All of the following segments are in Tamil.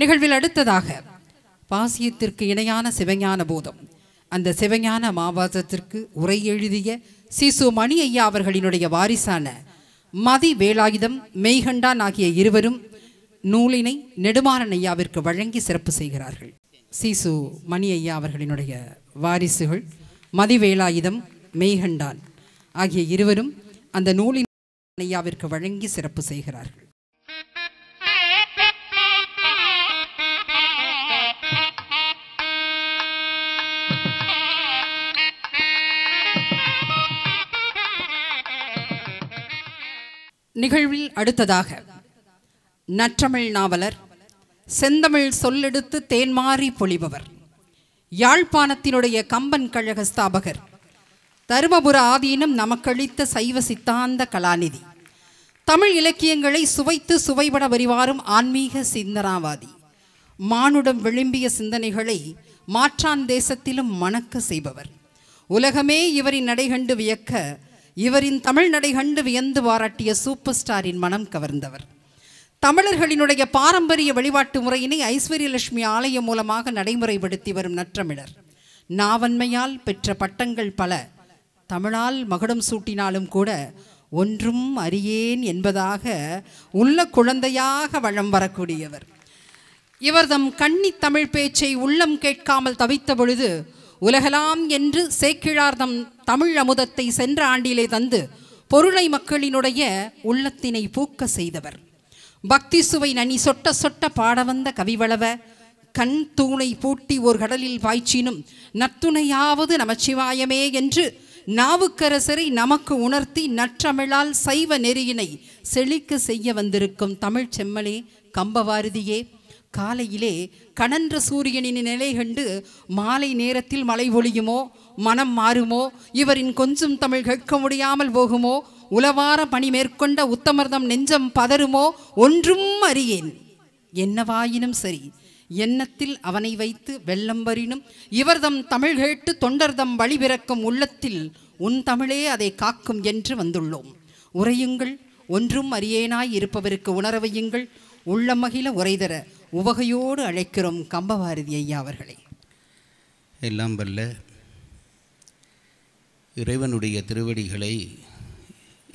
நிகழ்வில் அடுத்ததாக பாசியத்திற்கு இணையான சிவஞான போதம், அந்த சிவஞான மாவாசத்திற்கு உரை எழுதிய சிசு மணி ஐயா அவர்களினுடைய வாரிசான மதி வேலாயுதம் மெய்கண்டான் ஆகிய இருவரும் நூலினை நெடுமாறன் ஐயாவிற்கு வழங்கி சிறப்பு செய்கிறார்கள். சிசு மணி ஐயா அவர்களினுடைய வாரிசுகள் மதி வேலாயுதம் மெய்கண்டான் ஆகிய இருவரும் அந்த நூலின் ஐயாவிற்கு வழங்கி சிறப்பு செய்கிறார்கள். நிகழ்வில் அடுத்ததாக நற்றமிழ் நாவலர், செந்தமிழ் சொல்லெடுத்து தேன்மாறி பொழிபவர், யாழ்ப்பாணத்தினுடைய கம்பன் கழக ஸ்தாபகர், தருமபுர ஆதீனம் நமக்களித்த சைவ சித்தாந்த கலாநிதி, தமிழ் இலக்கியங்களை சுவைத்து சுவைபட வரிவாரும் ஆன்மீக சிந்தனாவாதி, மானுடம் விளிம்பிய சிந்தனைகளை மாற்றான் தேசத்திலும் மணக்க செய்பவர், உலகமே இவரின் நடைகண்டு வியக்க இவரின் தமிழ் நடை கண்டு வியந்து பாராட்டிய சூப்பர் ஸ்டாரின் மனம் கவர்ந்தவர், தமிழர்களினுடைய பாரம்பரிய வழிபாட்டு முறையினை ஐஸ்வர்யலட்சுமி ஆலயம் மூலமாக நடைமுறைப்படுத்தி வரும் நற்றமிழர், நாவன்மையால் பெற்ற பட்டங்கள் பல, தமிழால் மகுடம் சூட்டினாலும் கூட ஒன்றும் அறியேன் என்பதாக உள்ள குழந்தையாக வளம் வரக்கூடியவர். இவர் தம் கன்னி தமிழ் பேச்சை உள்ளம் கேட்காமல் தவித்த பொழுது உலகலாம் என்று சேக்கிழார் தம் தமிழ் அமுதத்தை சென்ற ஆண்டிலே தந்து பொருளை மக்களினுடைய உள்ளத்தினை பூக்க செய்தவர். பக்தி சுவை நனி சொட்ட சொட்ட பாட வந்த கவிவளவ, கண் தூணை பூட்டி ஓர் கடலில் பாய்ச்சினும் நத்துணையாவது நமச்சிவாயமே என்று நாவுக்கரசரை நமக்கு உணர்த்தி நற்றமிழால் சைவ நெறியினை செழிக்க செய்ய வந்திருக்கும் தமிழ் செம்மலே கம்பவாரதியே, காலையிலே கனன்ற சூரியனின் நிலை கண்டு மாலை நேரத்தில் மழை பொழியுமோ, மனம் மாறுமோ, இவரின் கொஞ்சம் தமிழ் கேட்க முடியாமல் போகுமோ, உலவார பணி மேற்கொண்ட உத்தமர்தம் நெஞ்சம் பதறுமோ, ஒன்றும் அறியேன் என்னவாயினும் சரி எண்ணத்தில் அவனை வைத்து வெள்ளம் வரினும் இவர்தம் தமிழ் கேட்டு தொண்டர்தம் வழி பிறக்கும் உள்ளத்தில் உன் தமிழே அதை காக்கும் என்று வந்துள்ளோம். உரையுங்கள், ஒன்றும் அறியேனாய் இருப்பவருக்கு உணரவையுங்கள், உள்ளமகில உரைதர உவகையோடு அழைக்கிறோம் கம்பவாரதி ஐயா அவர்களை. எல்லாம் வல்ல இறைவனுடைய திருவடிகளை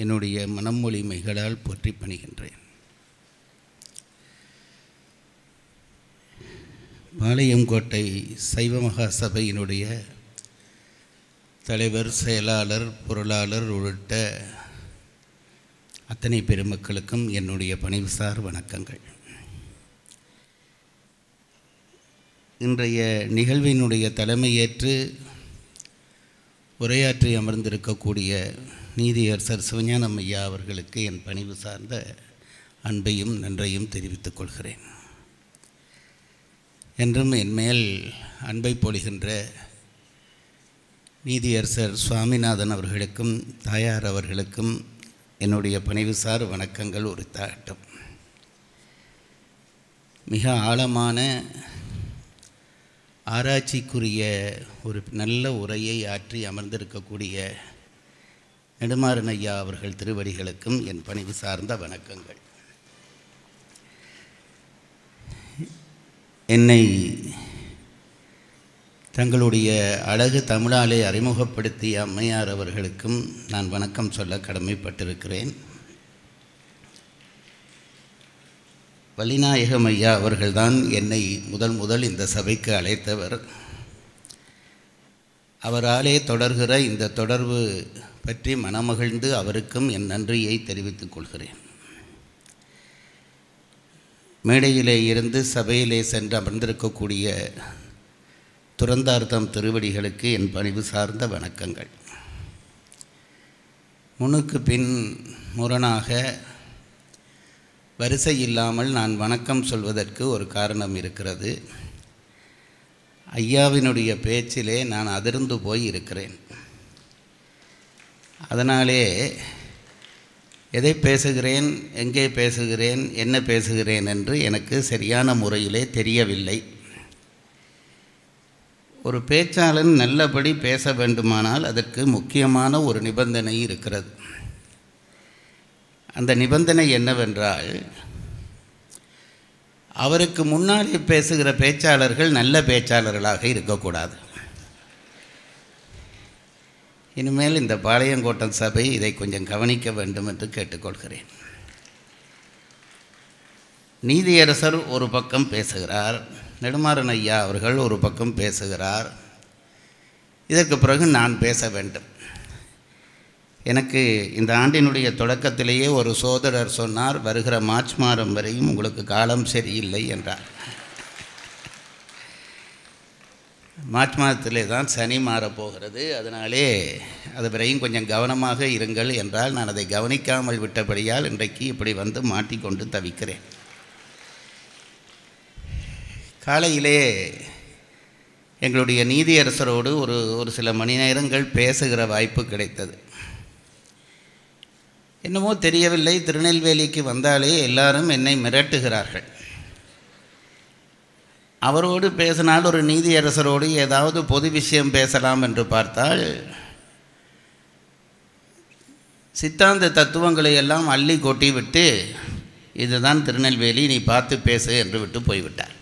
என்னுடைய மனமொழிமைகளால் போற்றி பணிகின்றேன். பாளையங்கோட்டை சைவ மகா சபையினுடைய தலைவர், செயலாளர், பொருளாளர் உள்ளிட்ட அத்தனை பெருமக்களுக்கும் என்னுடைய பணிவுசார் வணக்கங்கள். இன்றைய நிகழ்வினுடைய தலைமையேற்று உரையாற்றி அமர்ந்திருக்கக்கூடிய நீதியரசர் சிவஞானம் ஐயா அவர்களுக்கு என் பணிவு சார்ந்த அன்பையும் நன்றியும் தெரிவித்துக் கொள்கிறேன். என்றும் என்மேல் அன்பை பொழிகின்ற நீதியரசர் சுவாமிநாதன் அவர்களுக்கும் தாயார் அவர்களுக்கும் என்னுடைய பணிவுசார் வணக்கங்கள் உரித்தாகட்டும். மிக ஆழமான ஆராய்ச்சிக்குரிய ஒரு நல்ல உரையை ஆற்றி அமர்ந்திருக்கக்கூடிய நெடுமாறன் ஐயா அவர்கள் திருவடிகளுக்கும் என் பணிவு சார்ந்த வணக்கங்கள். என்னை தங்களுடைய அழகு தமிழாலே அறிமுகப்படுத்திய அம்மையார் அவர்களுக்கும் நான் வணக்கம் சொல்ல கடமைப்பட்டிருக்கிறேன். வள்ளிநாயகம் ஐயா அவர்கள்தான் என்னை முதல் இந்த சபைக்கு அழைத்தவர். அவராலே தொடர்கிற இந்த தொடர்பு பற்றி மனமகிழ்ந்து அவருக்கும் என் நன்றியை தெரிவித்துக் கொள்கிறேன். மேடையிலே இருந்து சபையிலே சென்று அமர்ந்திருக்கக்கூடிய துறந்தார்த்தம் திருவடிகளுக்கு என் பணிவு சார்ந்த வணக்கங்கள். முன்னுக்கு பின் முரணாக வரிசை இல்லாமல் நான் வணக்கம் சொல்வதற்கு ஒரு காரணம் இருக்கிறது. ஐயாவினுடைய பேச்சிலே நான் அதிர்ந்து போய் இருக்கிறேன். அதனாலே எதை பேசுகிறேன், எங்கே பேசுகிறேன், என்ன பேசுகிறேன் என்று எனக்கு சரியான முறையிலே தெரியவில்லை. ஒரு பேச்சாளன் நல்லபடி பேச வேண்டுமானால் அதற்கு முக்கியமான ஒரு நிபந்தனை இருக்கிறது. அந்த நிபந்தனை என்னவென்றால், அவருக்கு முன்னாலே பேசுகிற பேச்சாளர்கள் நல்ல பேச்சாளர்களாக இருக்கக்கூடாது. இனிமேல் இந்த பாளையங்கோட்டம் சபை இதை கொஞ்சம் கவனிக்க வேண்டும் என்று கேட்டுக்கொள்கிறேன். நீதியரசர் ஒரு பக்கம் பேசுகிறார், நெடுமாறன் ஐயா அவர்கள் ஒரு பக்கம் பேசுகிறார். இதற்கு பிறகு நான் பேச வேண்டும். எனக்கு இந்த ஆண்டினுடைய தொடக்கத்திலேயே ஒரு சோதரர் சொன்னார், வருகிற மார்ச் மாதம் வரையும் உங்களுக்கு காலம் சரியில்லை என்றார். மார்ச் மாதத்திலே தான் சனி மாறப்போகிறது, அதனாலே அது வரையும் கொஞ்சம் கவனமாக இருங்கள் என்றால் நான் அதை கவனிக்காமல் விட்டபடியால் இன்றைக்கு இப்படி வந்து மாட்டிக்கொண்டு தவிக்கிறேன். காலையிலே எங்களுடைய நீதியரசரோடு ஒரு சில மணி நேரங்கள் பேசுகிற வாய்ப்பு கிடைத்தது. என்னமோ தெரியவில்லை, திருநெல்வேலிக்கு வந்தாலே எல்லாரும் என்னை மிரட்டுகிறார்கள். அவரோடு பேசினால் ஒரு நீதியரசரோடு ஏதாவது பொது விஷயம் பேசலாம் என்று பார்த்தால் சித்தாந்த தத்துவங்களை எல்லாம் அள்ளி கொட்டி விட்டு இதுதான் திருநெல்வேலி, நீ பார்த்து பேசு என்று விட்டு போய்விட்டார்.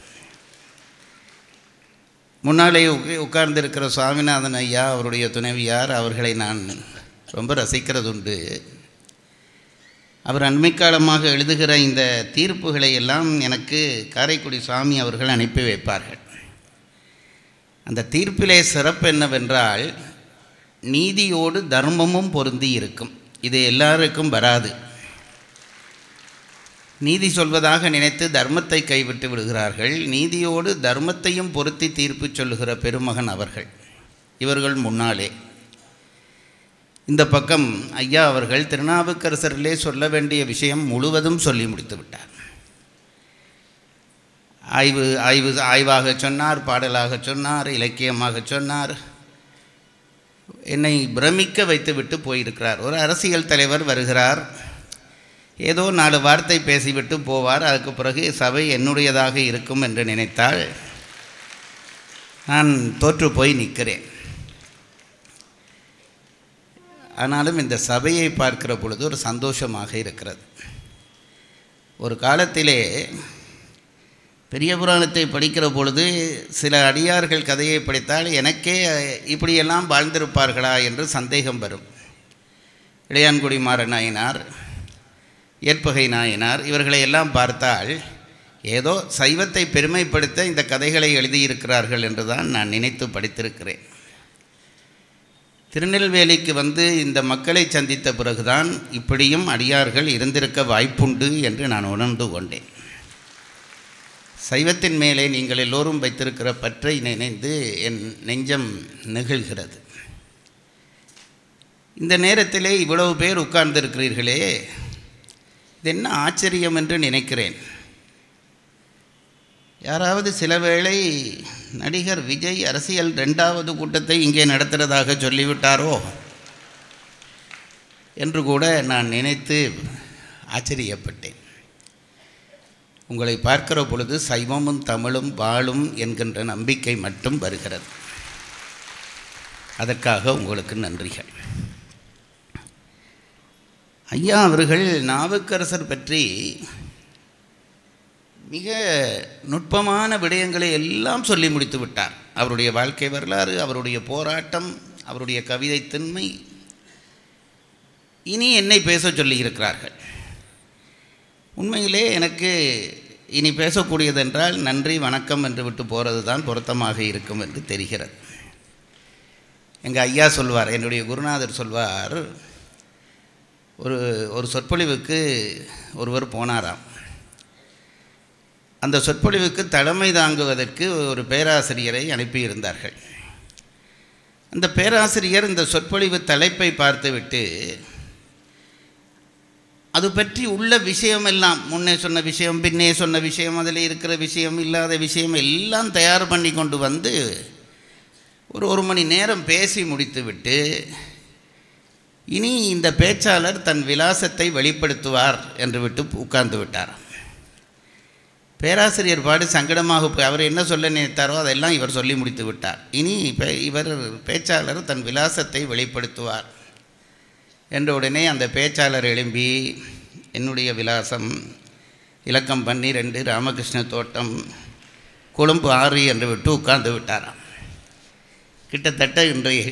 முன்னாலே உட்கார்ந்திருக்கிற சுவாமிநாதன் ஐயா அவருடைய துணைவியார் அவர்களை நான் ரொம்ப ரசிக்கிறதுண்டு. அவர் அண்மைக்காலமாக எழுதுகிற இந்த தீர்ப்புகளை எல்லாம் எனக்கு காரைக்குடி சுவாமி அவர்கள் அனுப்பி வைப்பார்கள். அந்த தீர்ப்பிலே சிறப்பு என்னவென்றால் நீதியோடு தர்மமும் பொருந்தி இருக்கும். இது எல்லாருக்கும் வராது. நீதி சொல்வதாக நினைத்து தர்மத்தை கைவிட்டு விடுகிறார்கள். நீதியோடு தர்மத்தையும் பொருத்தி தீர்ப்பு சொல்லுகிற பெருமகன் அவர்கள். இவர்கள் முன்னாலே இந்த பக்கம் ஐயா அவர்கள் திருநாவுக்கரசரிலே சொல்ல வேண்டிய விஷயம் முழுவதும் சொல்லி முடித்து விட்டார். ஆய்வாக சொன்னார், பாடலாக சொன்னார், இலக்கியமாக சொன்னார். என்னை பிரமிக்க வைத்து விட்டு போயிருக்கிறார். ஒரு அரசியல் தலைவர் வருகிறார், ஏதோ 4 வார்த்தை பேசிவிட்டு போவார். அதுக்கு பிறகு சபை என்னுடையதாக இருக்கும் என்று நினைத்தால் நான் தோற்று போய் நிற்கிறேன். ஆனாலும் இந்த சபையை பார்க்கிற பொழுது ஒரு சந்தோஷமாக இருக்கிறது. ஒரு காலத்திலே பெரிய புராணத்தை படிக்கிற பொழுது சில அடியார்கள் கதையை படித்தால் எனக்கே இப்படியெல்லாம் வாழ்ந்திருப்பார்களா என்று சந்தேகம் வரும். இளையான்குடி மாறன் நாயனார், ஏற்பகை நாயனார் இவர்களை எல்லாம் பார்த்தால் ஏதோ சைவத்தை பெருமைப்படுத்த இந்த கதைகளை எழுதியிருக்கிறார்கள் என்று தான் நான் நினைத்து படித்திருக்கிறேன். திருநெல்வேலிக்கு வந்து இந்த மக்களை சந்தித்த பிறகுதான் இப்படியும் அடியார்கள் இருந்திருக்க வாய்ப்புண்டு என்று நான் உணர்ந்து கொண்டேன். சைவத்தின் மேலே நீங்கள் எல்லோரும் வைத்திருக்கிற பற்றை நினைந்து என் நெஞ்சம் நெகிழ்கிறது. இந்த நேரத்திலே இவ்வளவு பேர் உட்கார்ந்திருக்கிறீர்களே, இது என்ன ஆச்சரியம் என்று நினைக்கிறேன். யாராவது சில வேளை நடிகர் விஜய் அரசியல் 2வது கூட்டத்தை இங்கே நடத்துகிறதாக சொல்லிவிட்டாரோ என்று கூட நான் நினைத்து ஆச்சரியப்பட்டேன். உங்களை பார்க்கிற பொழுது சைவமும் தமிழும் வாழும் என்கின்ற நம்பிக்கை மட்டும் வருகிறது. அதற்காக உங்களுக்கு நன்றிகள். ஐயா அவர்கள் நாவுக்கரசர் பற்றி மிக நுட்பமான விடயங்களை எல்லாம் சொல்லி முடித்து விட்டார். அவருடைய வாழ்க்கை வரலாறு, அவருடைய போராட்டம், அவருடைய கவிதை திண்மை. இனி என்னை பேச சொல்லி இருக்கிறார்கள். உண்மையிலே எனக்கு இனி பேசக்கூடியதென்றால் நன்றி வணக்கம் என்று விட்டு போகிறது தான் பொருத்தமாக இருக்கும் என்று தெரிகிறது. எங்கள் ஐயா சொல்வார், என்னுடைய குருநாதர் சொல்வார், ஒரு சொற்பொழிவுக்கு ஒருவர் போனாராம். அந்த சொற்பொழிவுக்கு தலைமை தாங்குவதற்கு ஒரு பேராசிரியரை அனுப்பியிருந்தார்கள். அந்த பேராசிரியர் இந்த சொற்பொழிவு தலைப்பை பார்த்துவிட்டு அது பற்றி உள்ள விஷயமெல்லாம், முன்னே சொன்ன விஷயம், பின்னே சொன்ன விஷயம், அதில் இருக்கிற விஷயம், இல்லாத விஷயம் எல்லாம் தயார் பண்ணி கொண்டு வந்து ஒரு மணி நேரம் பேசி முடித்துவிட்டு இனி இந்த பேச்சாளர் தன் விலாசத்தை வெளிப்படுத்துவார் என்று விட்டு உட்கார்ந்து விட்டார். பேராசிரியர் பாடு சங்கடமாக அவர் என்ன சொல்ல நினைத்தாரோ அதெல்லாம் இவர் சொல்லி முடித்து விட்டார். இனி இவர் பேச்சாளர் தன் விலாசத்தை வெளிப்படுத்துவார் என்ற உடனே அந்த பேச்சாளர் எழும்பி, என்னுடைய விலாசம் இலக்கம் 12 ராமகிருஷ்ண தோட்டம் கொழும்பு 6 என்று விட்டு உட்கார்ந்து விட்டாராம். கிட்டத்தட்ட இன்றைய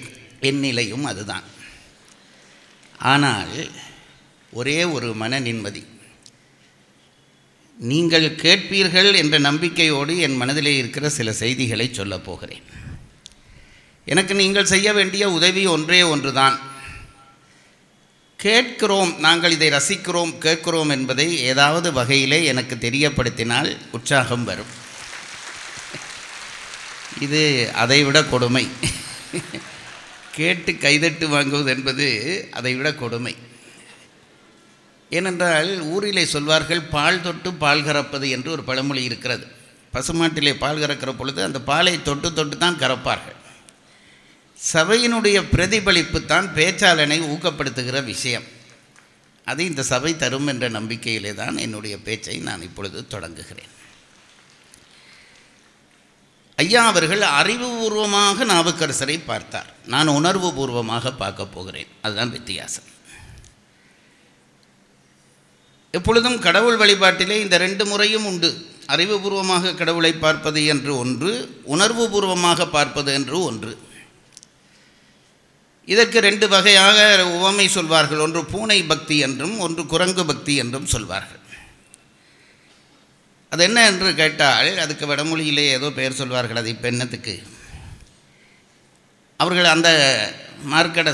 என் நிலையும் அதுதான். ஆனால் ஒரே ஒரு மன நிம்மதி. நீங்கள் கேட்பீர்கள் என்ற நம்பிக்கையோடு என் மனதிலே இருக்கிற சில செய்திகளை சொல்லப் போகிறேன். எனக்கு நீங்கள் செய்ய வேண்டிய உதவி ஒன்றே ஒன்றுதான். கேட்கிறோம், நாங்கள் இதை ரசிக்கிறோம், கேட்கிறோம் என்பதை ஏதாவது வகையிலே எனக்கு தெரியப்படுத்தினால் உற்சாகம் வரும். இது அதைவிட கொடுமை. கேட்டு கைதட்டு வாங்குவது என்பது அதைவிட கொடுமை. ஏனென்றால் ஊரிலே சொல்வார்கள் பால் தொட்டு பால் கறப்பது என்று ஒரு பழமொழி இருக்கிறது. பசுமாட்டிலே பால் கறக்கிற பொழுது அந்த பாலை தொட்டு தொட்டு தான் கறப்பார்கள். சபையினுடைய பிரதிபலிப்பு தான் பேச்சாளனை ஊக்கப்படுத்துகிற விஷயம். அது இந்த சபை தரும் என்ற நம்பிக்கையிலே தான் என்னுடைய பேச்சை நான் இப்பொழுது தொடங்குகிறேன். ஐயா அவர்கள் அறிவுபூர்வமாக நாவுக்கரசரை பார்த்தார். நான் உணர்வு பூர்வமாக பார்க்க போகிறேன். அதுதான் வித்தியாசம். எப்பொழுதும் கடவுள் வழிபாட்டிலே இந்த 2 முறையும் உண்டு. அறிவுபூர்வமாக கடவுளை பார்ப்பது என்று ஒன்று, உணர்வு பூர்வமாக பார்ப்பது என்று ஒன்று. இதற்கு 2 வகையாக உவமை சொல்வார்கள். ஒன்று பூனை பக்தி என்றும் ஒன்று குரங்கு பக்தி என்றும் சொல்வார்கள். அது என்ன என்று கேட்டால் அதுக்கு வடமொழியிலே ஏதோ பெயர் சொல்வார்கள். அது இப்போ என்னத்துக்கு? அவர்கள் அந்த மர்க்கட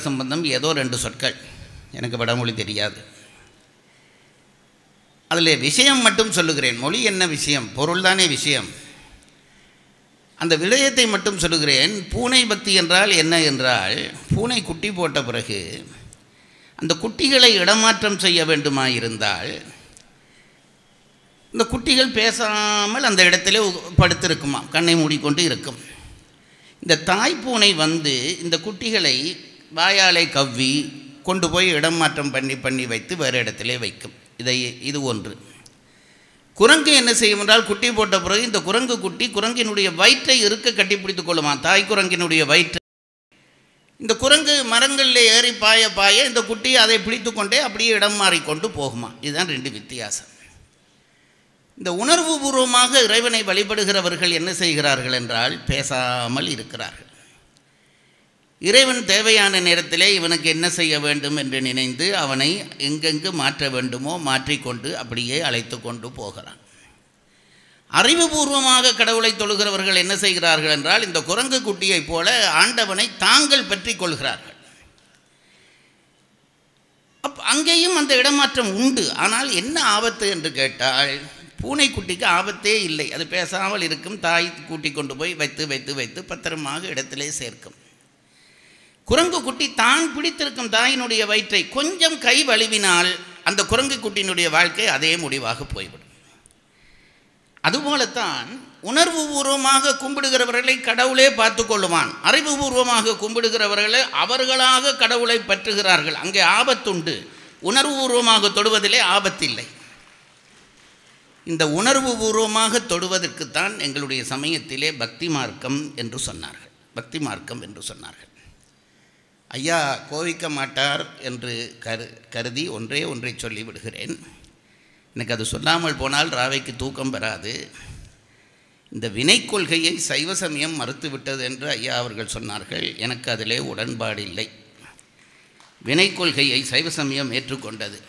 சம்பந்தம் ஏதோ 2 சொற்கள், எனக்கு வடமொழி தெரியாது. அதில் விஷயம் மட்டும் சொல்லுகிறேன். மொழி என்ன விஷயம், பொருள் தானே விஷயம். அந்த விடயத்தை மட்டும் சொல்லுகிறேன். பூனை பக்தி என்றால் என்ன என்றால், பூனை குட்டி போட்ட பிறகு அந்த குட்டிகளை இடமாற்றம் செய்ய வேண்டுமாயிருந்தால் இந்த குட்டிகள் பேசாமல் அந்த இடத்திலே படுத்திருக்குமா, கண்ணை மூடிக்கொண்டு இருக்கும். இந்த தாய்ப்பூனை வந்து இந்த குட்டிகளை வாயாலை கவ்வி கொண்டு போய் இடம் மாற்றம் பண்ணி வைத்து வேறு இடத்திலே வைக்கும். இது ஒன்று. குரங்கு என்ன செய்யும் என்றால், குட்டி போட்ட பிறகு இந்த குரங்கு குட்டி குரங்கினுடைய வயிற்றை இருக்க கட்டிப்பிடித்துக் கொள்ளுமா, தாய் குரங்கினுடைய வயிற்றை. இந்த குரங்கு மரங்களில் ஏறி பாய இந்த குட்டி அதை பிடித்து கொண்டே அப்படியே இடம் மாறிக்கொண்டு போகுமா. இதுதான் 2 வித்தியாசம். இந்த உணர்வு பூர்வமாக இறைவனை வழிபடுகிறவர்கள் என்ன செய்கிறார்கள் என்றால், பேசாமல் இருக்கிறார்கள். இறைவன் தேவையான நேரத்திலே இவனுக்கு என்ன செய்ய வேண்டும் என்று நினைந்து அவனை எங்கெங்கு மாற்ற வேண்டுமோ மாற்றிக்கொண்டு அப்படியே அழைத்து கொண்டு போகிறான். அறிவுபூர்வமாக கடவுளை தொழுகிறவர்கள் என்ன செய்கிறார்கள் என்றால், இந்த குரங்கு குட்டியைப் போல ஆண்டவனை தாங்கள் பற்றி கொள்கிறார்கள். அங்கேயும் அந்த இடமாற்றம் உண்டு. ஆனால் என்ன ஆபத்து என்று கேட்டால், பூனைக்குட்டிக்கு ஆபத்தே இல்லை. அது பேசாமல் இருக்கும். தாய் கூட்டி கொண்டு போய் வைத்து பத்திரமாக இடத்திலே சேர்க்கும். குரங்கு குட்டி தான் பிடித்திருக்கும் தாயினுடைய வயிற்றை கொஞ்சம் கை வலிவினால் அந்த குரங்கு குட்டியினுடைய வாழ்க்கை அதே முடிவாக போய்விடும். அதுபோலத்தான் உணர்வு பூர்வமாக கும்பிடுகிறவர்களை கடவுளே பார்த்து கொள்ளுவான். அறிவுபூர்வமாக கும்பிடுகிறவர்களை அவர்களாக கடவுளை பற்றுகிறார்கள். அங்கே ஆபத்துண்டு. உணர்வு பூர்வமாக தொடுவதிலே ஆபத்தில்லை. இந்த உணர்வு பூர்வமாக தொடுவதற்குத்தான் எங்களுடைய சமயத்திலே பக்தி மார்க்கம் என்று சொன்னார்கள். ஐயா கோவிக்க மாட்டார் என்று கருதி ஒன்றை சொல்லிவிடுகிறேன். எனக்கு அது சொல்லாமல் போனால் ராவைக்கு தூக்கம் வராது. இந்த வினை கொள்கையை சைவ சமயம் மறுத்துவிட்டது என்று ஐயா அவர்கள் சொன்னார்கள். எனக்கு அதிலே உடன்பாடு இல்லை. வினை கொள்கையை சைவ சமயம் ஏற்றுக்கொண்டது.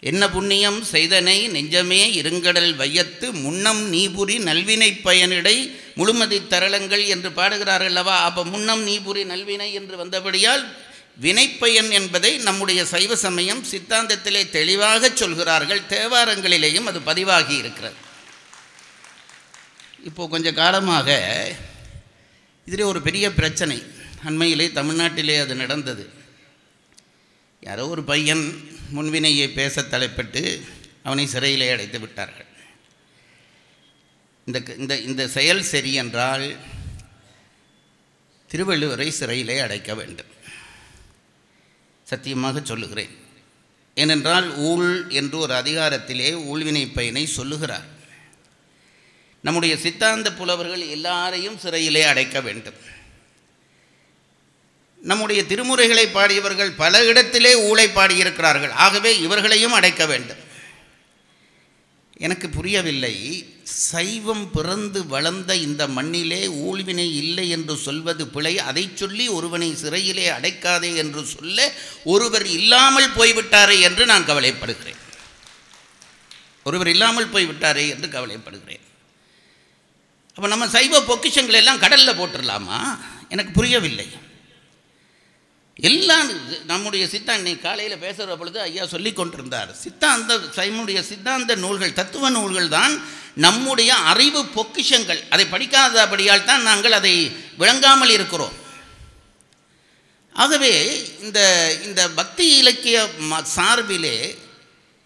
என்ன புண்ணியம் செய்தனை நெஞ்சமே இருங்கடல் வையத்து முன்னம் நீபுரி நல்வினை பயனிடை முழுமதி தரளங்கள் என்று பாடுகிறார்கள் அல்லவா. அப்போ முன்னம் நீபுரி நல்வினை என்று வந்தபடியால் வினைப்பயன் என்பதை நம்முடைய சைவ சமயம் சித்தாந்தத்திலே தெளிவாக சொல்கிறார்கள். தேவாரங்களிலேயும் அது பதிவாகி இருக்கிறது. இப்போது கொஞ்ச காலமாக இதிலே ஒரு பெரிய பிரச்சனை. அண்மையிலே தமிழ்நாட்டிலே அது நடந்தது. யாரோ ஒரு பையன் முன்வினையை பேச தலைப்பட்டு அவனை சிறையிலே அடைத்து விட்டார்கள். இந்த செயல் சரி என்றால் திருவள்ளுவரை சிறையிலே அடைக்க வேண்டும். சத்தியமாக சொல்லுகிறேன். ஏனென்றால் ஊழ் என்று ஒரு அதிகாரத்திலே ஊழ்வினை பயனை சொல்லுகிறார். நம்முடைய சித்தாந்த புலவர்கள் எல்லாரையும் சிறையிலே அடைக்க வேண்டும். நம்முடைய திருமுறைகளை பாடியவர்கள் பல இடத்திலே ஊழை பாடியிருக்கிறார்கள். ஆகவே இவர்களையும் அடைக்க வேண்டும். எனக்கு புரியவில்லை, சைவம் பிறந்து வளர்ந்த இந்த மண்ணிலே ஊழ்வினை இல்லை என்று சொல்வது பிழை. அதை சொல்லி ஒருவனை சிறையிலே அடைக்காதே என்று சொல்ல ஒருவர் இல்லாமல் போய்விட்டாரே என்று நான் கவலைப்படுகிறேன். ஒருவர் இல்லாமல் போய்விட்டாரே என்று கவலைப்படுகிறேன். அப்போ நம்ம சைவ பொக்கிஷங்கள் எல்லாம் கடலில் போட்டுடலாமா? எனக்கு புரியவில்லை. எல்லாம் நம்முடைய இன்னைக்கு காலையில் பேசுகிற பொழுது ஐயா சொல்லி கொண்டிருந்தார். சைவனுடைய சித்தாந்த நூல்கள், தத்துவ நூல்கள் தான் நம்முடைய அறிவு பொக்கிஷங்கள். அதை படிக்காதபடியால் தான் நாங்கள் அதை விளங்காமல் இருக்கிறோம். ஆகவே இந்த பக்தி இலக்கிய சார்பிலே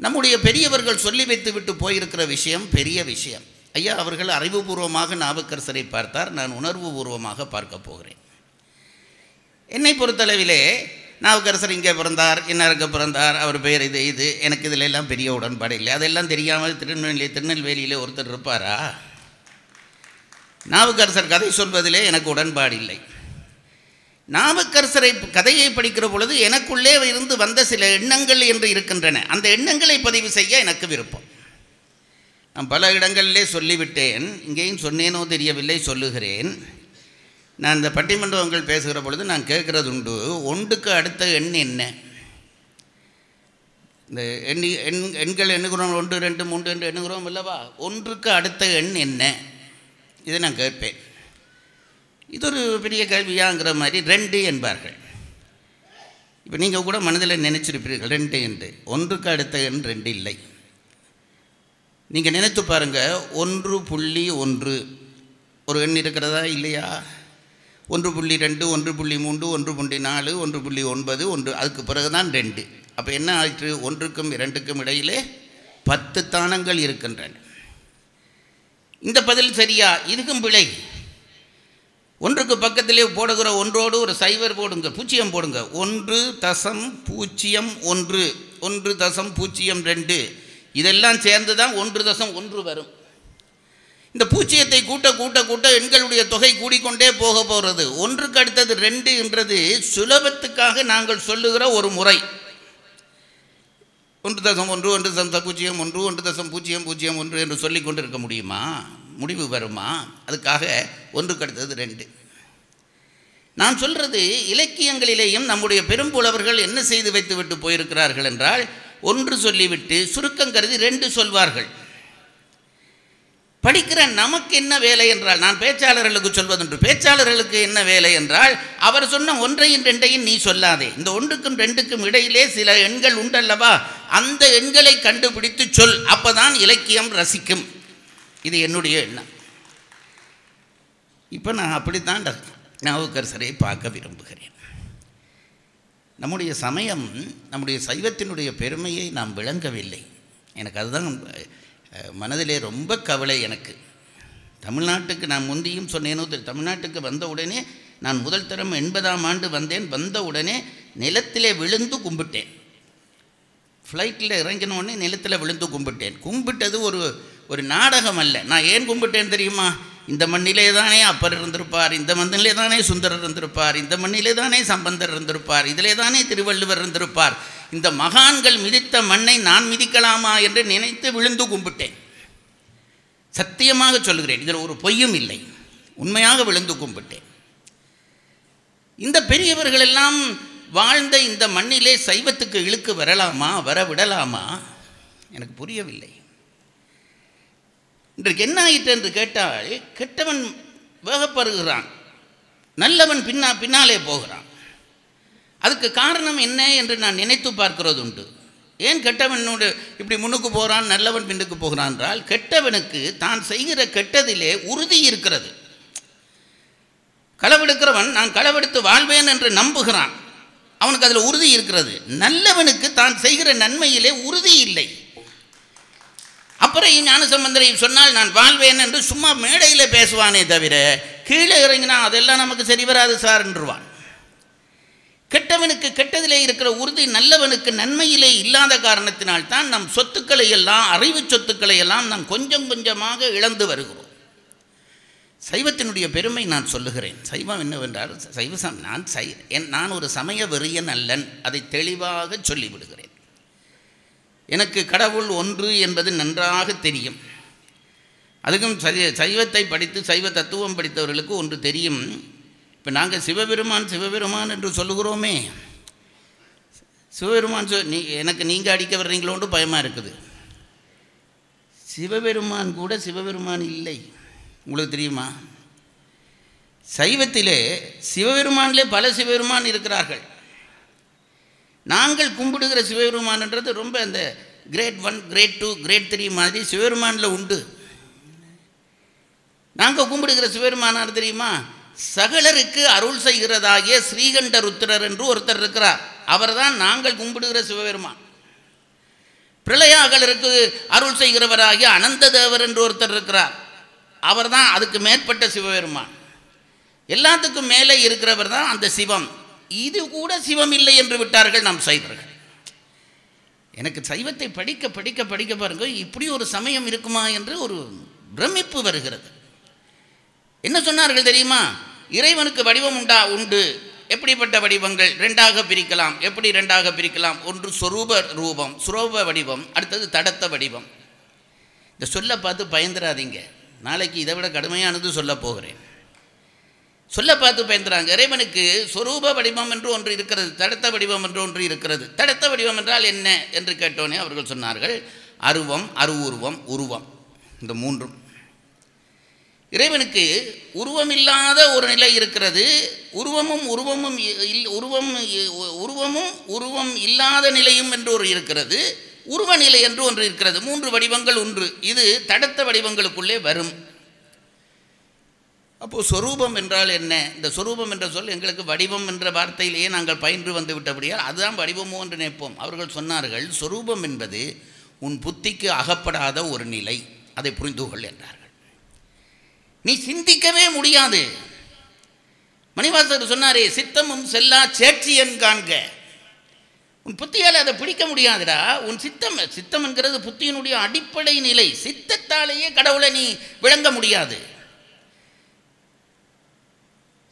நம்முடைய பெரியவர்கள் சொல்லி வைத்து விட்டு போயிருக்கிற விஷயம் பெரிய விஷயம். ஐயா அவர்கள் அறிவுபூர்வமாக நாவுக்கரசரை பார்த்தார், நான் உணர்வு பூர்வமாக பார்க்க போகிறேன். என்னை பொறுத்தளவிலே நாவுக்கரசர் இங்கே பிறந்தார், இன்னாருக்கு பிறந்தார், அவர் பெயர் இது எனக்கு இதில் எல்லாம் பெரிய உடன்பாடு இல்லை. அதெல்லாம் தெரியாமல் திருநெல்வேலியிலே ஒருத்தர் இருப்பாரா? நாவுக்கரசர் கதை சொல்வதிலே எனக்கு உடன்பாடு இல்லை. நாவுக்கரசரை கதையை படிக்கிற பொழுது எனக்குள்ளே இருந்து வந்த சில எண்ணங்கள் என்று இருக்கின்றன. அந்த எண்ணங்களை பதிவு செய்ய எனக்கு விருப்பம். நான் பல இடங்களிலே சொல்லிவிட்டேன், இங்கேயும் சொன்னேனோ தெரியவில்லை, சொல்லுகிறேன். நான் இந்த பட்டிமன்றங்கள் பேசுகிற பொழுது நான் கேட்குறது உண்டு, ஒன்றுக்கு அடுத்த எண் என்ன? இந்த எண்கள் எண்ணுகிறோம், 1 2 3 என்று எண்ணுகிறோம் இல்லவா? ஒன்றுக்கு அடுத்த எண் என்ன? இதை நான் கேட்பேன். இது ஒரு பெரிய கேள்வியாங்கிற மாதிரி 2 என்பார்கள். இப்போ நீங்கள் கூட மனதில் நினைச்சிருப்பீர்கள் 2 என்று. ஒன்றுக்கு அடுத்த எண் 2 இல்லை. நீங்கள் நினைத்து பாருங்கள், 1.1 ஒரு எண் இருக்கிறதா இல்லையா? 1.2 1.3 1.4 1.9 1, அதுக்கு பிறகு தான் 2. அப்போ என்ன ஆயிற்று? 1க்கும் 2க்கும் இடையிலே 10 தானங்கள் இருக்கின்றன. இந்த பதில் சரியா? இதுக்கும் பிழை. 1க்கு பக்கத்திலே போடுகிற ஒன்றோடு ஒரு சைவர் போடுங்க, 0 போடுங்க. 1.01 1.02 இதெல்லாம் சேர்ந்து தான் 1.1 வரும். இந்த 0 கூட்ட எண்களுடைய தொகை கூடிக்கொண்டே போக போகிறது. 1க்கு அடுத்தது 2 என்றது சுலபத்துக்காக நாங்கள் சொல்லுகிற ஒரு முறை. 1.1 1.01 1.001 என்று சொல்லிக் கொண்டிருக்க முடியுமா? முடிவு வருமா? அதுக்காக 1க்கு அடுத்தது 2. நான் சொல்கிறது, இலக்கியங்களிலேயும் நம்முடைய பெரும்புலவர்கள் என்ன செய்து வைத்து விட்டு போயிருக்கிறார்கள் என்றால், 1 சொல்லிவிட்டு சுருக்கம் கருதி 2 சொல்வார்கள். படிக்கிற நமக்கு என்ன வேலை என்றால், நான் பேச்சாளர்களுக்கு சொல்வதுண்டு, பேச்சாளர்களுக்கு என்ன வேலை என்றால், அவர் சொன்ன 1ஐயும் 2ஐயும் நீ சொல்லாதே. இந்த 1க்கும் 2க்கும் இடையிலே சில எண்கள் உண்டல்லவா, அந்த எண்களை கண்டுபிடித்து சொல், அப்போதான் இலக்கியம் ரசிக்கும். இது என்னுடைய எண்ணம். இப்போ நான் அப்படித்தான் நாவுக்கரசரை பார்க்க விரும்புகிறேன். நம்முடைய சமயம், நம்முடைய சைவத்தினுடைய பெருமையை நாம் விளங்கவில்லை. எனக்கு அதுதான் மனதிலே ரொம்ப கவலை. எனக்கு தமிழ்நாட்டுக்கு நான் முந்தியும் சொன்னேனோ, தமிழ்நாட்டுக்கு வந்த உடனே நான் முதல் தரம் 80ஆம் ஆண்டு வந்தேன். வந்த உடனே நிலத்திலே விழுந்து கும்பிட்டேன். ஃப்ளைட்டில் இறங்கின உடனே நிலத்தில் விழுந்து கும்பிட்டேன். கும்பிட்டது ஒரு நாடகம் அல்ல. நான் ஏன் கும்பிட்டேன் தெரியுமா? இந்த மண்ணிலே தானே அப்பர் இருந்திருப்பார், இந்த மண்ணிலே தானே சுந்தரர் இருந்திருப்பார், இந்த மண்ணிலே தானே சம்பந்தர் இருந்திருப்பார், இதிலே தானே திருவள்ளுவர் இருந்திருப்பார். இந்த மகான்கள் மிதித்த மண்ணை நான் மிதிக்கலாமா என்று நினைத்து விழுந்து கும்பிட்டேன். சத்தியமாக சொல்கிறேன், இதில் ஒரு பொய்யும் இல்லை, உண்மையாக விழுந்து கும்பிட்டேன். இந்த பெரியவர்கள் எல்லாம் வாழ்ந்த இந்த மண்ணிலே சைவத்துக்கு இழுக்கு வரலாமா, வர விடலாமா? எனக்கு புரியவில்லை. இன்றைக்கு என்ன ஆயிற்று என்று கேட்டால், கெட்டவன் வேகப்படுகிறான், நல்லவன் பின்னாலே போகிறான். அதுக்கு காரணம் என்ன என்று நான் நினைத்து பார்க்கிறது உண்டு. ஏன் கெட்டவனோடு இப்படி முன்னுக்கு போகிறான், நல்லவன் பின்னுக்கு போகிறான் என்றால், கெட்டவனுக்கு தான் செய்கிற கெட்டதிலே உறுதி இருக்கிறது. களவெடுக்கிறவன் நான் களவெடுத்து வாழ்வேன் என்று நம்புகிறான், அவனுக்கு அதில் உறுதி இருக்கிறது. நல்லவனுக்கு தான் செய்கிற நன்மையிலே உறுதி இல்லை. அப்புறம் ஞானசம்பந்தரை சொன்னால் நான் வாழ்வேன் என்று சும்மா மேடையில் பேசுவானே தவிர, கீழே இறங்கினா அதெல்லாம் நமக்கு சரி வராது சார் என்றுவான். கெட்டவனுக்கு கெட்டதிலே இருக்கிற உறுதி நல்லவனுக்கு நன்மையிலே இல்லாத காரணத்தினால் தான் நம் சொத்துக்களை எல்லாம், அறிவு சொத்துக்களை எல்லாம் நாம் கொஞ்சம் கொஞ்சமாக இழந்து வருகிறோம். சைவத்தினுடைய பெருமை நான் சொல்லுகிறேன். சைவம் என்னவென்றால் நான் ஒரு சமய வெறியன் அல்லன், அதை தெளிவாக சொல்லிவிடுகிறேன். எனக்கு கடவுள் ஒன்று என்பது நன்றாக தெரியும். அதுக்கும் சைவத்தை படித்து சைவ தத்துவம் படித்தவர்களுக்கு ஒன்று தெரியும். இப்போ நாங்கள் சிவபெருமான் என்று சொல்லுகிறோமே, சிவபெருமான் எனக்கு நீங்கள் அடிக்க வர்றீங்களோன்னு பயமாக இருக்குது. சிவபெருமான் கூட சிவபெருமான் இல்லை, உங்களுக்கு தெரியுமா? சைவத்திலே சிவபெருமானிலே பல சிவபெருமான் இருக்கிறார்கள். நாங்கள் கும்பிடுகிற சிவபெருமான்ன்றது ரொம்ப அந்த கிரேட் 1, கிரேட் 2, கிரேட் 3 மாதிரி சிவபெருமானில் உண்டு. நாங்கள் கும்பிடுகிற சிவபெருமானார் தெரியுமா? சகலருக்கு அருள் செய்கிறதாகிய ஸ்ரீகண்ட ருத்ரர் என்று ஒருத்தர் இருக்கிறார். அவர் தான் நாங்கள் கும்பிடுகிற சிவபெருமான். பிரளயாகலருக்கு அருள் செய்கிறவராகிய அனந்த தேவர் என்று ஒருத்தர் இருக்கிறார். அவர் தான் அதுக்கு மேற்பட்ட சிவபெருமான். எல்லாத்துக்கும் மேலே இருக்கிறவர் தான் அந்த சிவம். இது கூட சிவம் இல்லை என்று விட்டார்கள் நம் சைவர்கள். எனக்கு சைவத்தை படிக்க படிக்க படிக்க பாருங்க, இப்படி ஒரு சமயம் இருக்குமா என்று ஒரு பிரமிப்பு வருகிறது. என்ன சொன்னார்கள் தெரியுமா? இறைவனுக்கு வடிவம் உண்டு. எப்படிப்பட்ட வடிவங்கள்? 2ஆக பிரிக்கலாம். எப்படி 2ஆக பிரிக்கலாம்? ஒன்று சொரூப ரூபம், சுரூப வடிவம், அடுத்தது தடத்த வடிவம். இந்த சொல்ல பார்த்து பயந்துராதீங்க, நாளைக்கு இதை விட கடுமையானது சொல்ல போகிறேன். சொல்ல பார்த்து பயந்துறாங்க. இறைவனுக்கு சொரூப வடிவம் என்று ஒன்று இருக்கிறது, தடத்த வடிவம் என்று ஒன்று இருக்கிறது. தடத்த வடிவம் என்றால் என்ன என்று கேட்டோன்னே அவர்கள் சொன்னார்கள், அருவம், அருவுருவம், உருவம், இந்த மூன்றும். இறைவனுக்கு உருவமில்லாத ஒரு நிலை இருக்கிறது. உருவமும் உருவம் இல்லாத நிலையும் என்று ஒரு இருக்கிறது. உருவ நிலை என்று ஒன்று இருக்கிறது. 3 வடிவங்கள் ஒன்று. இது தடத்த வடிவங்களுக்குள்ளே வரும். அப்போது சொரூபம் என்றால் என்ன? இந்த சொரூபம் என்ற சொல் எங்களுக்கு வடிவம் என்ற வார்த்தையிலேயே நாங்கள் பயின்று வந்து விட்டபடியால் அதுதான் வடிவமோ என்று நினைப்போம். அவர்கள் சொன்னார்கள், சொரூபம் என்பது உன் புத்திக்கு அகப்படாத ஒரு நிலை, அதை புரிந்து கொள் என்றார்கள். நீ சிந்திக்கவே முடியாது. மணிவாசகர் சொன்னாரே, சித்தமும் செல்லா சேட்சியன் காண்க. உன் புத்தியால் அதை பிடிக்க முடியாதுடா. உன் சித்தம் என்கிறது புத்தியினுடைய அடிப்படை நிலை. சித்தத்தாலேயே கடவுளை நீ விளங்க முடியாது.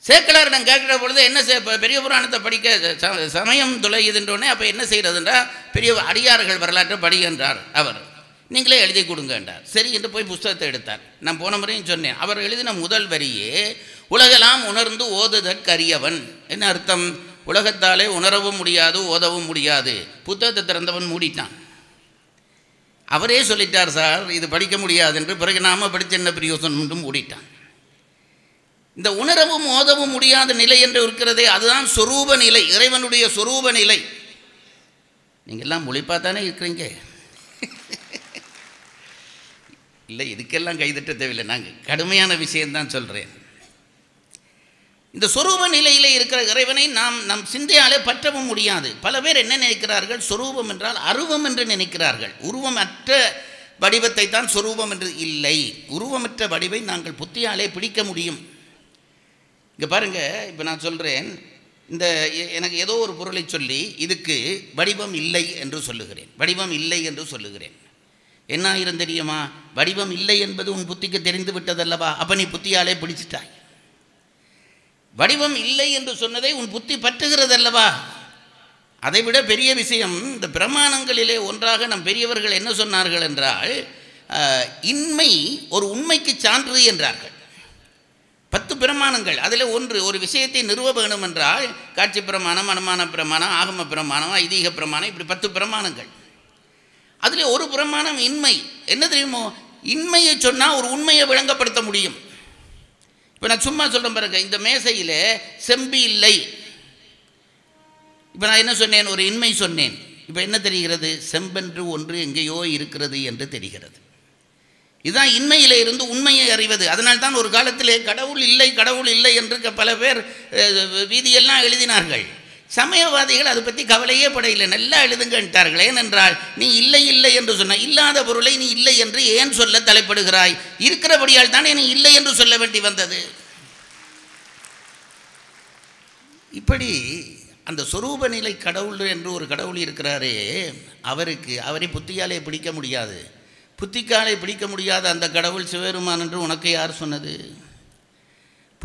சேக்கலாரிடம் கேட்கிற பொழுது என்ன பெரிய புராணத்தை படிக்க சமயம் தொலையுதுன்றோடனே அப்போ என்ன செய்கிறதுன்றா, பெரிய அடியார்கள் வரலாற்றை படிக்கின்றார் அவர். நீங்களே எழுதி கொடுங்க என்றார். சரி என்று போய் புஸ்தகத்தை எடுத்தார். நான் போன முறையும் சொன்னேன், அவர் எழுதின முதல் வரியே உலகெல்லாம் உணர்ந்து ஓதுதற்கரியவன். என்ன அர்த்தம்? உலகத்தாலே உணரவும் முடியாது, ஓதவும் முடியாது. புத்தகத்தை திறந்தவன் மூடிட்டான். அவரே சொல்லிட்டார், சார் இது படிக்க முடியாது என்று. பிறகு நாம படித்த என்ன பிரயோசனம் என்று மூடிட்டான். இந்த உணரவும் ஓதவும் முடியாத நிலை என்று இருக்கிறதே, அதுதான் சொரூப நிலை, இறைவனுடைய சொரூப நிலை. நீங்கள்லாம் மொழிப்பாத்தானே இருக்கிறீங்க. இல்லை, இதுக்கெல்லாம் கைதட்ட தேவையில்லை, நாங்கள் கடுமையான விஷயம்தான் சொல்கிறேன். இந்த சொரூப நிலையிலே இருக்கிற இறைவனை நம் சிந்தையாலே பற்றவும் முடியாது. பல பேர் என்ன நினைக்கிறார்கள்? சொரூபம் என்றால் அருவம் என்று நினைக்கிறார்கள். உருவமற்ற வடிவத்தை தான் சொரூபம் என்று. இல்லை, உருவமற்ற வடிவை நாங்கள் புத்தியாலே பிடிக்க முடியும். இங்கே பாருங்கள், இப்போ நான் சொல்கிறேன், எனக்கு ஏதோ ஒரு பொருளை சொல்லி இதுக்கு வடிவம் இல்லை என்று சொல்லுகிறேன். வடிவம் இல்லை என்று சொல்லுகிறேன். என்ன ஆயிரம் தெரியுமா? வடிவம் இல்லை என்பது உன் புத்திக்கு தெரிந்து விட்டதல்லவா? அப்போ நீ புத்தியாலே பிடிச்சிட்டாய். வடிவம் இல்லை என்று சொன்னதை உன் புத்தி பற்றுகிறதல்லவா? அதைவிட பெரிய விஷயம், இந்த பிரமாணங்களிலே ஒன்றாக நம் பெரியவர்கள் என்ன சொன்னார்கள் என்றால், இன்மை ஒரு உண்மைக்கு சான்று என்றார்கள். 10 பிரமாணங்கள், அதில் ஒரு விஷயத்தை நிறுவ வேணும் என்றால் காட்சி பிரமாணம், அனுமான பிரமாணம், ஆகம பிரமாணம், ஐதீக பிரமாணம், இப்படி 10 பிரமாணங்கள். அதில் ஒரு பிரமாணம் இன்மை. என்ன தெரியுமோ? இன்மையை சொன்னால் ஒரு உண்மையை விளங்கப்படுத்த முடியும். இப்போ நான் சும்மா சொல்கிறேன் பாருங்க, இந்த மேசையில் செம்பு இல்லை. இப்போ நான் என்ன சொன்னேன்? ஒரு இன்மை சொன்னேன். இப்போ என்ன தெரிகிறது? செம்பென்று ஒன்று எங்கேயோ இருக்கிறது என்று தெரிகிறது. இதுதான் இன்மையிலே இருந்து உண்மையை அறிவது. அதனால்தான் ஒரு காலத்திலே கடவுள் இல்லை என்று பல பேர் வீதியெல்லாம் எழுதினார்கள். சமயவாதிகள் அதை பற்றி கவலையே படையில்லை, நல்லா எழுதுங்கன்ட்டார்கள். ஏனென்றால் நீ இல்லை என்று சொன்ன இல்லாத பொருளை நீ இல்லை என்று ஏன் சொல்ல தலைப்படுகிறாய்? இருக்கிறபடியால் தானே நீ இல்லை என்று சொல்ல வேண்டி வந்தது. இப்படி அந்த சொரூப நிலை கடவுள் என்று ஒரு கடவுள் இருக்கிறாரே, அவரை புத்தியாலே பிடிக்க முடியாது. புத்திக்காலே பிடிக்க முடியாத அந்த கடவுள் சிவபெருமான் என்று உனக்கு யார் சொன்னது?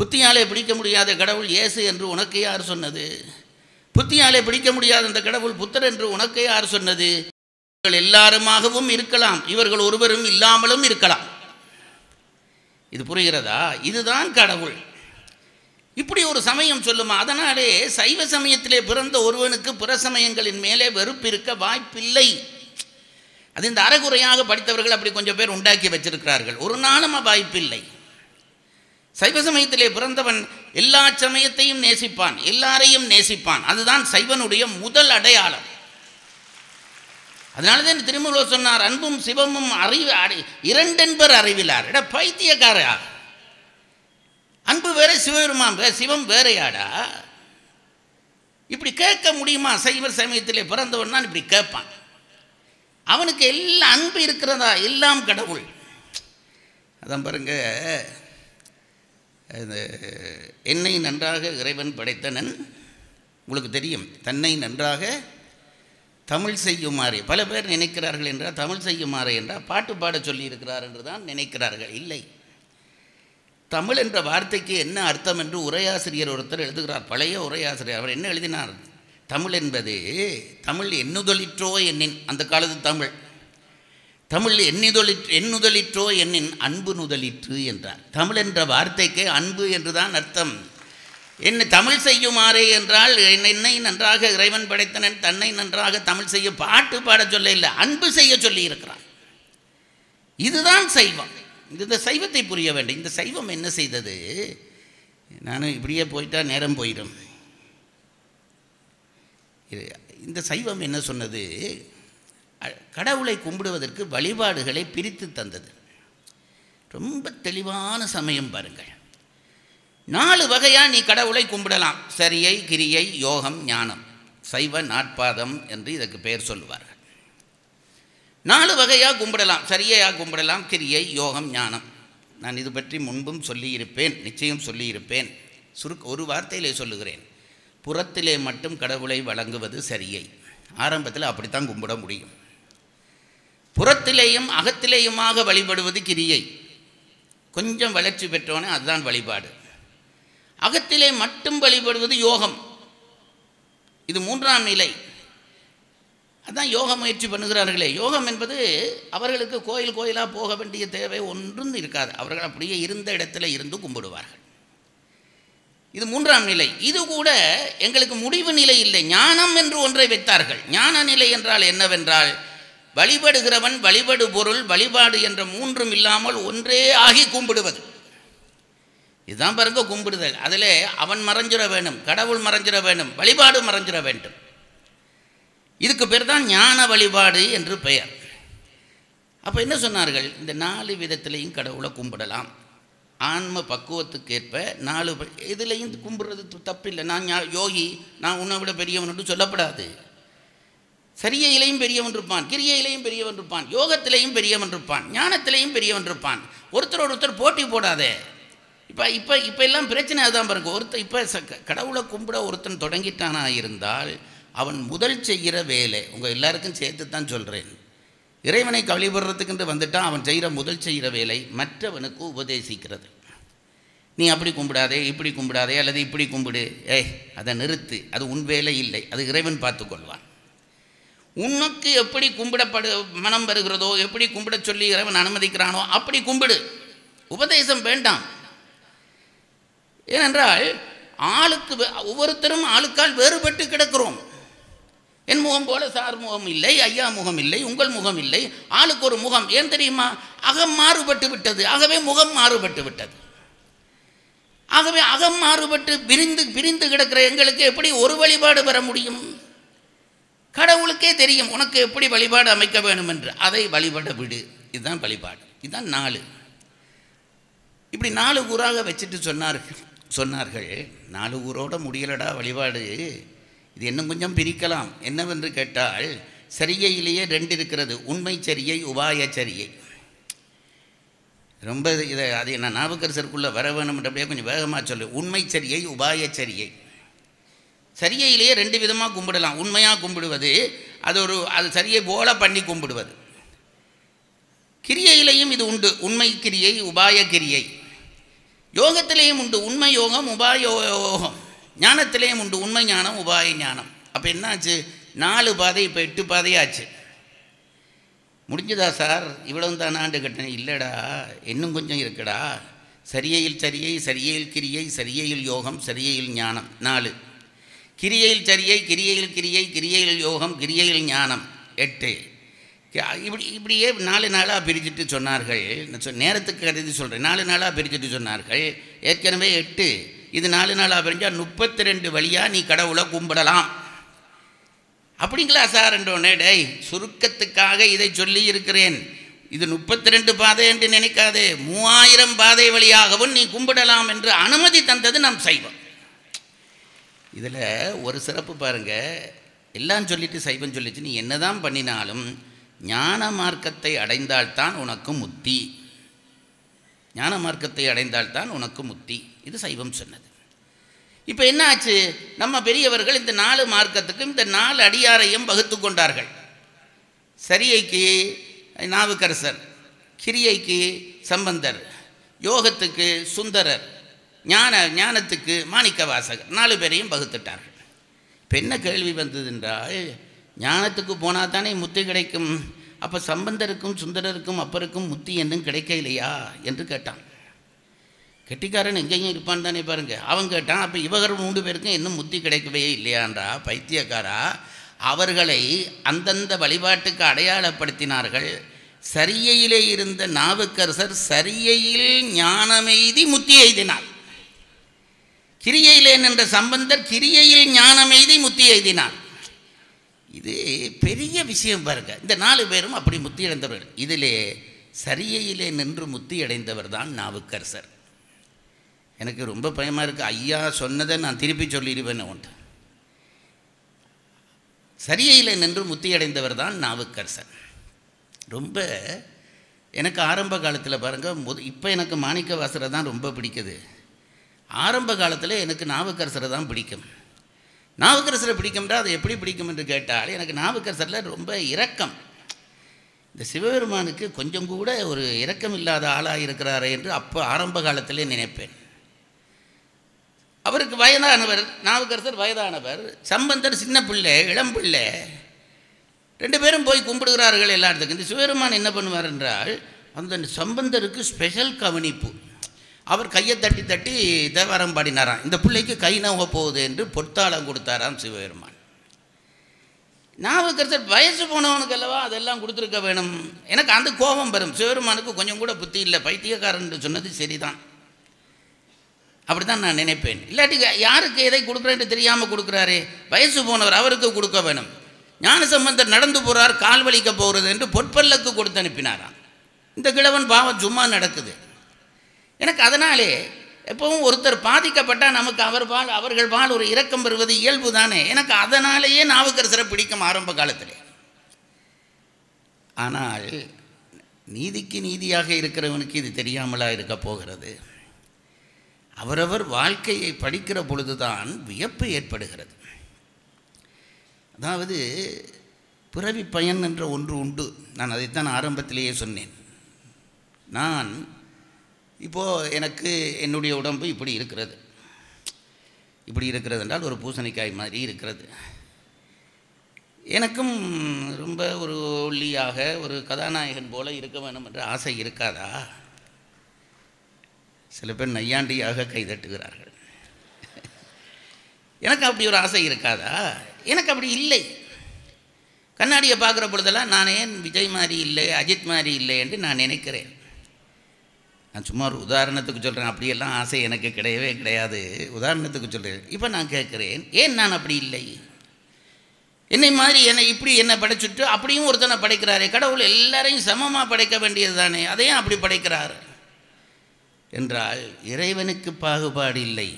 புத்தியாலே பிடிக்க முடியாத கடவுள் இயேசு என்று உனக்கு யார் சொன்னது? புத்தியாலே பிடிக்க முடியாத அந்த கடவுள் புத்தர் என்று உனக்கு யார் சொன்னது? இவர்கள் எல்லாருமாகவும் இருக்கலாம், இவர்கள் ஒருவரும் இல்லாமலும் இருக்கலாம். இது புரிகிறதா? இதுதான் கடவுள். இப்படி ஒரு சமயம் சொல்லுமா? அதனாலே சைவ சமயத்திலே பிறந்த ஒருவனுக்கு பிற சமயங்களின் மேலே வெறுப்பு இருக்க வாய்ப்பில்லை. அது இந்த அறகுறையாக படித்தவர்கள் அப்படி கொஞ்சம் பேர் உண்டாக்கி வச்சிருக்கிறார்கள். ஒரு நாளும் வாய்ப்பில்லை. சைவ சமயத்திலே பிறந்தவன் எல்லா சமயத்தையும் நேசிப்பான், எல்லாரையும் நேசிப்பான். அதுதான் சைவனுடைய முதல் அடையாளம். அதனாலதான் திருமூலர் சொன்னார், அன்பும் சிவமும் இரண்டென்பர் அறிவிலார். இட பைத்தியக்காரா, அன்பு வேற சிவபெருமான் வேற, சிவம் வேறையாடா? இப்படி கேட்க முடியுமா? சைவ சமயத்திலே பிறந்தவன் தான் இப்படி கேட்பான். அவனுக்கு எல்லாம் அன்பு இருக்கிறதா? எல்லாம் கடவுள். அதான் பாருங்க, என்னை நன்றாக இறைவன் படைத்தனன். உங்களுக்கு தெரியும், தன்னை நன்றாக தமிழ் செய்யுமாறு. பல பேர் நினைக்கிறார்கள் என்றால் தமிழ் செய்யுமாறு என்றால் பாட்டு பாட சொல்லி இருக்கிறார் என்று தான் நினைக்கிறார்கள். இல்லை, தமிழ் என்ற வார்த்தைக்கு என்ன அர்த்தம் என்று உரையாசிரியர் ஒருத்தர் எழுதுகிறார். பழைய உரையாசிரியர். அவர் என்ன எழுதினார்? தமிழ் என்பது, தமிழ் எண்ணுதலிற்றோ என்னின், அந்த காலத்து தமிழ், தமிழ் எண்ணுதலிற்றோ என்னின் அன்பு நுதலிற்று என்றார். தமிழ் என்ற வார்த்தைக்கு அன்பு என்றுதான் அர்த்தம். என்ன தமிழ் செய்யுமாறே என்றால் என்னை நன்றாக இறைவன் படைத்தனன், தன்னை நன்றாக தமிழ் செய்ய பாட்டு பாட சொல்ல இல்லை, அன்பு செய்ய சொல்லி இருக்கிறான். இதுதான் சைவம். இந்த சைவத்தை புரிய வேண்டும். இந்த சைவம் என்ன செய்தது? நானும் இப்படியே போயிட்டா நேரம் போயிடும். இந்த சைவம் என்ன சொன்னது? கடவுளை கும்பிடுவதற்கு வழிபாடுகளை பிரித்து தந்தது. ரொம்ப தெளிவான சமயம் பாருங்கள். 4 வகையா நீ கடவுளை கும்பிடலாம். சரியை, கிரியை, யோகம், ஞானம். சைவ நாட்பாதம் என்று இதற்கு பெயர் சொல்லுவார்கள். 4 வகையா கும்பிடலாம். சரியா கும்பிடலாம், கிரியை, யோகம், ஞானம். நான் இது பற்றி முன்பும் சொல்லியிருப்பேன், நிச்சயம் சொல்லியிருப்பேன். ஒரு வார்த்தையிலே சொல்லுகிறேன். புறத்திலே மட்டும் கடவுளை வழங்குவது சரியை. ஆரம்பத்தில் அப்படித்தான் கும்பிட முடியும். புறத்திலேயும் அகத்திலேயுமாக வழிபடுவது கிரியை. கொஞ்சம் வளர்ச்சி பெற்றோனே அதுதான் வழிபாடு. அகத்திலே மட்டும் வழிபடுவது யோகம். இது 3ஆம் நிலை. அதான் யோக முயற்சி பண்ணுகிறார்களே. யோகம் என்பது அவர்களுக்கு கோயில் கோயிலாக போக வேண்டிய தேவை ஒன்றும் இருக்காது. அவர்கள் அப்படியே இருந்த இடத்துல இருந்து கும்பிடுவார்கள். இது 3ஆம் நிலை. இது கூட எங்களுக்கு முடிவு நிலை இல்லை. ஞானம் என்று ஒன்றை வைத்தார்கள். ஞான நிலை என்றால் என்னவென்றால், வழிபடுகிறவன், வழிபடு பொருள், வழிபாடு என்ற 3ம் இல்லாமல் ஒன்றே ஆகி கும்பிடுவது. இதுதான் பாருங்க கும்பிடுதல். அதில் அவன் மறைஞ்சிட வேண்டும், கடவுள் மறைஞ்சிட வேண்டும், வழிபாடு மறைஞ்சிட வேண்டும். இதுக்கு பேர் தான் ஞான வழிபாடு என்று பெயர். அப்போ என்ன சொன்னார்கள்? இந்த 4 விதத்திலையும் கடவுளை கும்பிடலாம். ஆன்ம பக்குவத்துக்கேற்ப 4 இதுலையும் கும்பிடுறது தப்பில்லை. நான் யோகி, நான் உன்னை விட பெரியவன் என்று சொல்லப்படாது. சரியையிலையும் பெரியவன் இருப்பான், கிரியையிலையும் பெரியவன் இருப்பான், யோகத்திலையும் பெரியவன் இருப்பான், ஞானத்திலையும் பெரியவன் இருப்பான். ஒருத்தர் போட்டி போடாதே. இப்போ எல்லாம் பிரச்சனை அதுதான் பாருங்க. இப்போ கடவுளை கும்பிட ஒருத்தன் தொடங்கிட்டானா இருந்தால் அவன் முதல் செய்கிற வேலை, உங்கள் எல்லாருக்கும் சேர்த்து தான் சொல்கிறேன், இறைவனை வழிபடுறதுக்குன்று வந்துட்டான். அவன் முதல் செய்கிற வேலை மற்றவனுக்கு உபதேசிக்கிறது. நீ அப்படி கும்பிடாதே, இப்படி கும்பிடாதே, அல்லது இப்படி கும்பிடு, அதை நிறுத்து, அது உன் வேலை இல்லை, அது இறைவன் பார்த்து கொள்வான். உனக்கு எப்படி மனம் வருகிறதோ, எப்படி கும்பிட சொல்லி இறைவன் அனுமதிக்கிறானோ அப்படி கும்பிடு. உபதேசம் வேண்டாம். ஏனென்றால் ஒவ்வொருத்தரும் ஆளுக்கால் வேறுபட்டு கிடக்கிறோம். என் முகம் போல சார் முகம் இல்லை, ஐயா முகம் இல்லை, உங்கள் முகம் இல்லை, ஆளுக்கு ஒரு முகம். ஏன் தெரியுமா? அகம் மாறுபட்டு விட்டது, ஆகவே முகம் மாறுபட்டு விட்டது. ஆகவே அகம் மாறுபட்டு பிரிந்து கிடக்கிற எங்களுக்கு எப்படி ஒரு வழிபாடு பெற முடியும்? கடவுளுக்கே தெரியும் உனக்கு எப்படி வழிபாடு அமைக்க வேண்டும் என்று. அதை வழிபட விடு. இதுதான் வழிபாடு. இதுதான் 4. இப்படி 4 ஊராக வச்சுட்டு சொன்னார்கள் 4 ஊரோட முடியலடா வழிபாடு, இது இன்னும் கொஞ்சம் பிரிக்கலாம். என்னவென்று கேட்டால், சரியிலேயே 2 இருக்கிறது. உண்மை சரியை, உபாய சரியை. ரொம்ப அது நான் நாவுக்கரசருக்குள்ளே வர வேணும் அப்படியே கொஞ்சம் வேகமாக சொல்லு. உண்மை சரியை, உபாய சரியை. சரியிலேயே 2 விதமாக கும்பிடலாம். உண்மையாக கும்பிடுவது, அது சரியை போல பண்ணி கும்பிடுவது. கிரியையிலையும் இது உண்டு. உண்மை கிரியை, உபாய கிரியை. யோகத்திலேயும் உண்டு உண்மை யோகம் உபாய யோகம், ஞானத்திலேயும் உண்டு உண்மை ஞானம் உபாய ஞானம். அப்போ என்னாச்சு? 4 பாதை இப்போ 8 பாதையாச்சு. முடிஞ்சதா சார்? இவ்வளவு தான் ஆண்டு கட்டணம்? இல்லைடா, இன்னும் கொஞ்சம் இருக்குடா. சரியையில் சரியை, சரியையில் கிரியை, சரியையில் யோகம், சரியையில் ஞானம் 4. கிரியையில் சரியை, கிரியையில் கிரியை, கிரியையில் யோகம், கிரியையில் ஞானம் 8. இப்படியே 4 நாளாக பிரிச்சுட்டு சொன்னார்கள். நேரத்துக்கு கருதி சொல்கிறேன், 4 நாளாக பிரிச்சுட்டு சொன்னார்கள். ஏற்கனவே 8, இது 4 நாளாக பிரிஞ்சால் 32 வழியாக நீ கடவுளை கும்பிடலாம். அப்படிங்களா சார் என்றோடனே, டேய் சுருக்கத்துக்காக இதை சொல்லி இருக்கிறேன், இது 32 பாதை என்று நினைக்காதே, 3000 பாதை வழியாகவும் நீ கும்பிடலாம் என்று அனுமதி தந்தது நம் சைவம். இதில் ஒரு சிறப்பு பாருங்கள், எல்லாம் சொல்லிட்டு சைவம் சொல்லிச்சு, நீ என்னதான் பண்ணினாலும் ஞான மார்க்கத்தை அடைந்தால்தான் உனக்கு முத்தி, ஞான மார்க்கத்தை அடைந்தால்தான் உனக்கு முத்தி. இது சைவம் சொன்னது. இப்போ என்ன ஆச்சு? நம்ம பெரியவர்கள் இந்த 4 மார்க்கத்துக்கும் இந்த 4 அடியாரையும் வகுத்து கொண்டார்கள். சரியைக்கு நாவுக்கரசர், கிரியைக்கு சம்பந்தர், யோகத்துக்கு சுந்தரர், ஞானத்துக்கு மாணிக்கவாசகர், 4 பேரையும் வகுத்துட்டார்கள். இப்போ என்ன கேள்வி வந்தது என்றால், ஞானத்துக்கு போனால் தானே முத்தி கிடைக்கும், அப்போ சம்பந்தருக்கும் சுந்தரருக்கும் அப்பருக்கும் முத்தி என்னும் கிடைக்க இல்லையா என்று கேட்டான். கெட்டிக்காரன் எங்கேயும் இருப்பான்னு தானே பாருங்க. அவன் கேட்டான், அப்போ இவர்கள் 3 பேருக்கும் இன்னும் முத்தி கிடைக்கவே இல்லையான்றா? பைத்தியக்காரா, அவர்களை அந்தந்த வழிபாட்டுக்கு அடையாளப்படுத்தினார்கள். சரியையிலே இருந்த நாவுக்கரசர் சரியையில் ஞானமெய்தி முத்தி எய்தினார். கிரியையிலே நின்ற சம்பந்தர் கிரியையில் ஞானமெய்தி முத்தி எய்தினார். இது பெரிய விஷயம் பாருங்க. இந்த 4 பேரும் அப்படி முத்தி அடைந்தவர்கள். இதிலே சரியையிலே நின்று முத்தி அடைந்தவர் தான் நாவுக்கரசர். எனக்கு ரொம்ப பயமாக இருக்குது, ஐயா சொன்னதை நான் திருப்பி சொல்லிடுவேன். ஒன்று, சரியையில் நின்று முத்தி அடைந்தவர் தான் நாவுக்கரசர். ரொம்ப எனக்கு ஆரம்ப காலத்தில் பாருங்கள், இப்போ எனக்கு மாணிக்கவாசரை தான் ரொம்ப பிடிக்குது. ஆரம்ப காலத்தில் எனக்கு நாவுக்கரசரை தான் பிடிக்கும். நாவுக்கரசரை பிடிக்கும்ன்றா அது எப்படி பிடிக்கும் என்று கேட்டால், எனக்கு நாவுக்கரசரில் ரொம்ப இரக்கம். இந்த சிவபெருமானுக்கு கொஞ்சம் கூட ஒரு இரக்கம் இல்லாத ஆளாக இருக்கிறாரே என்று அப்போ ஆரம்ப காலத்திலே நினைப்பேன். அவருக்கு வயதானவர், நாவுக்கரசர் வயதானவர், சம்பந்தர் சின்ன பிள்ளை, இளம் பிள்ளை. 2 பேரும் போய் கும்பிடுகிறார்கள் எல்லா இடத்துக்கும். இந்த சிவபெருமான் என்ன பண்ணுவார் என்றால், அந்த சம்பந்தருக்கு ஸ்பெஷல் கவனிப்பு. அவர் கையை தட்டி தட்டி தேவாரம் பாடினாராம். இந்த பிள்ளைக்கு கை நோக போகுது என்று பொற்தாளம் கொடுத்தாராம் சிவபெருமான். நாவுக்கரசர் வயசு போனவனுக்கு அல்லவா அதெல்லாம் கொடுத்துருக்க வேணும். எனக்கு அந்த கோபம் வரும். சிவபெருமானுக்கு கொஞ்சம் கூட புத்தி இல்லை, பைத்தியக்காரன் சொன்னது சரிதான், அப்படி தான் நான் நினைப்பேன். இல்லாட்டி யாருக்கு எதை கொடுக்குறேன்னு தெரியாமல் கொடுக்குறாரு, வயசு போனவர், அவருக்கு கொடுக்க வேணும். ஞானசம்பந்தர் நடந்து போகிறார், கால் வலிக்க போகிறது என்று பொற்பல்லுக்கு கொடுத்து அனுப்பினாராம். இந்த கிழவன் பாவம் சும்மா நடக்குது. எனக்கு அதனாலே எப்பவும் ஒருத்தர் பாதிக்கப்பட்டால் நமக்கு அவர்கள் பால் ஒரு இரக்கம் பெறுவது இயல்பு தானே. எனக்கு அதனாலேயே நாவுக்கரசரை பிடிக்கும் ஆரம்ப காலத்தில். ஆனால் நீதிக்கு நீதியாக இருக்கிறவனுக்கு இது தெரியாமலா இருக்க போகிறது? அவரவர் வாழ்க்கையை படிக்கிற பொழுதுதான் வியப்பு ஏற்படுகிறது. அதாவது பிறவி பயன் என்ற ஒன்று உண்டு. நான் அதைத்தான் ஆரம்பத்திலேயே சொன்னேன். நான் இப்போது எனக்கு என்னுடைய உடம்பு இப்படி இருக்கிறது. இப்படி இருக்கிறது என்றால் ஒரு பூசணிக்காய் மாதிரி இருக்கிறது. எனக்கும் ரொம்ப ஒரு ஒல்லியாக ஒரு கதாநாயகன் போல இருக்க வேண்டும் என்ற ஆசை இருக்காதா? சில பேர் நையாண்டியாக கைதட்டுகிறார்கள். எனக்கு அப்படி ஒரு ஆசை இருக்காதா? எனக்கு அப்படி இல்லை. கண்ணாடியை பார்க்குற பொழுதெல்லாம் நான் ஏன் விஜய் மாதிரி இல்லை, அஜித் மாதிரி இல்லை என்று நான் நினைக்கிறேன். நான் சும்மா ஒரு உதாரணத்துக்கு சொல்கிறேன். அப்படியெல்லாம் ஆசை எனக்கு கிடையவே கிடையாது. உதாரணத்துக்கு சொல்கிறேன். இப்போ நான் கேட்குறேன், ஏன் நான் அப்படி இல்லை? என்னை மாதிரி என்னை படைச்சுட்டு அப்படியும் ஒருத்தனை படைக்கிறாரே. கடவுள் எல்லாரையும் சமமாக படைக்க வேண்டியது தானே, அதையும் அப்படி படைக்கிறார் என்றால் இறைவனுக்கு பாகுபாடு இல்லை.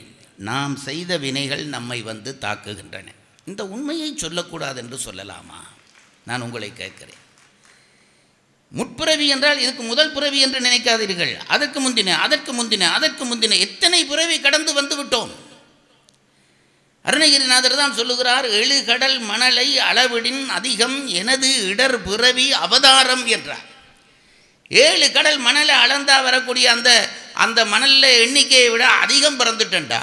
நாம் செய்த வினைகள் நம்மை வந்து தாக்குகின்றன. இந்த உண்மையை சொல்லக்கூடாது என்று சொல்லலாமா? நான் உங்களை கேட்கிறேன். முற்பிறவி என்றால் இதுக்கு முதல் பிறவி என்று நினைக்காதீர்கள். அதற்கு முந்தின எத்தனை பிறவி கடந்து வந்து விட்டோம். அருணகிரிநாதர் தான் சொல்லுகிறார், 7 கடல் மணலை அளவிடின் அதிகம் எனது இடர் பிறவி அவதாரம் என்றார். 7 கடல் மணலை அளந்தா வரக்கூடிய அந்த அந்த மணலில் எண்ணிக்கையை விட அதிகம் பிறந்துட்டேன்டா.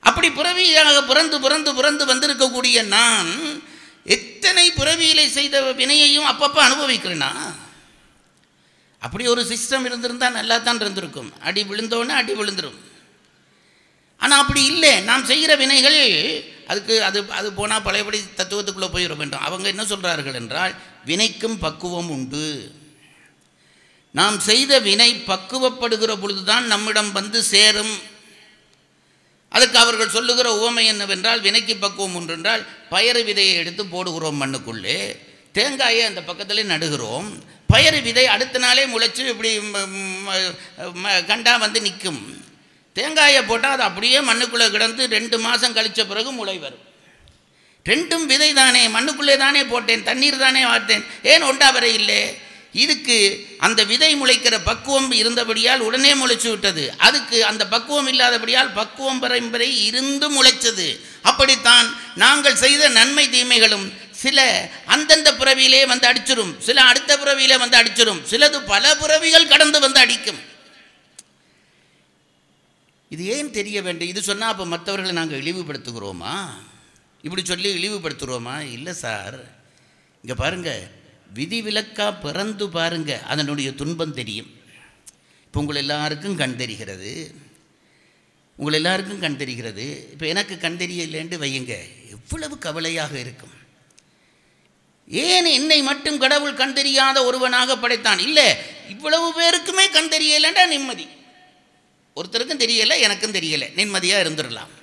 அப்படி பிறவியாக பிறந்து பிறந்து பிறந்து வந்திருக்கக்கூடிய நான் எத்தனை பிறவியிலே செய்த வினையையும் அப்பப்போ அனுபவிக்கிறேன்னா, அப்படி ஒரு சிஸ்டம் இருந்திருந்தால் நல்லா தான் இருந்திருக்கும். அடி விழுந்தோன்னே அடி விழுந்துடும். ஆனால் அப்படி இல்லை. நாம் செய்கிற வினைகள் அதுக்கு அது போனால் பழையபடி தத்துவத்துக்குள்ளே போயிட வேண்டும். அவங்க என்ன சொல்கிறார்கள் என்றால், வினைக்கும் பக்குவம் உண்டு. நாம் செய்த வினை பக்குவப்படுகிற பொழுதுதான் நம்மிடம் வந்து சேரும். அதுக்கு அவர்கள் சொல்லுகிற உவமை என்னவென்றால், வினைக்கு பக்குவம் உண்டு என்றால், பயறு விதையை எடுத்து போடுகிறோம் மண்ணுக்குள்ளே, தேங்காயை அந்த பக்கத்தில் நடுகிறோம், பயறு விதை அடுத்த நாளே முளைச்சி இப்படி கண்டா வந்து நிற்கும். தேங்காயை போட்டால் அது அப்படியே மண்ணுக்குள்ளே கிடந்து 2 மாதம் கழித்த பிறகு முளை வரும். ரெண்டும் விதை தானே, மண்ணுக்குள்ளே தானே போட்டேன், தண்ணீர் தானே வார்த்தேன், ஏன் ஒண்டா வரை இல்லை? இதுக்கு அந்த விதை முளைக்கிற பக்குவம் இருந்தபடியால் உடனே முளைச்சு விட்டது. அதுக்கு அந்த பக்குவம் இல்லாதபடியால் பக்குவம் வரை இருந்து முளைச்சது. அப்படித்தான் நாங்கள் செய்த நன்மை தீமைகளும் சில அந்தந்த பிறவியிலே வந்து அடிச்சிடும், சில அடுத்த பிறவியிலே வந்து அடிச்சிடும், சிலது பல பிறவிகள் கடந்து வந்து அடிக்கும். இது ஏன் தெரிய வேண்டும்? இது சொன்னால் அப்போ மற்றவர்களை நாங்கள் இழிவுபடுத்துகிறோமா? இப்படி சொல்லி இழிவுபடுத்துகிறோமா? இல்லை சார், இங்கே பாருங்கள், விதிவிலக்கா பிறந்து பாருங்கள், அதனுடைய துன்பம் தெரியும். இப்போ உங்கள் எல்லாருக்கும் கண் தெரிகிறது, உங்கள் எல்லாருக்கும் கண் தெரிகிறது. இப்போ எனக்கு கண் தெரியலேன்னு வையுங்க, எவ்வளவு கவலையாக இருக்கும். ஏன் என்னை மட்டும் கடவுள் கண் தெரியாத ஒருவனாக படைத்தான்? இல்லை, இவ்வளவு பேருக்குமே கண் தெரியலைன்றா நிம்மதி. ஒருத்தருக்கும் தெரியலை, எனக்கும் தெரியலை, நிம்மதியாக இருந்துடலாம்.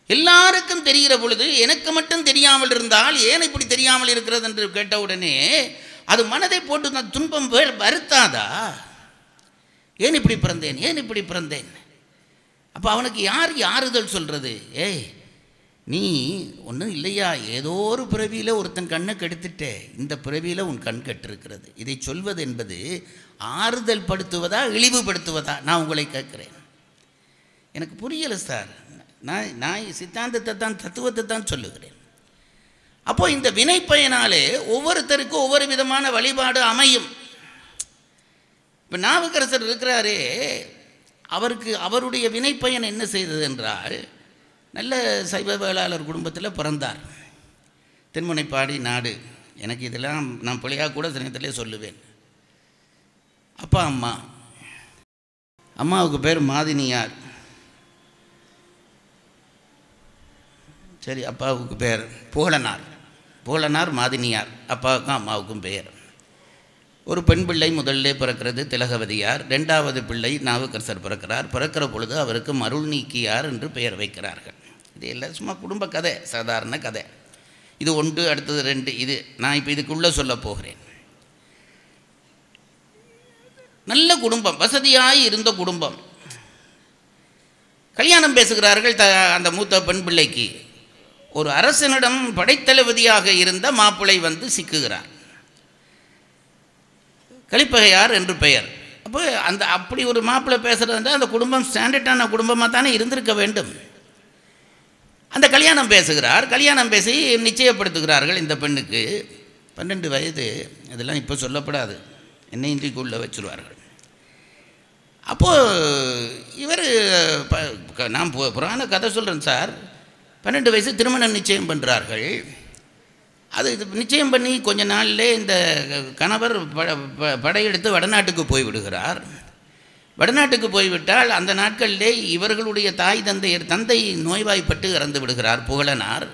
எல்லாருக்கும் தெரிகிற பொழுது எனக்கு மட்டும் தெரியாமல் இருந்தால் ஏன் இப்படி தெரியாமல் இருக்கிறது என்று கேட்டவுடனே அது மனதை போட்டு துன்பம் வருத்தாதா? ஏன் இப்படி பிறந்தேன், ஏன் இப்படி பிறந்தேன்? அப்போ அவனுக்கு யார் ஆறுதல் சொல்கிறது? ஏய், நீ ஒன்றும் இல்லையா, ஏதோ ஒரு பிறவியில் ஒருத்தன் கண்ணை கெடுத்துட்டே, இந்த பிறவியில் உன் கண் கெட்டிருக்கிறது. இதை சொல்வது என்பது ஆறுதல் படுத்துவதா இழிவுபடுத்துவதா? நான் உங்களை கேட்குறேன். எனக்கு புரியலை சார். நான் சித்தாந்தத்தை தான், தத்துவத்தை தான் சொல்லுகிறேன். அப்போ இந்த வினை பயனாலே ஒவ்வொருத்தருக்கும் ஒவ்வொரு விதமான வழிபாடு அமையும். இப்போ நாவுக்கரசர் இருக்கிறாரே, அவருக்கு அவருடைய வினை பயன் என்ன செய்தது என்றால், நல்ல சைவ வேளாளர் குடும்பத்தில் பிறந்தார். தென்முனைப்பாடி நாடு. எனக்கு இதெல்லாம் நான் பிள்ளையாக கூட சினத்திலே சொல்லுவேன். அப்பா அம்மா, அம்மாவுக்கு பேர் மாதினியார், சரி, அப்பாவுக்கு பேர் புகழனார். புகழனார் மாதினியார், அப்பாவுக்கும் அம்மாவுக்கும் பெயர். ஒரு பெண் பிள்ளை முதல்ல பிறக்கிறது, திலகவதியார். 2வது பிள்ளை நாவுக்கரசர் பிறக்கிறார். பிறக்கிற பொழுது அவருக்கு மருள் நீக்கியார் என்று பெயர் வைக்கிறார்கள். இது எல்லாம் சும்மா குடும்ப கதை, சாதாரண கதை. இது 1, அடுத்தது 2. இது நான் இப்போ இதுக்குள்ளே சொல்ல போகிறேன். நல்ல குடும்பம், வசதியாய் இருந்த குடும்பம். கல்யாணம் பேசுகிறார்கள். அந்த மூத்த பெண் பிள்ளைக்கு ஒரு அரசனிடம் படைத்தளபதியாக இருந்த மாப்பிள்ளை வந்து சிக்குகிறார். கலிப்பகையார் என்று பெயர். அப்போ அப்படி ஒரு மாப்பிள்ளை பேசுகிறது, அந்த குடும்பம் ஸ்டாண்டர்டான குடும்பமாக தானே இருந்திருக்க வேண்டும். அந்த கல்யாணம் பேசுகிறார். கல்யாணம் பேசி நிச்சயப்படுத்துகிறார்கள். இந்த பெண்ணுக்கு 12 வயது. அதெல்லாம் இப்போ சொல்லப்படாது, என்னை இன்றைக்குள்ளே வச்சுருவார்கள். அப்போது இவர் நான் புராண கதை சொல்கிறேன் சார். 12 வயசு திருமணம் நிச்சயம் பண்ணுறார்கள். அது நிச்சயம் பண்ணி கொஞ்ச நாள்லே இந்த கணவர் படையெடுத்து வடநாட்டுக்கு போய்விடுகிறார். வடநாட்டுக்கு போய்விட்டால் அந்த நாட்களிலே இவர்களுடைய தந்தை நோய்வாய்ப்பட்டு இறந்து விடுகிறார், புகழனார்.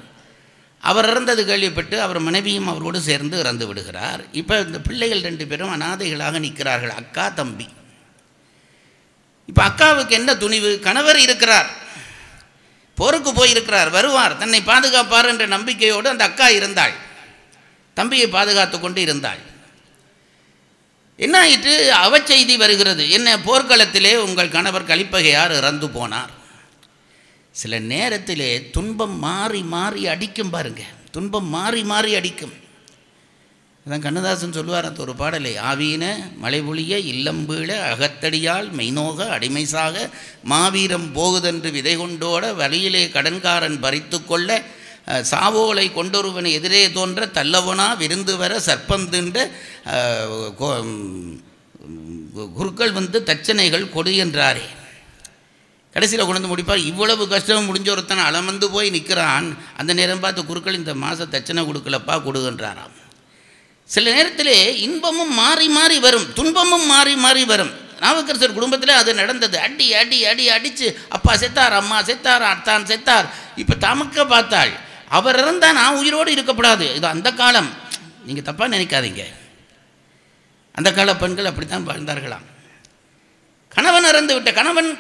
அவர் இறந்தது கேள்விப்பட்டு அவர் மனைவியும் அவரோடு சேர்ந்து இறந்து விடுகிறார். இப்போ இந்த பிள்ளைகள் 2 பேரும் அனாதைகளாக நிற்கிறார்கள், அக்கா தம்பி. இப்போ அக்காவுக்கு என்ன துணிவு? கணவர் இருக்கிறார், போருக்கு போயிருக்கிறார், வருவார், தன்னை பாதுகாப்பார் என்ற நம்பிக்கையோடு அந்த அக்கா இருந்தாள், தம்பியை பாதுகாத்து கொண்டு இருந்தாள். என்ன ஆயிற்று? அவச்செய்தி வருகிறது. என்ன? போர்க்களத்திலே உங்கள் கணவர் கலிப்பகையார் இறந்து போனார். சில நேரத்திலே துன்பம் மாறி மாறி அடிக்கும் பாருங்க, துன்பம் மாறி மாறி அடிக்கும். அதான் கண்ணதாசன் சொல்லுவார் அந்த ஒரு பாடலை, ஆவீன மலைபொழிய இல்லம்பீழ அகத்தடியால் மெய்நோக அடிமைசாக மாவீரம் போகுதென்று விதை கொண்டோட வழியிலே கடன்காரன் பறித்து கொள்ள சாவோலை கொண்டொருவனை எதிரே தோன்ற தள்ளவனா விருந்து வர சர்ப்பம் தின்ற குருக்கள் வந்து தட்சணைகள் கொடு என்றாரே, கடைசியில் கொண்டு வந்து முடிப்பார். இவ்வளவு கஷ்டம் முடிஞ்ச ஒருத்தன் அளமந்து போய் நிற்கிறான். அந்த நேரம் பார்த்து குருக்கள் இந்த மாதம் தட்சணை கொடுக்கலப்பா கொடுகின்றாராம். சில நேரத்தில் இன்பமும் மாறி மாறி வரும், துன்பமும் மாறி மாறி வரும். நாவுக்கரசர் குடும்பத்தில் அது நடந்தது. அடி அடி அடி அடித்து அப்பா செத்தார், அம்மா செத்தார், அத்தான் செத்தார். இப்போ தமக்க பார்த்தாள், அவர் இருந்தால் நான் உயிரோடு இருக்கப்படாது. இது அந்த காலம், நீங்கள் தப்பாக நினைக்காதீங்க. அந்த கால பெண்கள் அப்படித்தான் வாழ்ந்தார்களாம். கணவன் இறந்து விட்ட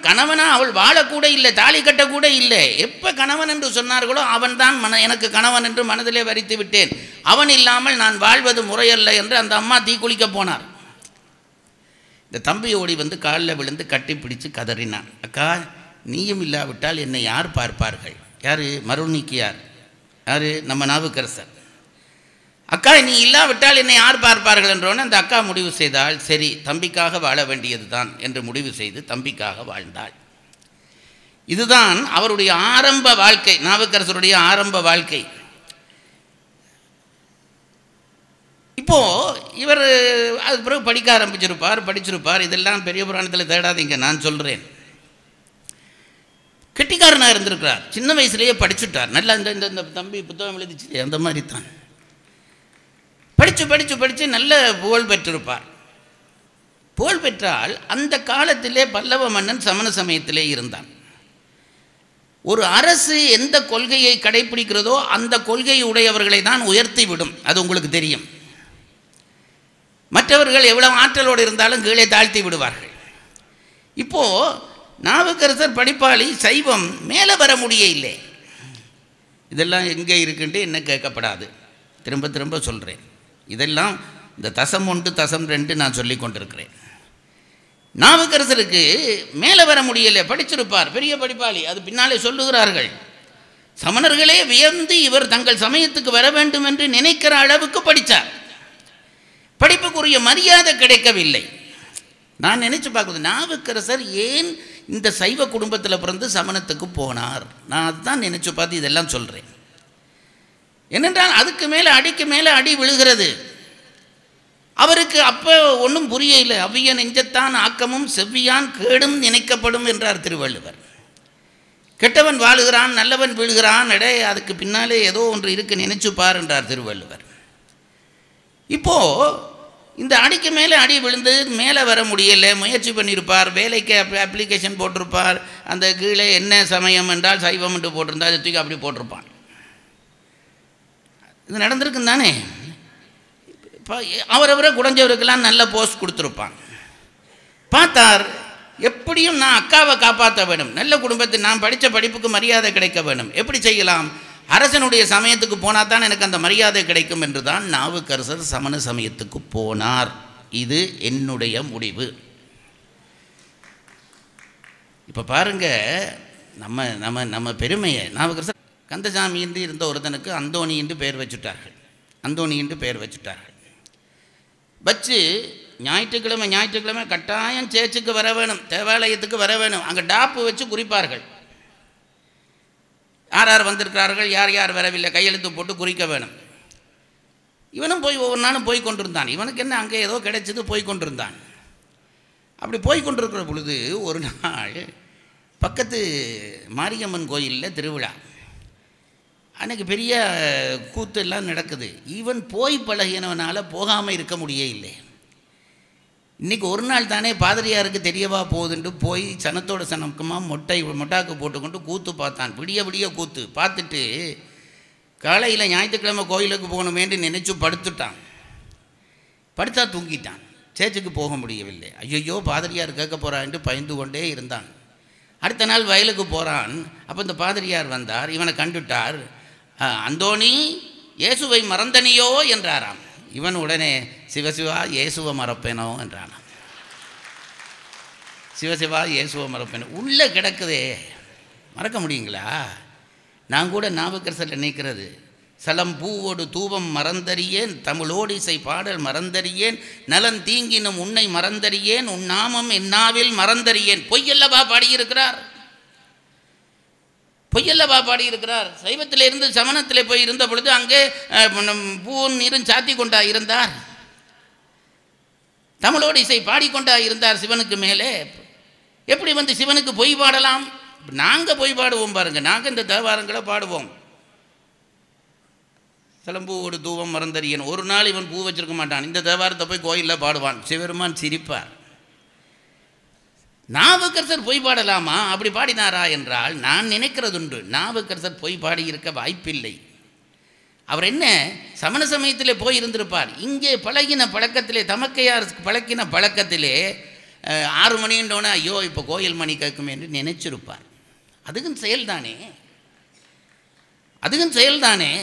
கணவனா அவள் வாழக்கூட இல்லை, தாலி கட்டக்கூட இல்லை. எப்போ கணவன் என்று சொன்னார்களோ அவன் தான் எனக்கு கணவன் என்று மனதிலே வரித்து விட்டேன், அவன் இல்லாமல் நான் வாழ்வது முறையல்ல என்று அந்த அம்மா தீக்குளிக்க போனார். இந்த தம்பி ஓடி வந்து காலில் விழுந்து கட்டி பிடிச்சு கதறினான். அக்கா, நீயும் இல்லாவிட்டால் என்னை யார் பார்ப்பார்கள்? யார்? மருணிக்கியார். யார்? நம்ம நாவுக்கரசர். அக்கா, நீ இல்லாவிட்டால் என்னை யார் பார்ப்பார்கள் என்றோன்னு அந்த அக்கா முடிவு செய்தாள். சரி, தம்பிக்காக வாழ வேண்டியது தான் என்று முடிவு செய்து தம்பிக்காக வாழ்ந்தாள். இதுதான் அவருடைய ஆரம்ப வாழ்க்கை, நாவுக்கரசருடைய ஆரம்ப வாழ்க்கை. இப்போ இவர் அது பிறகு படிக்க படிச்சிருப்பார். இதெல்லாம் பெரிய புராணத்தில் தேடாதீங்க, நான் சொல்கிறேன். கெட்டிக்காரனாக இருந்திருக்கிறார், சின்ன வயசுலேயே படிச்சுட்டார். நல்லா இந்த தம்பி புத்தகம் எழுதிச்சு அந்த மாதிரி தான் படித்து நல்ல புகழ் பெற்றிருப்பார். புகழ் பெற்றால் அந்த காலத்திலே பல்லவ மன்னன் சமண சமயத்திலே இருந்தான். ஒரு அரசு எந்த கொள்கையை கடைபிடிக்கிறதோ அந்த கொள்கை உடையவர்களை தான் உயர்த்தி விடும், அது உங்களுக்கு தெரியும். மற்றவர்கள் எவ்வளவு ஆற்றலோடு இருந்தாலும் கீழே தாழ்த்தி விடுவார்கள். இப்போது நாவுக்கரசர் படிப்பாளி, சைவம் மேலே வர முடிய இல்லை. இதெல்லாம் எங்கே இருக்குன்ட்டு என்ன கேட்கப்படாது, திரும்ப திரும்ப சொல்கிறேன். இதெல்லாம் இந்த தசம் 1 தசம் 2 நான் சொல்லி கொண்டிருக்கிறேன். நாவுக்கரசருக்கு மேலே வர முடியலை, படிச்சிருப்பார், பெரிய படிப்பாளி. அது பின்னாலே சொல்லுகிறார்கள், சமணர்களே வியந்து இவர் தங்கள் சமயத்துக்கு வர வேண்டும் என்று நினைக்கிற அளவுக்கு படித்தார். படிப்புக்குரிய மரியாதை கிடைக்கவில்லை. நான் நினைச்சு பார்க்குறது, நாவுக்கரசர் ஏன் இந்த சைவ குடும்பத்தில் பிறந்து சமணத்துக்கு போனார்? நான் அதுதான் நினைச்சு பார்த்து இதெல்லாம் சொல்கிறேன். ஏனென்றால் அதுக்கு மேலே அடிக்கு மேலே அடி விழுகிறது. அவருக்கு அப்போ ஒன்றும் புரியலை. அவ்விய நெஞ்சத்தான் ஆக்கமும் செவ்வியான் கேடும் நினைக்கப்படும் என்றார் திருவள்ளுவர். கெட்டவன் வாழுகிறான், நல்லவன் வீழுகிறான், அதுக்கு பின்னாலே ஏதோ ஒன்று இருக்கு, நினைச்சு பார் என்றார் திருவள்ளுவர். இப்போது இந்த அடிக்கு மேலே அடி விழுந்து மேலே வர முடியலை, முயற்சி பண்ணியிருப்பார், வேலைக்கு அப்ளிகேஷன் போட்டிருப்பார். அந்த கீழே என்ன சமயம் என்றால் சைவம் என்று போட்டிருந்தா அதை தூக்கி அப்படி போட்டிருப்பான். இது நடந்திருக்கும் தானே. இப்போ அவரவரை குறைஞ்சவருக்கெல்லாம் நல்ல போஸ்ட் கொடுத்துருப்பான். பார்த்தார், எப்படியும் நான் அக்காவை காப்பாற்ற வேணும், நல்ல குடும்பத்தை, நான் படித்த படிப்புக்கு மரியாதை கிடைக்க வேணும். எப்படி செய்யலாம்? அரசனுடைய சமயத்துக்கு போனால் தான் எனக்கு அந்த மரியாதை கிடைக்கும் என்று தான் நாவுக்கரசர் சமண சமயத்துக்கு போனார். இது என்னுடைய முடிவு. இப்போ பாருங்க, நம்ம நம்ம நம்ம பெருமையை. நாவுக்கரசர் கந்தசாமி என்று இருந்த ஒருத்தனுக்கு அந்தோணி என்று பெயர் வச்சுட்டார்கள். வச்சு ஞாயிற்றுக்கிழமை கட்டாயம் சேர்ச்சுக்கு வர வேணும், தேவாலயத்துக்கு வர வேணும். அங்கே டாப்பு வச்சு குறிப்பார்கள், யார் வந்திருக்கிறார்கள், யார் வரவில்லை, கையெழுத்து போட்டு குறிக்க வேணும். இவனும் போய் ஒவ்வொரு நாளும் போய் கொண்டிருந்தான். இவனுக்கு என்ன அங்கே ஏதோ கிடைச்சது, போய் கொண்டிருந்தான். அப்படி போய் கொண்டிருக்கிற பொழுது ஒரு நாள் பக்கத்து மாரியம்மன் கோயிலில் திருவிழா. அன்றைக்கி பெரிய கூத்து எல்லாம் நடக்குது. இவன் போய் பழகினவனால் போகாமல் இருக்க முடியே இல்லை. இன்றைக்கி ஒரு நாள் தானே பாதிரியாருக்கு தெரியவா போகுதுன்ட்டு போய் சனத்தோட சனக்கமாக மொட்டாக்கு போட்டுக்கொண்டு கூத்து பார்த்தான். விடிய கூத்து பார்த்துட்டு காலையில் ஞாயிற்றுக்கிழமை கோயிலுக்கு போகணுமேன்று நினச்சி படுத்துட்டான். படுத்தா தூங்கிட்டான். சேர்ச்சுக்கு போக முடியவில்லை. ஐயோ பாதிரியார் கேட்க போகிறான்ட்டு பயந்து கொண்டே இருந்தான். அடுத்த நாள் வயலுக்கு போகிறான். அப்போ இந்த பாதிரியார் வந்தார், இவனை கண்டுட்டார். அந்தோணி, இயேசுவை மறந்தனியோ என்றாராம். இவன் உடனே சிவசிவா இயேசுவை மறப்பேனோ என்றானாம். சிவசிவா இயேசுவை மறப்பேனோ உள்ளே கிடக்குதே, மறக்க முடியுங்களா? நான் கூட நாவுக்கரசர் நினைக்கிறது, சலம் பூவோடு தூபம் மறந்தறியேன், தமிழோடு இசை பாடல் மறந்தறியேன், நலன் தீங்கினும் உன்னை மறந்தறியேன், உன் நாமம் என்னாவில் மறந்தறியேன். பொய்யல்லவா பாடியிருக்கிறார். சைவத்தில் இருந்து சமணத்தில் போய் இருந்த பொழுது அங்கே பூவும் நீரும் சாத்தி கொண்டா இருந்தார். தமிழோடு இசை பாடிக்கொண்டா இருந்தார் சிவனுக்கு மேலே. எப்படி வந்து சிவனுக்கு பொய் பாடலாம்? நாங்கள் பொய் பாடுவோம் பாருங்கள். நாங்கள் இந்த தேவாரங்களை பாடுவோம். சிலம்பூவோடு தூவம் மறந்தறியன். ஒரு நாள் இவன் பூ வச்சிருக்க மாட்டான், இந்த தேவாரத்தை போய் கோயிலில் பாடுவான். சிவருமான் சிரிப்பார். நாவுக்கரசர் பொய் பாடலாமா? அப்படி பாடினாரா என்றால் நான் நினைக்கிறதுண்டு, நாவுக்கரசர் பொய் பாடியிருக்க வாய்ப்பில்லை. அவர் என்ன சமண சமயத்திலே போய் இருந்திருப்பார். இங்கே பழகின பழக்கத்திலே, தமக்கையார் பழக்கின பழக்கத்திலே 6 மணின்றோன்னே ஐயோ இப்போ கோயில் மணி கேட்குமே என்று நினைச்சிருப்பார். அதுக்கும் செயல்தானே, அதுக்கும் செயல்தானே.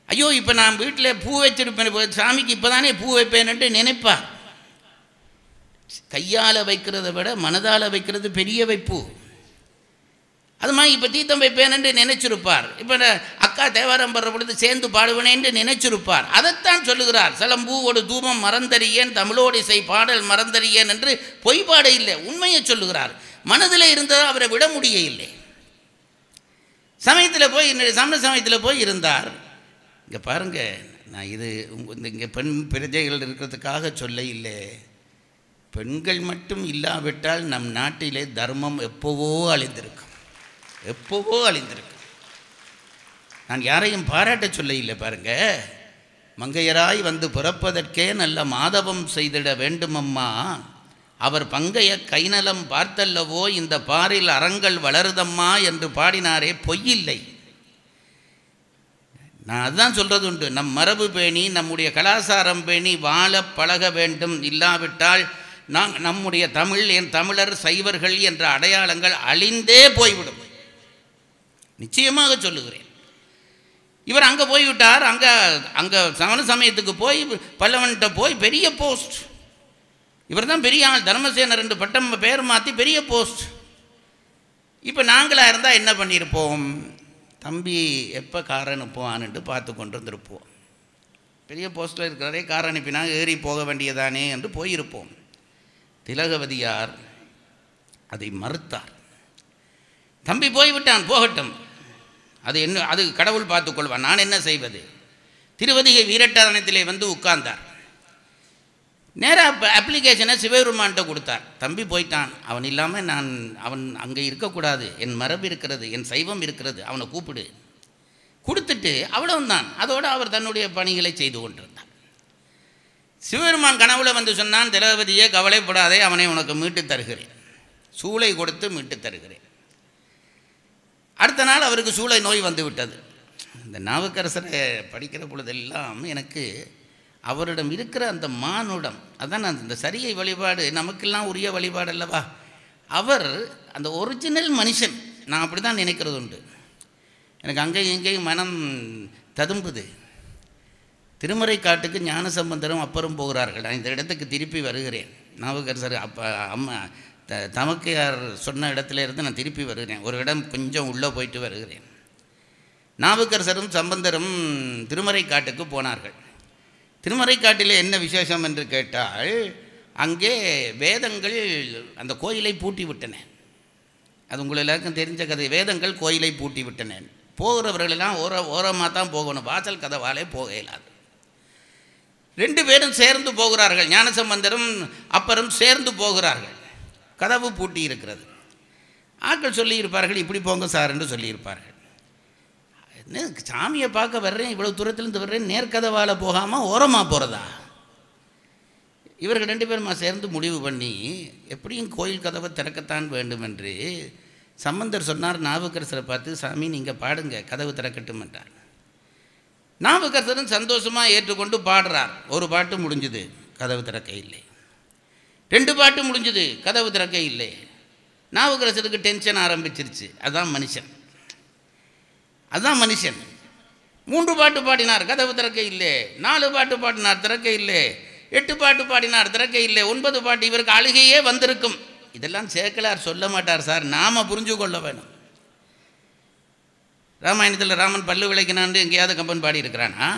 ஐயோ இப்போ நான் வீட்டில் பூ வச்சிருப்பேன், சாமிக்கு இப்போ தானே பூ வைப்பேன்ட்டு நினைப்பார். கையால் வைக்கிறத விட மனதால் வைக்கிறது பெரிய வைப்பு. அது மாதிரி இப்போ தீர்த்தம் வைப்பேனென்று நினைச்சிருப்பார். இப்போ அக்கா தேவாரம் படுற பொழுது சேர்ந்து பாடுவேனேன்று நினைச்சிருப்பார். அதைத்தான் சொல்லுகிறார். சிலம்பூவோடு தூபம் மறந்தறியேன், தமிழோடு இசை பாடல் மறந்தறியேன் என்று பொய்பாட இல்லை, உண்மையை சொல்லுகிறார். மனதில் இருந்ததாக அவரை விட முடிய இல்லை. சமயத்தில் போய் சமண சமயத்தில் போய் இருந்தார். இங்கே பாருங்கள், நான் இது இங்கே பெண் பிரஜைகள் இருக்கிறதுக்காக சொல்ல இல்லை. பெண்கள் மட்டும் இல்லாவிட்டால் நம் நாட்டிலே தர்மம் எப்போவோ அழிந்திருக்கும், எப்போவோ அழிந்திருக்கு. நான் யாரையும் பாராட்ட சொல்ல இல்லை. பாருங்க, மங்கையராய் வந்து பிறப்பதற்கே நல்ல மாதவம் செய்திட வேண்டுமம்மா, அவர் பங்கைய கைநலம் பார்த்தல்லவோ இந்த பாரில் அறங்கள் வளருதம்மா என்று பாடினாரே, பொய்யில்லை. நான் அதுதான் சொல்கிறது உண்டு. நம் மரபு பேணி நம்முடைய கலாச்சாரம் பேணி வாழ பழக வேண்டும். இல்லாவிட்டால் நம்முடைய தமிழ், என் தமிழர் சைவர்கள் என்ற அடையாளங்கள் அழிந்தே போய்விடும். நிச்சயமாக சொல்லுகிறேன். இவர் அங்கே போய்விட்டார். அங்கே சமண சமயத்துக்கு போய் பல்லவன்கிட்ட போய் பெரிய போஸ்ட். இவர் தான் பெரிய ஆள். தர்மசேனர் ரெண்டு பட்டம் பேர் மாற்றி பெரிய போஸ்ட். இப்போ நாங்களாக இருந்தால் என்ன பண்ணியிருப்போம்? தம்பி எப்போ கார் அனுப்புவான்ட்டு பார்த்து கொண்டு வந்துருப்போம். பெரிய போஸ்ட்டில் இருக்கிறதே கார் அனுப்பினா ஏறி போக வேண்டியதானே என்று போயிருப்போம். திலகவதியார் அதை மறுத்தார். தம்பி போய்விட்டான், போகட்டும், அது என்ன, அது கடவுள் பார்த்துக்கொள்வான், நான் என்ன செய்வது? திருவதிகை வீரட்டானத்திலே வந்து உட்கார்ந்தார். நேராக அப்ளிகேஷனை சிவபெருமான்கிட்ட கொடுத்தார். தம்பி போயிட்டான், அவன் இல்லாமல் அவன் அங்கே இருக்கக்கூடாது, என் மரபு இருக்கிறது, என் சைவம் இருக்கிறது, அவனை கூப்பிடு. கொடுத்துட்டு அவ்வளவுதான். அதோடு அவர் தன்னுடைய பணிகளை செய்து கொண்டிருந்தார். சிவபெருமான் கனவுல வந்து சொன்னான், திலகவதியே கவலைப்படாதே, அவனை உனக்கு மீட்டு தருகிறேன், சூளை கொடுத்து மீட்டு தருகிறேன். அடுத்த நாள் அவருக்கு சூளை நோய் வந்து விட்டது. இந்த நாவுக்கரசரை படிக்கிற பொழுதெல்லாம் எனக்கு அவரிடம் இருக்கிற அந்த மானுடம், அதான் அந்த சரியை வழிபாடு நமக்கெல்லாம் உரிய வழிபாடு அல்லவா. அவர் அந்த ஒரிஜினல் மனுஷன். நான் அப்படி தான் நினைக்கிறது உண்டு. எனக்கு அங்கேயும் இங்கேயும் மனம் ததும்புது. திருமறை காட்டுக்கு ஞானசம்பந்தரும் அப்பரும் போகிறார்கள். நான் இந்த இடத்துக்கு திருப்பி வருகிறேன். நாவுக்கரசர் அம்மா தமக்கையார் சொன்ன இடத்துல இருந்து நான் திருப்பி வருகிறேன். ஒரு இடம் கொஞ்சம் உள்ளே போயிட்டு வருகிறேன். நாவுக்கரசரும் சம்பந்தரும் திருமறை காட்டுக்கு போனார்கள். திருமறை காட்டிலே என்ன விசேஷம் என்று கேட்டால், அங்கே வேதங்கள் அந்த கோயிலை பூட்டி விட்டன. அது உங்களுக்கு எல்லாருக்கும் தெரிஞ்ச கதை. வேதங்கள் கோயிலை பூட்டி விட்டன. போகிறவர்களெல்லாம் ஓரமாக தான் போகணும், வாசல் கதவாலே போக இயலாது. 2 பேரும் சேர்ந்து போகிறார்கள். ஞானசம்பந்தரும் அப்பரும் சேர்ந்து போகிறார்கள். கதவு பூட்டி இருக்கிறது. ஆட்கள் சொல்லியிருப்பார்கள், இப்படி போங்க சார் என்று சொல்லியிருப்பார்கள். சாமியை பார்க்க வர்றேன், இவ்வளோ தூரத்துலேருந்து வர்றேன், நேர்கதவால் போகாமல் ஓரமாக போகிறதா? இவர்கள் 2 பேருமா சேர்ந்து முடிவு பண்ணி எப்படியும் கோயில் கதவை திறக்கத்தான் வேண்டும் என்று சம்பந்தர் சொன்னார். நாவுக்கரசரை பார்த்து, சாமி நீங்கள் பாடுங்க, கதவு திறக்கட்டும் என்றார். நாவுக்கரசரும் சந்தோஷமாக ஏற்றுக்கொண்டு பாடுறார். ஒரு பாட்டு முடிஞ்சுது, கதவு திறக்க இல்லை. 2 பாட்டு முடிஞ்சுது, கதவு திறக்க இல்லை. நாவுக்கரசருக்கு டென்ஷன் ஆரம்பிச்சிருச்சு. அதுதான் மனுஷன், அதுதான் மனுஷன். 3 பாட்டு பாடினார், கதவு திறக்க இல்லை. 4 பாட்டு பாடினார், திறக்க இல்லை. 8 பாட்டு பாடினார், திறக்க இல்லை. 9 பாட்டு. இவருக்கு அழுகையே வந்திருக்கும். இதெல்லாம் சேக்கலார் சொல்ல மாட்டார் சார், நாம் புரிஞ்சு கொள்ள வேணும். ராமாயணத்தில் ராமன் பல்லு விளக்கினான்னு எங்கேயாவது கம்பன் பாடி இருக்கிறானா?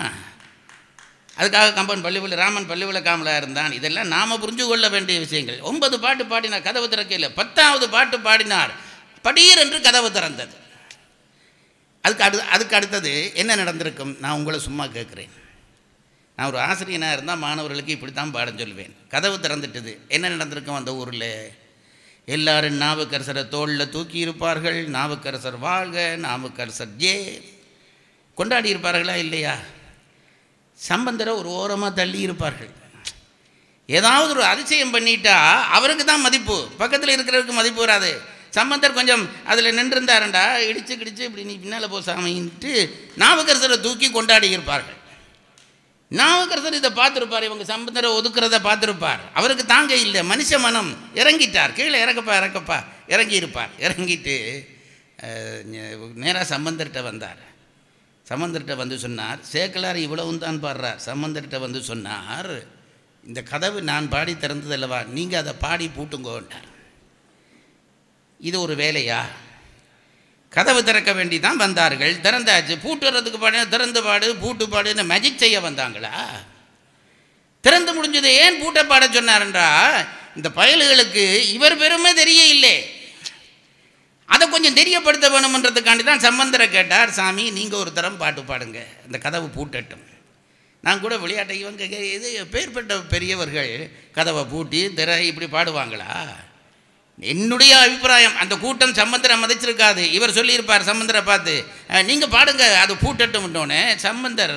அதுக்காக கம்பன் ராமன் பல்லு விளக்காமலாக இருந்தான். இதெல்லாம் நாம் புரிஞ்சு கொள்ள வேண்டிய விஷயங்கள். 9 பாட்டு பாடினார், கதவு திறக்க இல்லை. 10ஆவது பாட்டு பாடினார், படீர் என்று கதவு திறந்தது. அதுக்கு அடுத்தது என்ன நடந்திருக்கும்? நான் உங்களை சும்மா கேட்குறேன். நான் ஒரு ஆசிரியனாக இருந்தால் மாணவர்களுக்கு இப்படி தான் பாடம் சொல்லுவேன். கதவு திறந்துட்டுது, என்ன நடந்திருக்கும் அந்த ஊரில்? எல்லாரும் நாவுக்கரசரை தோளில் தூக்கி இருப்பார்கள். நாவுக்கரசர் வாழ்க, நாவுக்கரசர் ஜே கொண்டாடி இருப்பார்களா இல்லையா? சம்பந்தரை ஒரு ஓரமாக தள்ளி இருப்பார்கள். ஏதாவது ஒரு அதிசயம் பண்ணிட்டா அவருக்கு தான் மதிப்பு, பக்கத்தில் இருக்கிறவருக்கு மதிப்பு வராது. சம்பந்தர் கொஞ்சம் அதில் நின்றுருந்தாருண்டா, இடிச்சு கிடிச்சு இப்படி நீ பின்னால் போ சாமின்ட்டு நாவுக்கரசரை தூக்கி கொண்டாடி இருப்பார்கள். நாவுக்கரசர் இதை பார்த்துருப்பார், இவங்க சம்பந்தரை ஒதுக்குறத பார்த்துருப்பார். அவருக்கு தாங்க இல்லை, மனுஷ மனம் இறங்கிட்டார். கீழே இறக்கப்பா இறங்கி இருப்பார். இறங்கிட்டு நேராக சம்பந்தர்கிட்ட வந்தார். சம்பந்தர்கிட்ட வந்து சொன்னார், சேக்கலார் இவ்வளவும் தான் பாடுறார். சம்பந்தர்கிட்ட வந்து சொன்னார், இந்த கதவு நான் பாடி திறந்தது அல்லவா, நீங்கள் அதை பாடி பூட்டுங்கோன்றார். இது ஒரு வேலையா? கதவு திறக்க வேண்டி தான் வந்தார்கள், திறந்தாச்சு. பூட்டுறதுக்கு பாடு, திறந்து பாடு, பூட்டு பாடுன்னு மேஜிக் செய்ய வந்தாங்களா? திறந்து முடிஞ்சது ஏன் பூட்டை பாட சொன்னார்ன்றா, இந்த பயல்களுக்கு இவர் பெருமை தெரிய இல்லை, அதை கொஞ்சம் தெரியப்படுத்த வேணுமன்றதுக்காண்டி தான் சம்பந்தரை கேட்டார், சாமி நீங்கள் ஒரு தரம் பாட்டு பாடுங்க, இந்த கதவு பூட்டட்டும். நான் கூட விளையாட்டை இவங்க இது பேர்பட்ட பெரியவர்கள் கதவை பூட்டி திற இப்படி பாடுவாங்களா? என்னுடைய அபிப்பிராயம், அந்த கூட்டம் சம்பந்தரை மதிச்சிருக்காது. இவர் சொல்லியிருப்பார் சம்பந்தரை பார்த்து, நீங்கள் பாடுங்க அது பூட்டட்டும்னோடனே சம்பந்தர்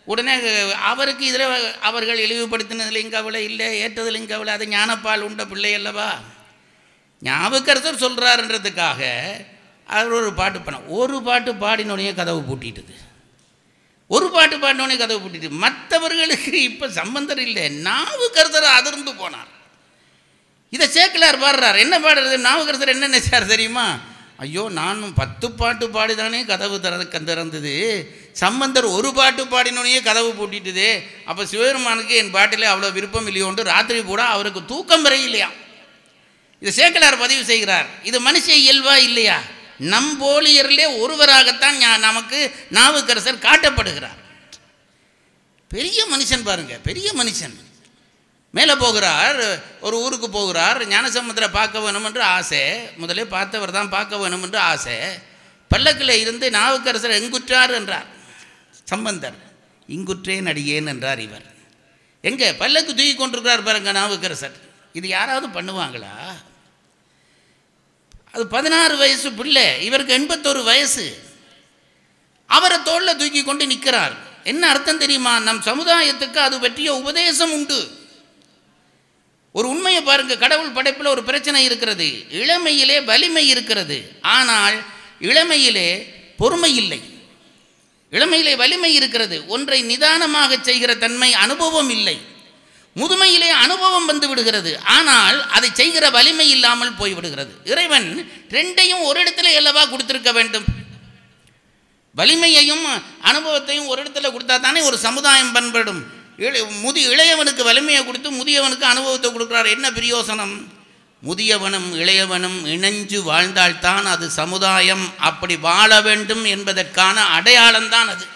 உடனே அவருக்கு இதில் அவர்கள் இழிவுபடுத்தினதில் இங்கே அவளை இல்லை, ஏற்றதில் இங்கே அவளை, அது ஞானப்பால் உண்ட பிள்ளை அல்லவா, ஞாபகர்த்தர் சொல்கிறாருன்றதுக்காக அவர் ஒரு பாட்டு பண்ண, ஒரு பாட்டு பாடினோடனே கதவு பூட்டிட்டுது. ஒரு பாட்டு பாடினோடனே கதவு பூட்டிட்டு, மற்றவர்களுக்கு இப்போ சம்பந்தர் இல்லை, நாவுக்கரசர் அதிர்ந்து போனார். இதை சேக்கலார் பாடுறார். என்ன பாடுறது? நாவுக்கரசர் என்ன நினைச்சார் தெரியுமா? ஐயோ, நானும் 10 பாட்டு பாடிதானே கதவு திறந்தது, சம்பந்தர் ஒரு பாட்டு பாடினோடனே கதவு பூட்டிட்டுது, அப்போ சிவபெருமானுக்கு என் பாட்டிலே அவ்வளோ விருப்பம் இல்லையோண்டு ராத்திரி கூட அவருக்கு தூக்கம் வரை இல்லையா. இதை சேக்கலார் பதிவு செய்கிறார். இது மனுஷ இயல்பா இல்லையா? நம் போலியரிலே ஒருவராகத்தான் நமக்கு நாவுக்கரசர் காட்டப்படுகிறார். பெரிய மனுஷன் பாருங்க, பெரிய மனுஷன். மேலே போகிறார், ஒரு ஊருக்கு போகிறார், ஞானசம்பந்தரை பார்க்க வேணும் என்று ஆசை. முதலே பார்த்தவர் தான், பார்க்க வேணும் என்று ஆசை. பல்லக்கில் இருந்து நாவுக்கரசர் எங்குற்றார் என்றார் சம்பந்தர். இங்குற்றேன் அடியேன் என்றார் இவர். எங்கே பல்லக்கு தூக்கி கொண்டிருக்கிறார் பாருங்க நாவுக்கரசர். இது யாராவது பண்ணுவாங்களா? அது 16 வயசு பிள்ளை, இவருக்கு 81 வயசு. அவரை தோளில் தூக்கி கொண்டு நிற்கிறார். என்ன அர்த்தம் தெரியுமா? நம் சமுதாயத்துக்கு அது பற்றிய உபதேசம் உண்டு. ஒரு உண்மையை பாருங்க, கடவுள் படைப்பில் ஒரு பிரச்சனை இருக்கிறது. இளமையிலே வலிமை இருக்கிறது, ஆனால் இளமையிலே பொறுமை இல்லை. இளமையிலே வலிமை இருக்கிறது, ஒன்றை நிதானமாக செய்கிற தன்மை, அனுபவம் இல்லை. முதுமையிலே அனுபவம் வந்து விடுகிறது, ஆனால் அதை செய்கிற வலிமை இல்லாமல் போய்விடுகிறது. இறைவன் ரெண்டையும் ஒரு இடத்துல அல்லவா கொடுத்திருக்க வேண்டும். வலிமையையும் அனுபவத்தையும் ஒரு இடத்துல கொடுத்தா தானே ஒரு சமுதாயம் பண்படும். இளையவனுக்கு வலிமையை கொடுத்து முதியவனுக்கு அனுபவத்தை கொடுக்குறார். என்ன பிரயோசனம்? முதியவனும் இளையவனும் இணைஞ்சு வாழ்ந்தால்தான் அது சமுதாயம். அப்படி வாழ வேண்டும் என்பதற்கான அடையாளம்தான் அது.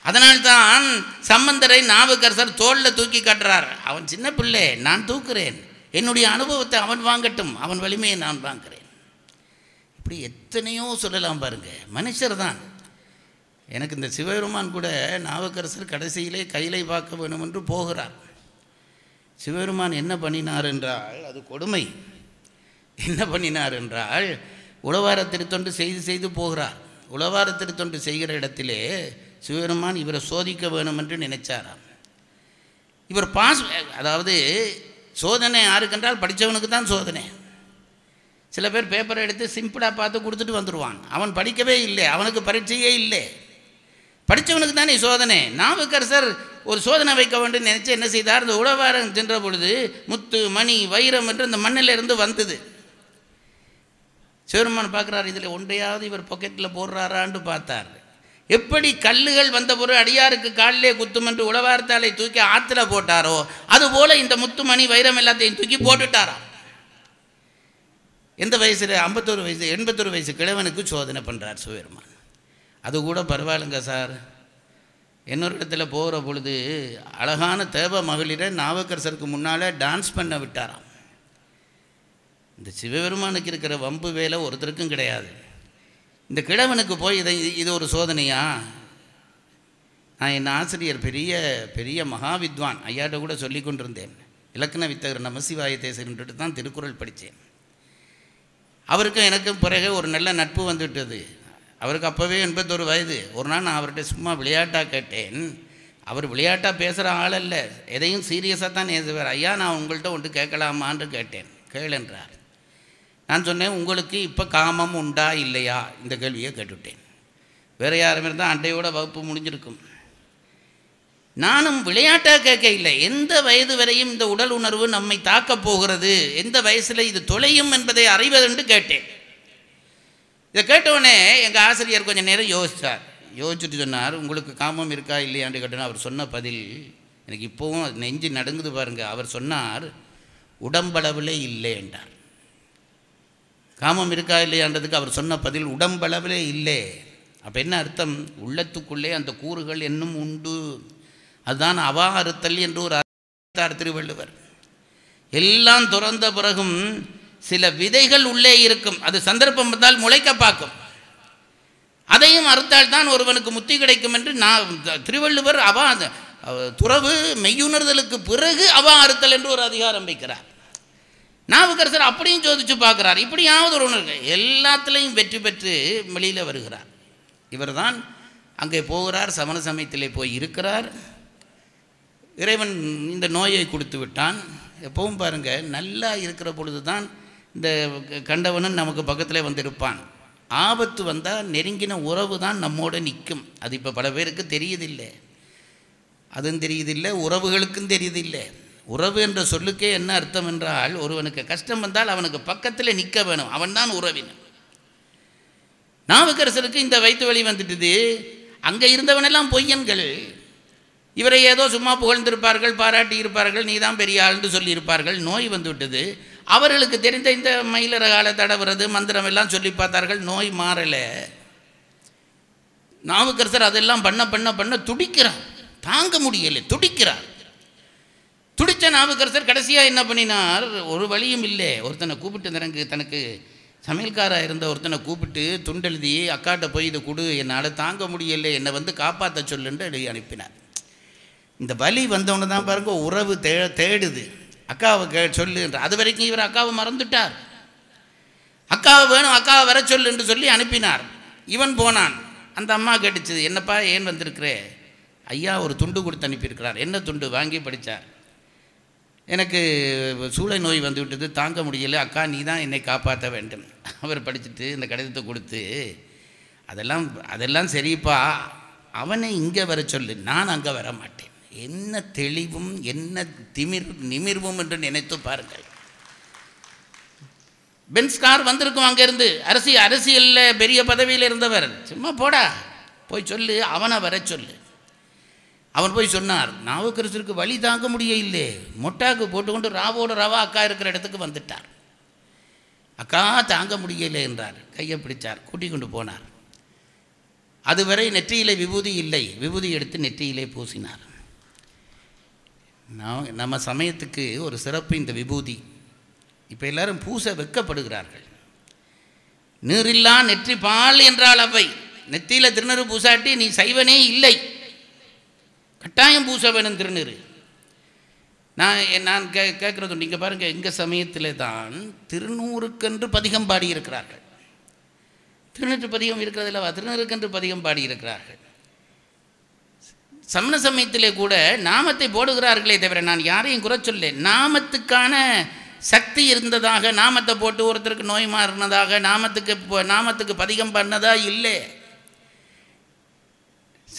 அதனால்தான் சம்பந்தரை நாவுக்கரசர் தோளில் தூக்கி காட்டுறார். அவன் சின்ன பிள்ளை, நான் தூக்குறேன், என்னுடைய அனுபவத்தை அவன் வாங்கட்டும், அவன் வலிமையை நான் வாங்குகிறேன். இப்படி எத்தனையோ சொல்லலாம் பாருங்க, மனுஷர் தான். எனக்கு இந்த சிவபெருமான் கூட நாவுக்கரசர் கடைசியிலே கையிலை பார்க்க வேணும் என்று போகிறார். சிவபெருமான் என்ன பண்ணினார் என்றால், அது கொடுமை. என்ன பண்ணினார் என்றால், உழவார திருத்தொண்டு செய்து போகிறார். உழவார திருத்தொண்டு செய்கிற இடத்திலே சிவபெருமான் இவரை சோதிக்க வேணும் என்று நினைச்சாராம். இவர் அதாவது சோதனை யாருக்கென்றால் படித்தவனுக்கு தான் சோதனை. சில பேர் பேப்பரை எடுத்து சிம்பிளாக பார்த்து கொடுத்துட்டு வந்துடுவான். அவன் படிக்கவே இல்லை, அவனுக்கு பரீட்சையே இல்லை. படித்தவனுக்கு தானே சோதனை. நாவுக்கரசர் ஒரு சோதனை வைக்க வேண்டும் நினைச்சு என்ன செய்தார்? இந்த உழவாரம் சென்ற பொழுது முத்து மணி வைரம் என்று இந்த மண்ணிலிருந்து வந்தது. சிவபெருமான் பார்க்குறார், இதில் ஒன்றையாவது இவர் பாக்கெட்டில் போடுறாரான்னு பார்த்தார். எப்படி கல்லுகள் வந்த பொருள் அடியாருக்கு காலிலே குத்தும் என்று உழவாரத்தாலை தூக்கி ஆற்றுல போட்டாரோ, அதுபோல் இந்த முத்து மணி வைரம் எல்லாத்தையும் தூக்கி போட்டுட்டாராம். எந்த வயசில்? 51 வயசு 81 வயசு கிழவனுக்கு சோதனை பண்ணுறார் சிவபெருமான். அது கூட பரவாயில்லைங்க சார். இன்னொரு இடத்துல போகிற பொழுது அழகான தேவ மகளிரை நாவுக்கரசருக்கு முன்னால் டான்ஸ் பண்ண விட்டாராம். இந்த சிவபெருமானுக்கு இருக்கிற வம்பு வேலை ஒருத்தருக்கும் கிடையாது. இந்த கிழவனுக்கு போய் இது ஒரு சோதனையா? நான் என் ஆசிரியர் பெரிய பெரிய மகாவித்வான் ஐயாட்ட கூட சொல்லி கொண்டிருந்தேன். இலக்கண வித்தகர் நமசிவாயத்தை சென்றுட்டு தான் திருக்குறள் படித்தேன். அவருக்கும் எனக்கும் பிறகு ஒரு நல்ல நட்பு வந்துவிட்டது. அவருக்கு அப்போவே 81 வயது. ஒரு நாள் நான் அவர்கிட்ட சும்மா விளையாட்டாக கேட்டேன். அவர் விளையாட்டாக பேசுகிற ஆள் அல்ல, எதையும் சீரியஸாக தான் பேசுவார். ஐயா, நான் உங்கள்கிட்ட ஒன்று கேட்கலாமான்னு கேட்டேன். கேளென்றார். நான் சொன்னேன், உங்களுக்கு இப்போ காமம் உண்டா இல்லையா? இந்த கேள்வியை கேட்டுவிட்டேன். வேறு யாரும் இருந்தால் அண்டையோட வகுப்பு முடிஞ்சிருக்கும். நானும் விளையாட்டாக கேட்க இல்லை, எந்த வயது வரையும் இந்த உடல் உணர்வு நம்மை தாக்கப் போகிறது, எந்த வயசில் இது தொலையும் என்பதை அறிவதென்று கேட்டேன். இதை கேட்டவுடனே எங்கள் ஆசிரியர் கொஞ்சம் நேரம் யோசித்தார். யோசிச்சுட்டு சொன்னார், உங்களுக்கு காமம் இருக்கா இல்லையான்னு கேட்டோன்னா அவர் சொன்ன பதில் எனக்கு இப்போவும் நெஞ்சு நடுங்குது பாருங்கள். அவர் சொன்னார், உடம்பளவில் இல்லை என்றார். காமம் இருக்கா இல்லையான்றதுக்கு அவர் சொன்ன பதில் உடம்பளவில் இல்லை. அப்போ என்ன அர்த்தம்? உள்ளத்துக்குள்ளே அந்த கூறுகள் இன்னும் உண்டு. அதுதான் அவா அறுத்தல் என்று ஒரு அர்த்தார் திருவள்ளுவர். எல்லாம் துறந்த பிறகும் சில விதைகள் உள்ளே இருக்கும், அது சந்தர்ப்பம் வந்தால் முளைக்க பார்க்கும். அதையும் அறுத்தால் தான் ஒருவனுக்கு முத்தி கிடைக்கும் என்று திருவள்ளுவர் அவா துறவு மெய்யுணர்தலுக்கு பிறகு அவா அறுத்தல் என்று ஒரு அதிகாரம் வைக்கிறார். நாவுக்கரசர் அப்படியும் சோதிச்சு பார்க்குறார். இப்படியாவது ஒரு உணர்வு எல்லாத்துலேயும் வெற்றி பெற்று வெளியில் வருகிறார். இவர் தான் அங்கே போகிறார், சமண சமயத்திலே போய் இருக்கிறார். இறைவன் இந்த நோயை கொடுத்து விட்டான். எப்பவும் பாருங்கள், நல்லா இருக்கிற பொழுது தான் இந்த கண்டவனும் நமக்கு பக்கத்தில் வந்திருப்பான். ஆபத்து வந்தால் நெருங்கின உறவு தான் நம்மோடு நிற்கும். அது இப்போ பல பேருக்கு தெரியுதில்லை, அதுவும் தெரியுதில்லை, உறவுகளுக்கும் தெரியுதில்லை. உறவு என்ற சொல்லுக்கே என்ன அர்த்தம் என்றால், ஒருவனுக்கு கஷ்டம் வந்தால் அவனுக்கு பக்கத்தில் நிற்க வேணும், அவன்தான் உறவினன். நாவுக்கரசருக்கு இந்த வயிற்று வலி வந்துட்டுது. அங்கே இருந்தவனெல்லாம் பொய்யன்கள். இவரை ஏதோ சும்மா புகழ்ந்திருப்பார்கள், பாராட்டி இருப்பார்கள், நீ தான் பெரிய ஆள்னு சொல்லியிருப்பார்கள். நோய் வந்து விட்டது. அவர்களுக்கு தெரிந்த இந்த மயிலரகால தடவுறது மந்திரம் எல்லாம் சொல்லி பார்த்தார்கள், நோய் மாறலை. நாவுக்கரசர் அதெல்லாம் பண்ண பண்ண பண்ண துடிக்கிறார், தாங்க முடியலை, துடிக்கிறார். துடித்த நாவுக்கரசர் கடைசியாக என்ன பண்ணினார்? ஒரு வழியும் இல்லை, ஒருத்தனை கூப்பிட்டு தனக்கு சமையல்காராக இருந்த ஒருத்தனை கூப்பிட்டு துண்டெழுதி அக்காட்ட போய் இதை கொடு, என்னால் தாங்க முடியலை, என்னை வந்து காப்பாற்ற சொல்லுன்னு எழுதி அனுப்பினார். இந்த வலி வந்தவொன்னு தான் பாருங்க, உறவு தேடுது. அக்காவை சொல்லுன்ற அது வரைக்கும் இவர் அக்காவை மறந்துட்டார். அக்காவை வேணும், அக்காவை வர சொல்லு என்று சொல்லி அனுப்பினார். இவன் போனான். அந்த அம்மா கேட்டுச்சு, என்னப்பா ஏன் வந்திருக்கிறே? ஐயா ஒரு துண்டு கொடுத்து அனுப்பியிருக்கிறார். என்ன துண்டு? வாங்கி படித்தார். எனக்கு சூளை நோய் வந்து விட்டது, தாங்க முடியலை, அக்கா நீ தான் என்னை காப்பாற்ற வேண்டும். அவர் படிச்சுட்டு இந்த கடிதத்தை கொடுத்து, அதெல்லாம் சரிப்பா, அவனை இங்கே வர சொல்லு, நான் அங்கே வர மாட்டேன். என்ன தெளிவும் என்ன நிமிர்வும் என்று நினைத்து பாருங்கள். பென்ஸ்கார் வந்திருக்கும் அங்கேருந்து, அரசியலில் பெரிய பதவியில் இருந்தவர். சும்மா போடா போய் சொல்லு, அவனை வர சொல்லு. அவன் போய் சொன்னார். நாவுக்கரசருக்கு வழி தாங்க முடிய இல்லை, மொட்டாக்கு போட்டுக்கொண்டு ராவோட ராவா அக்கா இருக்கிற இடத்துக்கு வந்துட்டார். அக்கா தாங்க முடியலை என்றார். கையை பிடிச்சார், கூட்டிக் கொண்டு போனார். அதுவரை நெற்றியிலே விபூதி இல்லை, விபூதி எடுத்து நெற்றியிலே பூசினார். நம்ம சமயத்துக்கு ஒரு சிறப்பு இந்த விபூதி. இப்போ எல்லாரும் பூச வெட்கப்படுகிறார்கள். நீரில்லா நெற்றி பால் என்றால் அவை. நெற்றியில் திருநீறு பூசாட்டி நீ சைவனே இல்லை, கட்டாயம் பூச வேணும் திருநீறு. நான் கேட்குறது, நீங்கள் பாருங்கள், எங்கள் சமயத்தில் தான் திருநூறுக்கென்று பதிகம் பாடியிருக்கிறார்கள். திருநூற்று பதிகம் இருக்கிறது இல்லவா, திருநூறுக்கென்று பதிகம் பாடியிருக்கிறார்கள். சமண சமயத்திலே கூட நாமத்தை போடுகிறார்களே தவிர, நான் யாரையும் குறை சொல்ல, நாமத்துக்கான சக்தி இருந்ததாக நாமத்தை போட்டு ஒருத்தருக்கு நோய் மாறினதாக நாமத்துக்கு பதிகம் பண்ணதா இல்லை.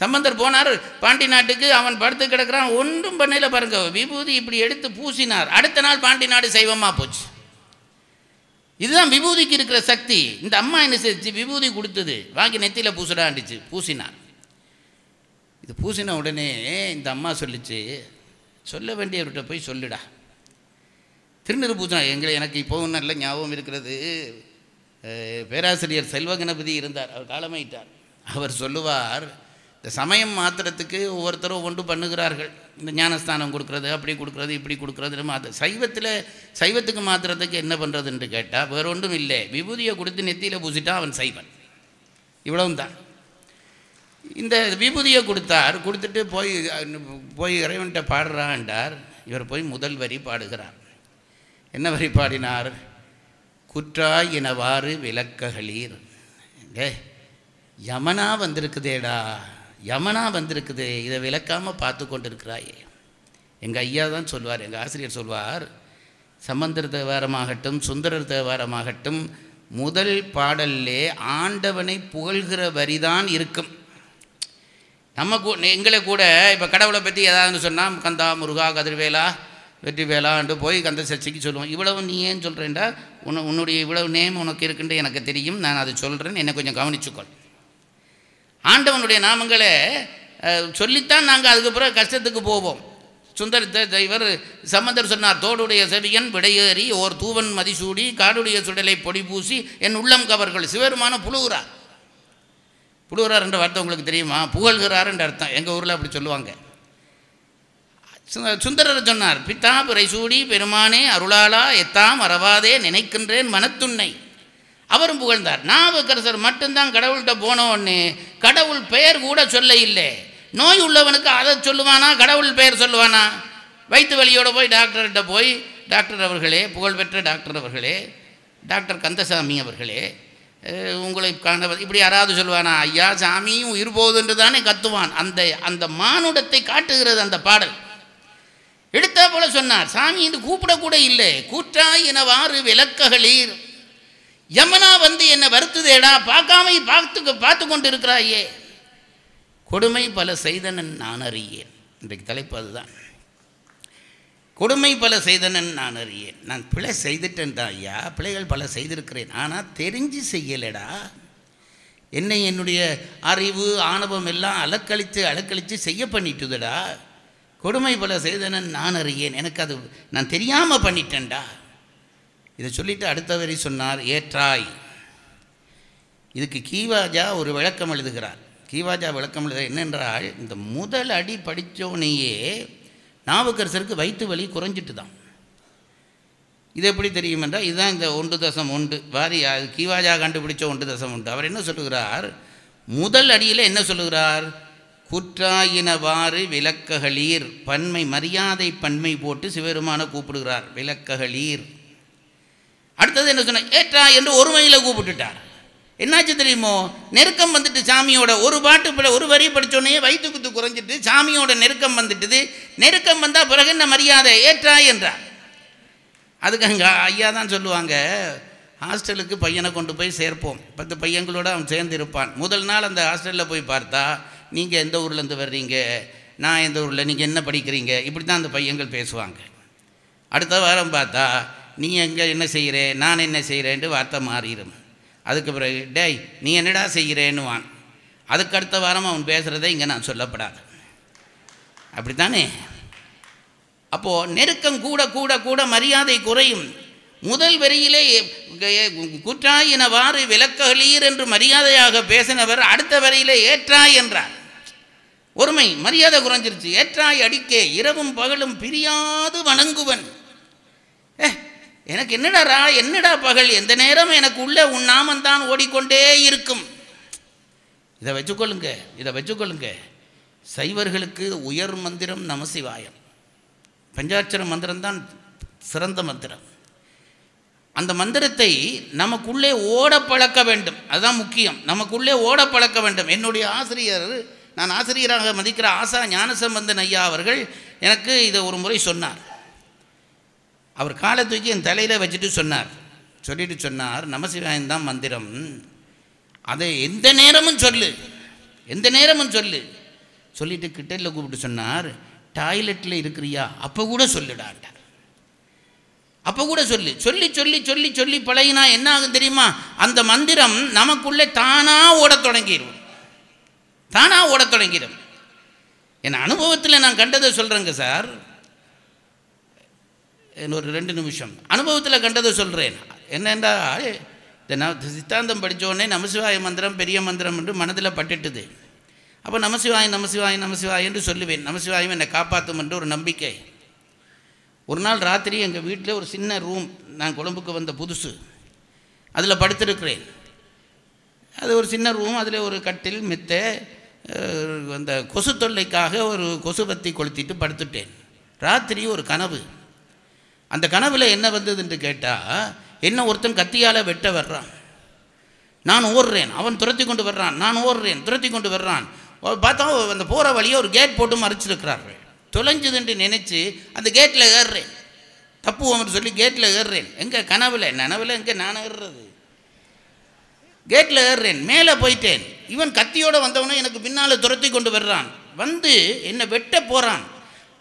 சம்பந்தர் போனார் பாண்டி நாட்டுக்கு, அவன் படுத்து கிடக்கிறான், ஒன்றும் பண்ணல பாருங்க. விபூதி இப்படி எடுத்து பூசினார், அடுத்த நாள் பாண்டி நாடு சைவமாக போச்சு. இதுதான் விபூதிக்கு இருக்கிற சக்தி. இந்த அம்மா என்ன செஞ்சு, விபூதி கொடுத்தது, வாங்கி நெத்தியில் பூசடாண்டிச்சு, பூசினார். இது பூசின உடனே இந்த அம்மா சொல்லிச்சு, சொல்ல வேண்டியவர்கிட்ட போய் சொல்லுடா. திருநீறு பூசினா எனக்கு இப்போவும் நல்ல ஞாபகம் இருக்கிறது. பேராசிரியர் செல்வ கணபதி இருந்தார், அவர் காலமாயிட்டார். அவர் சொல்லுவார், இந்த சமயம் மாத்திரத்துக்கு ஒவ்வொருத்தரும் ஒன்று பண்ணுகிறார்கள். இந்த ஞானஸ்தானம் கொடுக்குறது, அப்படி கொடுக்குறது, இப்படி கொடுக்குறது. சைவத்துக்கு மாத்திரத்துக்கு என்ன பண்ணுறது என்று கேட்டால் வேறு ஒன்றும் இல்லை, விபூதியை கொடுத்து நெத்தியில் பூசிட்டா அவன் சைவன், இவ்வளவும் தான். இந்த விபூதியை கொடுத்தார். கொடுத்துட்டு போய் இறைவன்கிட்ட பாடுறான்டார். இவர் போய் முதல் வரி பாடுகிறார். என்ன வரி பாடினார்? குற்றாய் எனவாறு விளக்ககளீர். யமனா வந்திருக்குதேடா, யமனா வந்திருக்குது, இதை விளக்காமல் பார்த்து கொண்டு இருக்கிறாயே. எங்கள் ஐயா தான் சொல்வார், எங்கள் ஆசிரியர் சொல்வார், சம்பந்தர் தேவாரமாகட்டும் சுந்தரர் தேவாரமாகட்டும் முதல் பாடல்லே ஆண்டவனை புகழ்கிற வரிதான் இருக்கும். எங்களை கூட இப்போ கடவுளை பற்றி ஏதாவது சொன்னால் கந்தா முருகா கதிர்வேலா வெற்றிவேலான்ட்டு போய் கந்த சர்ச்சைக்கு சொல்லுவோம். இவ்வளவு நீ ஏன் சொல்கிறேன்டா, உன்னுடைய இவ்வளவு நேம் உனக்கு இருக்குன்ட்டு எனக்கு தெரியும், நான் அதை சொல்கிறேன், என்னை கொஞ்சம் கவனிச்சுக்கொள். ஆண்டவனுடைய நாமங்களை சொல்லித்தான் நாங்கள் அதுக்கப்புறம் கஷ்டத்துக்கு போவோம். சுந்தர இவர் சம்பந்தர் சொன்னார், தோடுடைய செவியன் விடையேறி ஓர் தூவன் மதிசூடி காடுடைய சுடலை பொடி பூசி என் உள்ளம் கவர்கள். சிவருமான புழுகிறார். புழுகிறார் என்ற வார்த்தை உங்களுக்கு தெரியுமா? புகழ்கிறார் என்ற அர்த்தம். எங்கள் ஊரில் அப்படி சொல்லுவாங்க. சுந்தரர் சொன்னார், பித்தா பிறை சூடி பெருமானே அருளாளா எத்தாம் அறவாதே நினைக்கின்றேன் மனத்துன்னை. அவரும் புகழ்ந்தார். நாவுக்கரசர் மட்டும்தான் கடவுள்கிட்ட போனோன்னு கடவுள் பெயர் கூட சொல்ல இல்லை. நோய் உள்ளவனுக்கு அதை சொல்லுவானா, கடவுள் பெயர் சொல்லுவானா? வயிற்று வலியோடு போய் டாக்டர்கிட்ட போய், டாக்டர் அவர்களே, புகழ்பெற்ற டாக்டர் அவர்களே, டாக்டர் கந்தசாமி அவர்களே, உங்களை இப்படி யாராவது சொல்லுவானா? ஐயா சாமியும் உயிர் போகுதுன்று தானே கத்துவான். அந்த மானுடத்தை காட்டுகிறது அந்த பாடல். எடுத்தா போல சொன்னார், சாமி இது கூப்பிடக்கூட இல்லை. கூற்றாய் எனவாறு விளக்ககளீர். யமனா வந்து என்னை வருத்துதேடா, பார்க்காம பார்த்து கொண்டு இருக்கிறாயே. கொடுமை பல செய்தனன் நான் அறியேன். இன்றைக்கு தலைப்பு அதுதான். கொடுமை பல செய்தனன் நான் அறியேன். நான் பிழை செய்துட்டேன்டா ஐயா, பிழைகள் பல செய்திருக்கிறேன், ஆனால் தெரிஞ்சு செய்யலடா. என்னுடைய அறிவு ஆணவம் எல்லாம் அலக்களித்து செய்ய பண்ணிட்டுதடா. கொடுமை பல செய்தனன் நான் அறியேன், எனக்கு அது நான் தெரியாமல் பண்ணிட்டேன்டா. இதை சொல்லிவிட்டு அடுத்த வரி சொன்னார், ஏற்றாய். இதுக்கு கீவாஜா ஒரு விளக்கம் எழுதுகிறார். கீவாஜா விளக்கம் எழுத என்னென்றால், இந்த முதல் அடி படித்தோனையே நாவுக்கரசருக்கு வயிற்று வலி குறைஞ்சிட்டு தான். இது எப்படி தெரியும் என்றால், இதுதான் இந்த 1.1 வாரி கீவாஜா கண்டுபிடிச்ச 1.1. அவர் என்ன சொல்லுகிறார்? முதல் அடியில் என்ன சொல்லுகிறார்? குற்றாயினவாறு விளக்ககளீர். பன்மை மரியாதை பன்மை போட்டு சிவபெருமான கூப்பிடுகிறார், விளக்ககளீர். அடுத்தது என்ன சொன்ன? ஏற்றா என்று ஒருமையில் கூப்பிட்டுட்டார். என்னாச்சு தெரியுமோ? நெருக்கம் வந்துட்டு சாமியோட. ஒரு பாட்டு ஒரு வரி படித்தோடனே வயிற்று குத்து குறைஞ்சிட்டு சாமியோட நெருக்கம் வந்துட்டுது. நெருக்கம் வந்தால் பிறகு என்ன மரியாதை? ஏற்றா என்றார். அதுக்கு அங்கே ஐயா தான் சொல்லுவாங்க, ஹாஸ்டலுக்கு பையனை கொண்டு போய் சேர்ப்போம். 10 பையங்களோட அவன் சேர்ந்து இருப்பான். முதல் நாள் அந்த ஹாஸ்டலில் போய் பார்த்தா, நீங்கள் எந்த ஊர்லேருந்து வர்றீங்க, நான் எந்த ஊரில், நீங்கள் என்ன படிக்கிறீங்க, இப்படி தான் அந்த பையங்கள் பேசுவாங்க. அடுத்த வாரம் பார்த்தா, நீ எங்கே என்ன செய்கிற, நான் என்ன செய்கிறேன்ட்டு வார்த்தை மாறிடும். அதுக்கு பிறகு டேய் நீ என்னடா செய்கிறேன்னுவான். அதுக்கு அடுத்த வாரம் அவன் பேசுகிறத இங்கே நான் சொல்லப்படாது. அப்படித்தானே? அப்போது நெருக்கம் கூட கூட கூட மரியாதை குறையும். முதல் வரியிலே குற்றாயினவாறு விளக்ககளீர் என்று மரியாதையாக பேசினவர் அடுத்த வரியிலே ஏற்றாய் என்றார். ஒருமை மரியாதை குறைஞ்சிருச்சு. ஏற்றாய் அடிக்கே இரவும் பகலும் பிரியாது வணங்குவன். எனக்கு என்னடா பகல், எந்த நேரம் எனக்கு உள்ள உன் நாமந்தான் ஓடிக்கொண்டே இருக்கும். இதை வச்சுக்கொள்ளுங்க. சைவர்களுக்கு உயர் மந்திரம் நமசிவாயம். பஞ்சாட்சர மந்திரம்தான் சிறந்த மந்திரம். அந்த மந்திரத்தை நமக்குள்ளே ஓட பழக்க வேண்டும். அதுதான் முக்கியம். நமக்குள்ளே ஓட பழக்க வேண்டும். என்னுடைய ஆசிரியர், நான் ஆசிரியராக மதிக்கிற ஆசா ஞானசம்பந்தன் ஐயா அவர்கள் எனக்கு இதை ஒரு முறை சொன்னார். அவர் காலை தூக்கி என் தலையில் வச்சுட்டு சொன்னார், நமசிவாயந்தான் மந்திரம், அதை எந்த நேரமும் சொல்லு. சொல்லிட்டு கிட்டத்தில் கூப்பிட்டு சொன்னார், டாய்லெட்டில் இருக்கிறியா அப்போ கூட சொல்லிடாண்டார். அப்போ கூட சொல்லி பழகினா என்ன ஆகும் தெரியுமா? அந்த மந்திரம் நமக்குள்ளே தானாக ஓடத் தொடங்கிடும். என் அனுபவத்தில் நான் கண்டதை சொல்கிறேங்க சார். ஒரு 2 நிமிஷம் அனுபவத்தில் கண்டதை சொல்கிறேன். என்னென்றால், இந்த சித்தாந்தம் படித்தோடனே நமசிவாய மந்திரம் பெரிய மந்திரம் என்று மனதில் பட்டுட்டுது. அப்போ நமசிவாய் என்று சொல்லுவேன். நமசிவாயம் என்னை காப்பாற்றும் என்று ஒரு நம்பிக்கை. ஒரு நாள் ராத்திரி எங்கள் வீட்டில் ஒரு சின்ன ரூம், நான் கொழும்புக்கு வந்த புதுசு, அதில் படுத்திருக்கிறேன். அது ஒரு சின்ன ரூம், அதில் ஒரு கட்டில் மெத்தை, அந்த கொசு தொல்லைக்காக ஒரு கொசுபத்தி கொளுத்திட்டு படுத்துட்டேன். ராத்திரி ஒரு கனவு. அந்த கனவில் என்ன வந்தது என்று கேட்டால், என்ன ஒருத்தன் கத்தியால் வெட்ட வர்றான், நான் ஓடுறேன், அவன் துரத்தி கொண்டு வர்றான், நான் ஓடுறேன், துரத்தி கொண்டு வர்றான். பார்த்தா அந்த போகிற வழியை ஒரு கேட் போட்டு மறைச்சிருக்கிறார்கள். தொலைஞ்சதுன்ட்டு நினச்சி அந்த கேட்டில் ஏறுறேன், தப்புவோம்னு சொல்லி கேட்டில் ஏறுறேன். எங்கே கனவில், நனவில் எங்கே நான் ஏறுறது, கேட்டில் ஏறுறேன், மேலே போயிட்டேன். இவன் கத்தியோடு வந்தவனும் எனக்கு பின்னால் துரத்தி கொண்டு வர்றான், வந்து என்னை வெட்ட போகிறான்.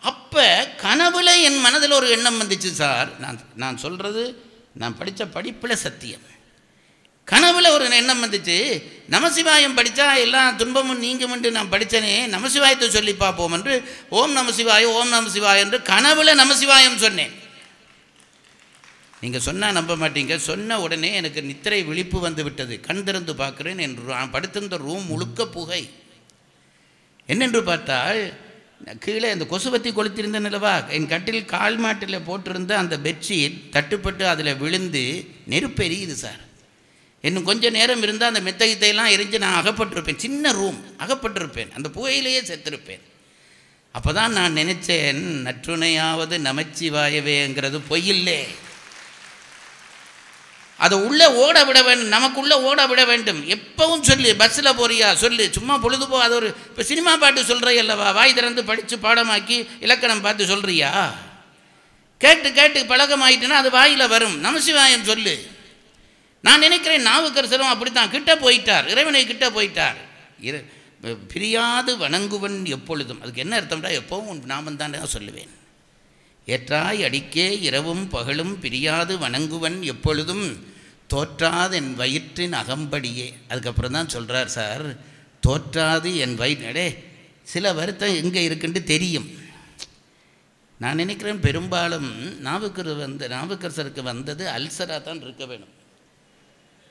அப்போ கனவில் என் மனதில் ஒரு எண்ணம் வந்துச்சு சார். நான் சொல்கிறது நான் படித்த படிப்பில் சத்தியம். கனவில் ஒரு எண்ணம் வந்துச்சு, நமசிவாயம் படித்தா எல்லா துன்பமும் நீங்குமென்று நான் படித்தனே, நமசிவாயத்தை சொல்லி பார்ப்போம் என்று ஓம் நமசிவாயம் ஓம் நமசிவாயம் என்று கனவில் நமசிவாயம் சொன்னேன். நீங்கள் சொன்னால் நம்ப மாட்டீங்க, சொன்ன உடனே எனக்கு நித்திரை விழிப்பு வந்து விட்டது. கண் திறந்து பார்க்குறேன், நான் படுத்திருந்த ரூம் முழுக்க புகை. என்னென்று பார்த்தால், கீழே அந்த கொசுவத்தி கொளுத்திருந்த நிலவா, என் கட்டில் கால் மாட்டில் போட்டிருந்த அந்த பெட்ஷீட் தட்டுப்பட்டு அதில் விழுந்து நெருப்பெரியுது சார். இன்னும் கொஞ்சம் நேரம் இருந்தால் அந்த மெத்தகத்தையெல்லாம் எரிஞ்சு நான் அகப்பட்டிருப்பேன். சின்ன ரூம், அகப்பட்டிருப்பேன், அந்த புகையிலேயே செத்திருப்பேன். அப்போ தான் நான் நினச்சேன், நற்றுணையாவது நமச்சிவாயவேங்கிறது பொய்யில்லை, அதை உள்ளே ஓட விட வேண்டும், நமக்குள்ளே ஓட விட வேண்டும். எப்பவும் சொல்லு, பஸ்ஸில் போறியா சொல்லு, சும்மா பொழுதுபோ. அது ஒரு இப்போ சினிமா பாட்டு சொல்கிறிய அல்லவா, வாய் திறந்து படித்து பாடமாக்கி இலக்கணம் பார்த்து சொல்கிறியா, கேட்டு கேட்டு பழக்கமாயிட்டுன்னா அது வாயில் வரும். நமசிவாயம் சொல்லு. நான் நினைக்கிறேன் நாவுக்கரசரும் அப்படித்தான், கிட்ட போயிட்டார், இறைவனை கிட்ட போயிட்டார். பிரியாது வணங்குவன் எப்பொழுதும், அதுக்கு என்ன அர்த்தம்டா, எப்பவும் நாமம் தான் சொல்லுவேன். ஏற்றாய் அடிக்கே இரவும் பகலும் பிரியாது வணங்குவன் எப்பொழுதும் தோற்றாது என் வயிற்றின் அகம்படியே. அதுக்கப்புறம் தான் சொல்கிறார் சார், தோற்றாது என் வயிற்று. சில வருத்தம் எங்கே இருக்குன்னு தெரியும். நான் நினைக்கிறேன் பெரும்பாலும் நாவுக்கரசருக்கு வந்தது அல்சராக தான் இருக்க வேணும்.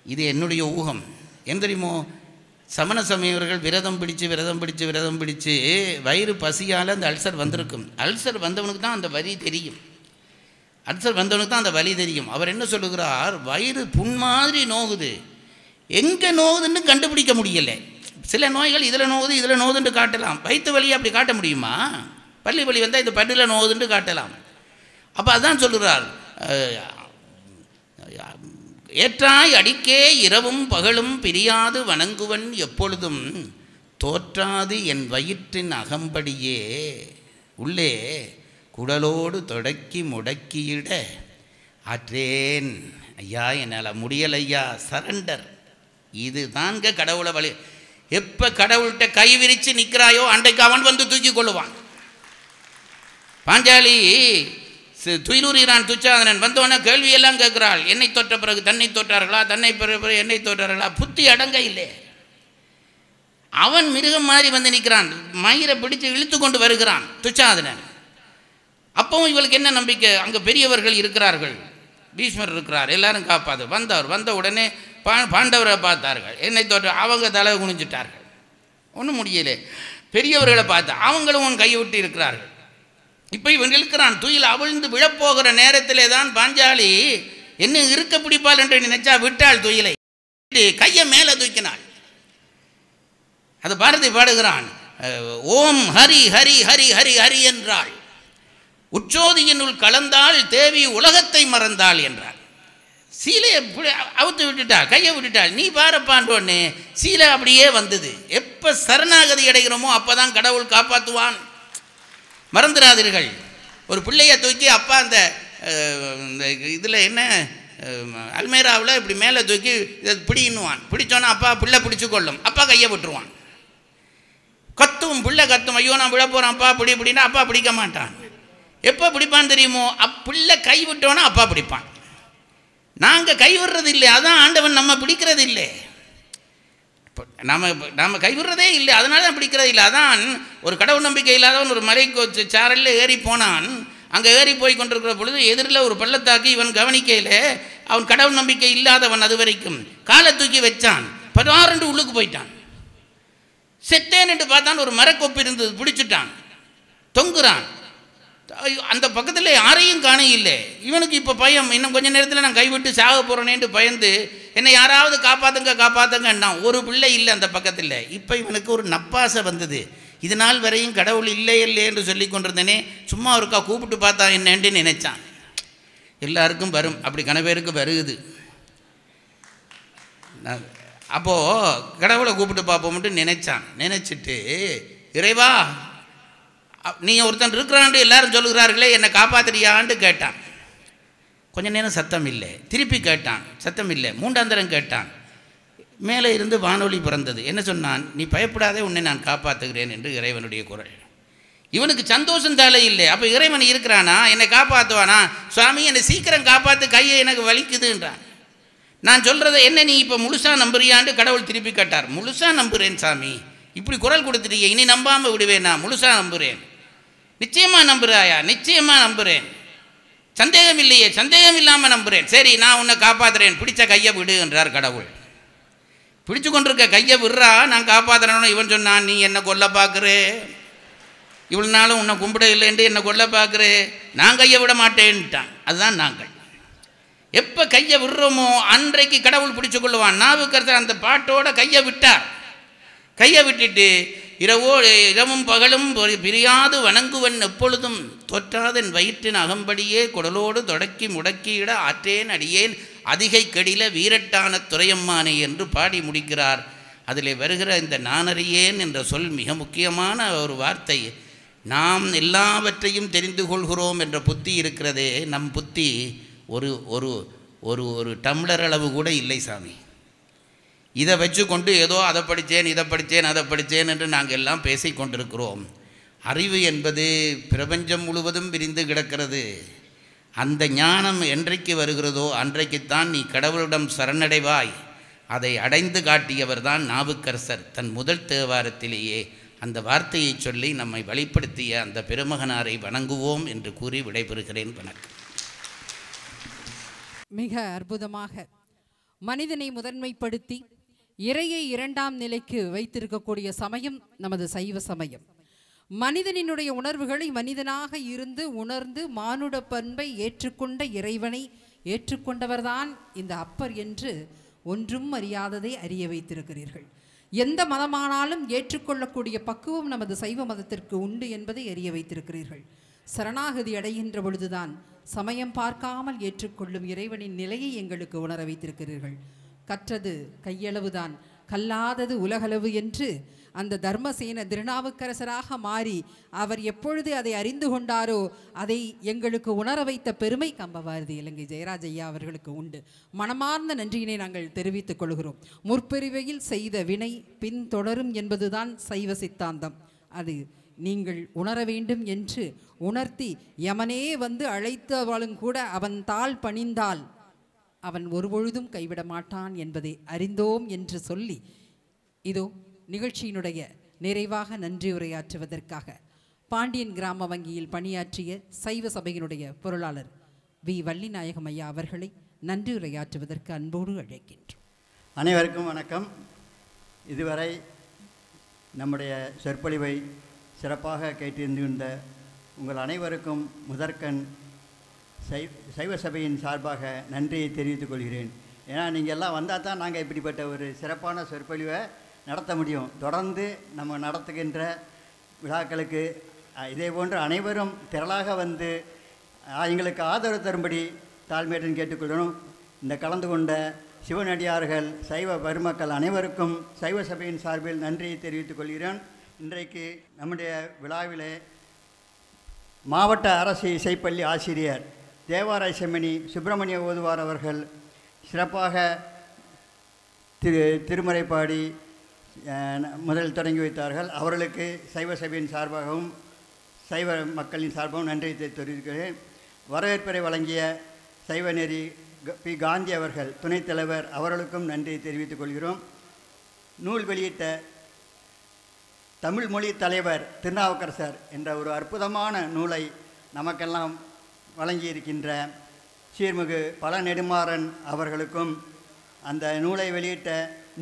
இது என்னுடைய ஊகம். என்ன தெரியுமோ, சமண சமயவர்கள் விரதம் பிடிச்சு வயிறு பசியால் அந்த அல்சர் வந்திருக்கும். அல்சர் வந்தவனுக்கு தான் அந்த வலி தெரியும். அவர் என்ன சொல்லுகிறார், வயிறு புண் மாதிரி நோகுது, எங்கே நோகுதுன்னு கண்டுபிடிக்க முடியலை. சில நோய்கள் இதில் நோகுதுன்னு காட்டலாம், வயிற்று வலியை அப்படி காட்ட முடியுமா? பள்ளி வலி வந்தால் இந்த பல்லில் நோகுதுன்னு காட்டலாம். அப்போ அதான் சொல்லுகிறார், ஏற்றாய் அடிக்கே இரவும் பகலும் பிரியாது வணங்குவன் எப்பொழுதும் தோற்றாது என் வயிற்றின் அகம்படியே உள்ளே குடலோடு தொடக்கி முடக்கியிட ஆற்றேன். ஐயா, என்னால் முடியலையா, சரண்டர். இது தாங்க கடவுளை வழி. எப்போ கடவுள்கிட்ட கை விரித்து நிற்கிறாயோ அன்றைக்கு அவன் வந்து தூக்கி கொள்ளுவான். பாஞ்சாலி துயிலூரிரான் துச்சாதனன் வந்தோடனே கேள்வியெல்லாம் கேட்கிறாள். என்னை தோற்ற பிறகு தன்னை தோற்றார்களா, தன்னை பிறகு என்னை தோற்றார்களா, புத்தி அடங்க இல்லை. அவன் மிருகம் மாதிரி வந்து நிற்கிறான், மயிரை பிடிச்சு இழுத்து கொண்டு வருகிறான் துச்சாதனன். அப்பவும் இவளுக்கு என்ன நம்பிக்கை, அங்கே பெரியவர்கள் இருக்கிறார்கள், பீஷ்மர் இருக்கிறார், எல்லாரும் காப்பாது. வந்த உடனே பாண்டவரை பார்த்தார்கள், என்னை தோற்ற அவங்க தலை குனிஞ்சிட்டார்கள், ஒன்றும் முடியலை. பெரியவர்களை பார்த்து அவங்களும் உன் கையை விட்டு இருக்கிறார்கள். இப்போ இவன் இருக்கிறான், துயில் அவிழ்ந்து விழப்போகிற நேரத்திலே தான் பாஞ்சாலி என்ன இருக்க பிடிப்பாள் என்று நினைச்சா விட்டாள் துயிலை, கையை மேலே தூக்கினாள். அது பாரதி பாடுகிறான், ஓம் ஹரி ஹரி ஹரி ஹரி ஹரி என்றாள், உச்சோதியினுள் கலந்தாள் தேவி உலகத்தை மறந்தாள் என்றாள். சீலையை அவுத்து விட்டுட்டாள், கையை விட்டுட்டாள். நீ பாரப்பான்றோன்னு சீலை அப்படியே வந்தது. எப்போ சரணாகதி அடைகிறோமோ அப்போ தான் கடவுள் காப்பாற்றுவான். மறந்துடாதீர்கள். ஒரு பிள்ளையை தூக்கி அப்பா அந்த இதில் என்ன அல்மேராவில் இப்படி மேலே தூக்கி இதை பிடின்னுவான். பிடிச்சோன்னா அப்பா பிள்ளை பிடிச்சு கொள்ளும், அப்பா கையை விட்டுருவான். கத்தும் பிள்ளை கத்தும், ஐயோ நான் விழ போகிறேன் அப்பா பிடி பிடின்னா அப்பா பிடிக்க மாட்டான். எப்போ பிடிப்பான்னு தெரியுமோ, பிள்ளை கை விட்டோன்னா அப்பா பிடிப்பான். நாங்கள் கை விடுறது இல்லை, அதான் ஆண்டவன் நம்ம பிடிக்கிறது இல்லை. நாம் கைவிடுறதே இல்லை, அதனால தான் பிடிக்கிறது இல்லை. அதான் ஒரு கடவுள் நம்பிக்கை இல்லாதவன் ஒரு மலை சாரலில் ஏறி போனான். அங்கே ஏறி போய் கொண்டிருக்கிற பொழுது எதிரில் ஒரு பள்ளத்தாக்கி இவன் கவனிக்கையில், அவன் கடவுள் நம்பிக்கை இல்லாதவன் அது வரைக்கும் காலை தூக்கி வச்சான், 16 உள்ளுக்கு போயிட்டான். செத்தேன் என்று பார்த்தான், ஒரு மரக்கொப்பு இருந்தது, பிடிச்சிட்டான், தொங்குறான். அந்த பக்கத்தில் யாரையும் காண இல்லை. இவனுக்கு இப்போ பயம், இன்னும் கொஞ்சம் நேரத்தில் நான் கைவிட்டு சாக போகிறேனேன்ட்டு பயந்து என்னை யாராவது காப்பாற்றுங்கன்னா ஒரு பிள்ளை இல்லை அந்த பக்கத்தில். இப்போ இவனுக்கு ஒரு நப்பாசை வந்தது. இது நாள் வரையும் கடவுள் இல்லை என்று சொல்லி கொண்டிருந்தேனே, சும்மா ஒருக்கா கூப்பிட்டு பார்த்தா என்னன்னு நினைச்சான். எல்லாருக்கும் வரும், அப்படி கணவருக்கு வருகுது. அப்போது கடவுளை கூப்பிட்டு பார்ப்போம்ட்டு நினச்சிட்டு, இறைவா நீ ஒருத்தன் இருக்கிறான்ட்டு எல்லாரும் சொல்லுகிறார்களே, என்னை காப்பாற்றுறியான்னு கேட்டான். கொஞ்ச நேரம் சத்தம் இல்லை. திருப்பி கேட்டான், சத்தம் இல்லை. மூன்றாந்தரம் கேட்டான். மேலே இருந்து வானொலி பிறந்தது. என்ன சொன்னான்? நீ பயப்படாதே, உன்னை நான் காப்பாற்றுகிறேன் என்று இறைவனுடைய குரல். இவனுக்கு சந்தோஷம் தாலே இல்லை. அப்போ இறைவன் இருக்கிறானா, என்னை காப்பாற்றுவானா? சுவாமி என்னை சீக்கிரம் காப்பாற்று, கையை எனக்கு வலிக்குதுன்றான். நான் சொல்கிறத என்ன நீ இப்போ முழுசாக நம்புறியான்னு கடவுள் திருப்பி கேட்டார். முழுசாக நம்புகிறேன் சாமி, இப்படி குரல் கொடுத்துட்டீங்க, இனி நம்பாமல் விடுவேன், நான் முழுசாக நம்புகிறேன். நிச்சயமாக நம்புகிறாயா? நிச்சயமாக நம்புகிறேன். சந்தேகம் இல்லையே? சந்தேகம் இல்லாமல் நம்புகிறேன். சரி, நான் உன்னை காப்பாற்றுறேன், பிடிச்ச கையை விடு என்றார் கடவுள். பிடிச்சு கொண்டிருக்க கையை விடுறா, நான் காப்பாற்றுறேன்னு இவன் சொன்னான். நீ என்னை கொல்ல பார்க்குறே, இவ்வளோ நாளும் உன்னை கும்பிட இல்லைன்ட்டு என்னை கொல்ல பார்க்குறே, நான் கையை விட மாட்டேன்ட்டான். அதுதான் நாங்கள். எப்போ கையை விடுறோமோ அன்றைக்கு கடவுள் பிடிச்சு கொள்ளுவான். நாவுக்கரசர் அந்த பாட்டோட கையை விட்டார். கையை விட்டுட்டு இரவும் பகலும் பிரியாது வணங்குவன் எப்பொழுதும் தொற்றாதன் வயிற்றின் அகம்படியே குடலோடு தொடக்கி முடக்கியிட ஆற்றேன் அடியேன் அதிகை கெடில வீரட்டான துறையம்மானே என்று பாடி முடிக்கிறார். அதில் வருகிற இந்த நானறியேன் என்ற சொல் மிக முக்கியமான ஒரு வார்த்தை. நாம் எல்லாவற்றையும் தெரிந்து கொள்கிறோம் என்ற புத்தி இருக்கிறதே, நம் புத்தி ஒரு ஒரு ஒரு ஒரு டம்ளர் அளவு கூட இல்லை சாமி. இதை வச்சு கொண்டு ஏதோ அதை படித்தேன், இதை படித்தேன், அதை படித்தேன் என்று நாங்கள் எல்லாம் பேசி கொண்டிருக்கிறோம். அறிவு என்பது பிரபஞ்சம் முழுவதும் விரிந்து கிடக்கிறது. அந்த ஞானம் என்றைக்கு வருகிறதோ அன்றைக்குத்தான் நீ கடவுளிடம் சரணடைவாய். அதை அடைந்து காட்டியவர் தான் நாவுக்கரசர். தன் முதல் தேவாரத்திலேயே அந்த வார்த்தையை சொல்லி நம்மை வழிப்படுத்திய அந்த பெருமகனாரை வணங்குவோம் என்று கூறி விடைபெறுகிறேன். வணக்கம். மிக அற்புதமாக மனிதனை முதன்மைப்படுத்தி இறையை இரண்டாம் நிலைக்கு வைத்திருக்கக்கூடிய சமயம் நமது சைவ சமயம். மனிதனினுடைய உணர்வுகளை மனிதனாக இருந்து உணர்ந்து மானுட பண்பை ஏற்றுக்கொண்ட இறைவனை ஏற்றுக்கொண்டவர்தான் இந்த அப்பர் என்று ஒன்றும் அறியாததை அறிய வைத்திருக்கிறீர்கள். எந்த மதமானாலும் ஏற்றுக்கொள்ளக்கூடிய பக்குவம் நமது சைவ மதத்திற்கு உண்டு என்பதை அறிய வைத்திருக்கிறீர்கள். சரணாகதி அடைகின்ற பொழுதுதான் சமயம் பார்க்காமல் ஏற்றுக்கொள்ளும் இறைவனின் நிலையை எங்களுக்கு உணர வைத்திருக்கிறீர்கள். கற்றது கையளவுதான், கல்லாதது உலகளவு என்று அந்த தர்மசேன திருநாவுக்கரசராக மாறி அவர் எப்பொழுது அதை அறிந்து கொண்டாரோ அதை எங்களுக்கு உணர வைத்த பெருமை கம்பபாரதி இலங்கை ஜெயராஜ் ஐயா அவர்களுக்கு உண்டு. மனமார்ந்த நன்றியினை நாங்கள் தெரிவித்துக் கொள்கிறோம். முற்பிரிவையில் செய்த வினை பின் தொடரும் என்பதுதான் சைவ சித்தாந்தம். அது நீங்கள் உணர வேண்டும் என்று உணர்த்தி யமனே வந்து அழைத்தவளும் கூட அவன் தாள் பணிந்தால் அவன் ஒருபொழுதும் கைவிட மாட்டான் என்பதை அறிந்தோம் என்று சொல்லி இதோ நிகழ்ச்சியினுடைய நிறைவாக நன்றி உரையாற்றுவதற்காக பாண்டியன் கிராம வங்கியில் பணியாற்றிய சைவ சபையினுடைய பொருளாளர் வி வள்ளிநாயகம் ஐயா அவர்களை நன்றி உரையாற்றுவதற்கு அன்போடு அழைக்கின்றோம். அனைவருக்கும் வணக்கம். இதுவரை நம்முடைய சொற்பொழிவை சிறப்பாக கேட்டிருந்த உங்கள் அனைவருக்கும் முதற்கண் சைவ சபையின் சார்பாக நன்றியை தெரிவித்துக் கொள்கிறேன். ஏன்னா நீங்கள் எல்லாம் வந்தால் தான் நாங்கள் இப்படிப்பட்ட ஒரு சிறப்பான சொற்பொழிவை நடத்த முடியும். தொடர்ந்து நம்ம நடத்துகின்ற விழாக்களுக்கு இதே போன்று அனைவரும் திரளாக வந்து எங்களுக்கு ஆதரவு தரும்படி தாழ்மையுடன் கேட்டுக்கொள்ளணும். இந்த கலந்து கொண்ட சிவனடியார்கள் சைவ பெருமக்கள் அனைவருக்கும் சைவ சபையின் சார்பில் நன்றியை தெரிவித்துக் கொள்கிறேன். இன்றைக்கு நம்முடைய விழாவிலே மாவட்ட அரசு இசைப்பள்ளி ஆசிரியர் தேவாராய செம்மணி சுப்பிரமணிய ஓதுவார் அவர்கள் சிறப்பாக திருமுறைப்பாடி முதல் தொடங்கி வைத்தார்கள். அவர்களுக்கு சைவ சபையின் சார்பாகவும் சைவ மக்களின் சார்பாகவும் நன்றியை தெரிவிக்கிறேன். வரவேற்புரை வழங்கிய சைவநெறி பி காந்தி அவர்கள் துணைத் தலைவர், அவர்களுக்கும் நன்றியை தெரிவித்துக் கொள்கிறோம். நூல் வெளியிட்ட தமிழ் மொழி தலைவர் திருநாவுக்கரசர் என்ற ஒரு அற்புதமான நூலை நமக்கெல்லாம் வழங்கியிருக்கின்ற சீர்மிகு பல நெடுமாறன் அவர்களுக்கும், அந்த நூலை வெளியிட்ட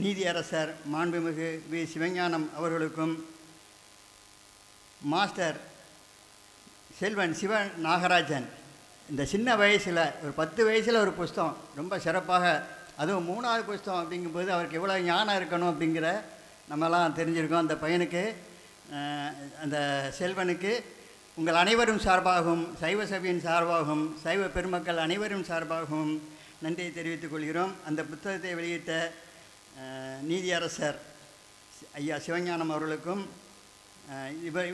நீதியரசர் மாண்புமிகு வி சிவஞானம் அவர்களுக்கும், மாஸ்டர் செல்வன் சிவன் நாகராஜன் இந்த சின்ன வயசில் ஒரு 10 வயசில் ஒரு புஸ்தகம் ரொம்ப சிறப்பாக, அதுவும் 3வது புஸ்தகம் அப்படிங்கும்போது அவருக்கு எவ்வளோ ஞானம் இருக்கணும் அப்படிங்கிற நம்மலாம் தெரிஞ்சிருக்கோம். அந்த பையனுக்கு, அந்த செல்வனுக்கு உங்கள் அனைவரும் சார்பாகவும், சைவ சபையின் சார்பாகவும், சைவ பெருமக்கள் அனைவரும் சார்பாகவும் நன்றியை தெரிவித்துக் கொள்கிறோம். அந்த புத்தகத்தை வெளியிட்ட நீதியரசர் ஐயா சிவஞானம் அவர்களுக்கும்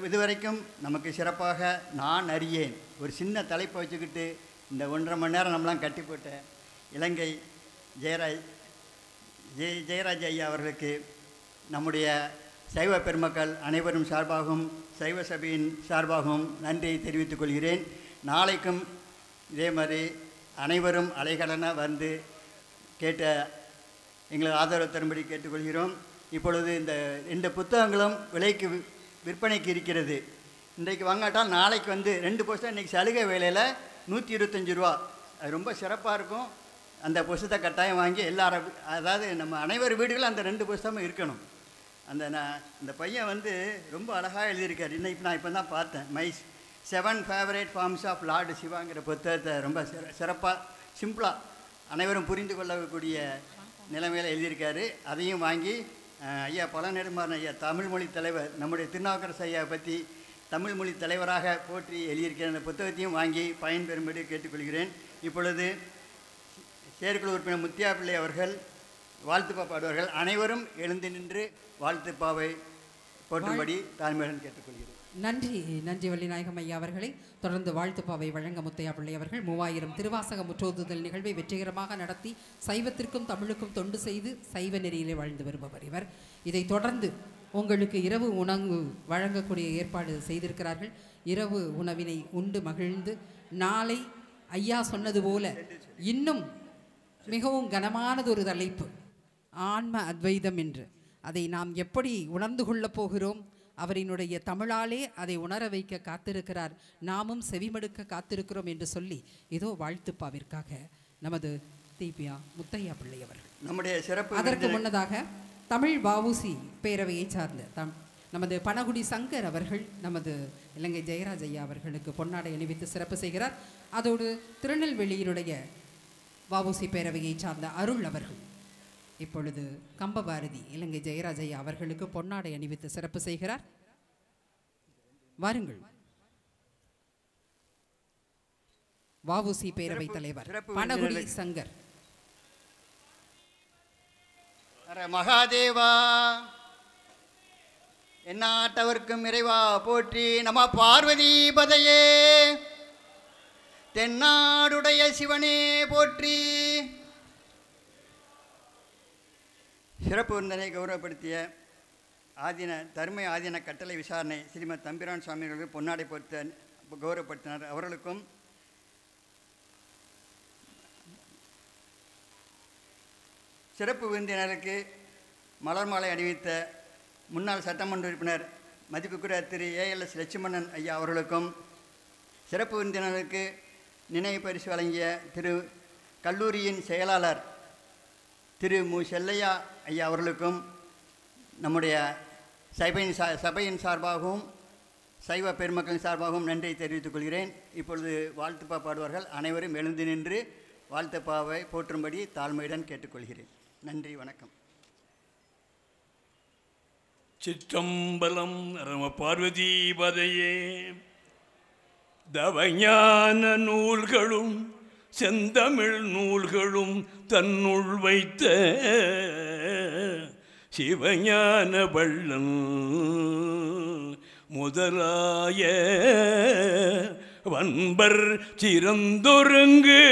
இதுவரைக்கும் நமக்கு சிறப்பாக நான் அறியேன் ஒரு சின்ன தலைப்பை வச்சுக்கிட்டு இந்த 1.5 மணி நேரம் நம்மளாம் கட்டி போட்ட இலங்கை ஜெயராஜ் ஐயா அவர்களுக்கு நம்முடைய சைவ பெருமக்கள் அனைவரும் சார்பாகவும், சைவ சபையின் சார்பாகவும் நன்றியை தெரிவித்துக் கொள்கிறேன். நாளைக்கும் இதே மாதிரி அனைவரும் அலைகடன வந்து கேட்ட எங்களுக்கு ஆதரவு தரும்படி கேட்டுக்கொள்கிறோம். இப்பொழுது இந்த 2 புத்தகங்களும் விலைக்கு விற்பனைக்கு இருக்கிறது. இன்றைக்கு வாங்காட்டால் நாளைக்கு வந்து 2 புத்தகம் இன்றைக்கி சலுகை வேலையில் 125 ரூபா. அது ரொம்ப சிறப்பாக இருக்கும். அந்த புத்தகத்தை கட்டாயம் வாங்கி எல்லாரும், அதாவது நம்ம அனைவர் வீடுகளும் அந்த 2 புத்தகமும் இருக்கணும். அந்த பையன் வந்து ரொம்ப அழகாக எழுதியிருக்கார். இன்னைக்கு நான் இப்போ தான் பார்த்தேன். My 7 favourite forms of lord சிவாங்கிற புத்தகத்தை ரொம்ப சிறப்பாக சிம்பிளாக அனைவரும் புரிந்து கொள்ளக்கூடிய நிலைமையில் எழுதியிருக்காரு. அதையும் வாங்கி ஐயா பழநெடுமாறன் ஐயா தமிழ்மொழி தலைவர், நம்முடைய திருநாவுக்கரசு ஐயா பற்றி தமிழ்மொழி தலைவராக போற்றி எழுதியிருக்கிற அந்த புத்தகத்தையும் வாங்கி பயன்பெறும்படி கேட்டுக்கொள்கிறேன். இப்பொழுது செயற்குழு உறுப்பினர் முத்தியா பிள்ளை அவர்கள் வாழ்த்துப்பா பாடுவார்கள். அனைவரும் எழுந்து நின்று வாழ்த்துப்பாவை போற்றும்படி தாழ்மையுடன் கேட்டுக்கொள்கிறேன். நன்றி வள்ளிநாயகம் ஐயா அவர்களை. தொடர்ந்து வாழ்த்துப்பாவை வழங்க முத்தையா பிள்ளை அவர்கள் 3000 திருவாசக முற்றோதுதல் நிகழ்வை வெற்றிகரமாக நடத்தி சைவத்திற்கும் தமிழுக்கும் தொண்டு செய்து சைவ நெறியிலே வாழ்ந்து வருபவர் இவர். இதை தொடர்ந்து உங்களுக்கு இரவு உணவு வழங்கக்கூடிய ஏற்பாடு செய்திருக்கிறார்கள். இரவு உணவினை உண்டு மகிழ்ந்து நாளை ஐயா சொன்னது போல இன்னும் மிகவும் கனமானது ஒரு தலைப்பு, ஆன்ம அத்வைதம் என்று. அதை நாம் எப்படி உணர்ந்து கொள்ளப் போகிறோம்? அவரினுடைய தமிழாலே அதை உணர வைக்க காத்திருக்கிறார், நாமும் செவிமடுக்க காத்திருக்கிறோம் என்று சொல்லி இதோ வாழ்த்துப்பாவிற்காக நமது தீபியா முத்தையா பிள்ளை அவர்கள் நம்முடைய சிறப்பு. அதற்கு முன்னதாக தமிழ் வஉசி பேரவையை சார்ந்த நமது பனகுடி சங்கர் அவர்கள் நமது இலங்கை ஜெயராஜ் ஐயா அவர்களுக்கு பொன்னாடை அணிவித்து சிறப்பு செய்கிறார். அதோடு திருநெல்வேலியினுடைய வஉசி பேரவையை சார்ந்த அருள் அவர்கள் இப்பொழுது கம்பபாரதி இலங்கை ஜெயராஜ் ஐயா அவர்களுக்கு பொன்னாடை அணிவித்து சிறப்பு செய்கிறார். வாருங்கள். வஉசி பேரவை தலைவர் பனகுடி சங்கர். மகாதேவா எந்நாட்டவர்க்கும் இறைவா போற்றி. நம பார்வதி பதையே தென்னாடுடைய சிவனே போற்றி. சிறப்பு விருந்தினை கௌரவப்படுத்திய தருமை ஆதீன கட்டளை விசாரணை ஸ்ரீமத் தம்பிரான் சுவாமி அவர்கள் பொன்னாடை பொறுத்த கௌரவப்படுத்தினார். அவர்களுக்கும் சிறப்பு விருந்தினருக்கு மலர் மாலை அணிவித்த முன்னாள் சட்டமன்ற உறுப்பினர் மதிப்புக்குரிய திரு ALS லட்சுமணன் ஐயா அவர்களுக்கும், சிறப்பு விருந்தினருக்கு நினைவு பரிசு வழங்கிய திரு கல்லூரியின் செயலாளர் திரு மு செல்லையா ஐயா அவர்களுக்கும் நம்முடைய சபையின் சார்பாகவும் சைவ பெருமக்களின் சார்பாகவும் நன்றியை தெரிவித்துக் கொள்கிறேன். இப்பொழுது வாழ்த்துப்பா பாடுவார்கள். அனைவரும் எழுந்து நின்று வாழ்த்துப்பாவை போற்றும்படி தாழ்மையுடன் கேட்டுக்கொள்கிறேன். நன்றி, வணக்கம். சிற்றம்பலம் நம பார்வதி பதையே. தவஞான நூல்களும் செந்தமிழ் நூல்களும் தன்னுள் வைத்த சிவஞான வள்ளல் முதலாய வன்பர் சிறந்தொருங்கு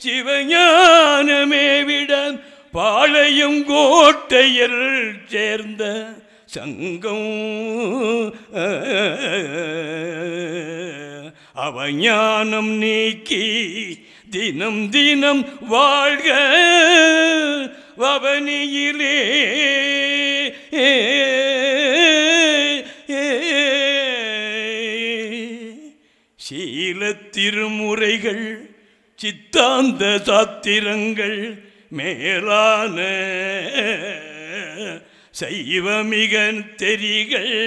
சிவஞானமேவிட பாளையம் கோட்டையில் சேர்ந்த சங்கம் அவஞானம் நீக்கி தினம் தினம் வாழ்க வவனியிலே. சீல திருமுறைகள் சித்தாந்த சாத்திரங்கள் மேலான சைவமிக தெரிகள்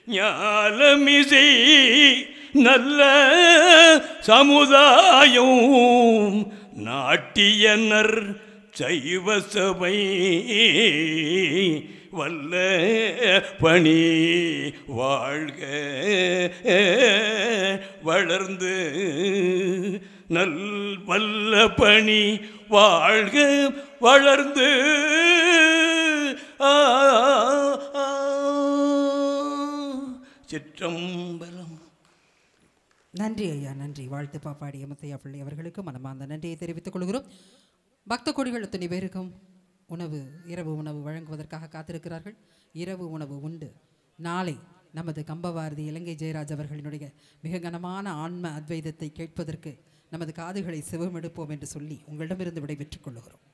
ஞாலமிசை நல்ல சமுதாயம் நாட்டியனர் சைவ சபை வல்ல பணி வாழ்க வளர்ந்து நல் வல்ல பணி வாழ்க வளர்ந்து சிற்றம்பலம். நன்றி ஐயா, நன்றி. வாழ்த்து பாப்பாடிய முத்தையா பிள்ளை அவர்களுக்கு மனமார்ந்த நன்றியை தெரிவித்துக் கொள்கிறோம். பக்த கோடிகள் அத்தனை பேருக்கும் இரவு உணவு வழங்குவதற்காக காத்திருக்கிறார்கள். இரவு உணவு உண்டு. நாளை நமது கம்பபாரதி இலங்கை ஜெயராஜ் அவர்களினுடைய மிக கனமான ஆன்ம அத்வைதத்தை கேட்பதற்கு நமது காதுகளை செவமெடுப்போம் என்று சொல்லி உங்களிடமிருந்து விடைபெற்றுக் கொள்கிறோம்.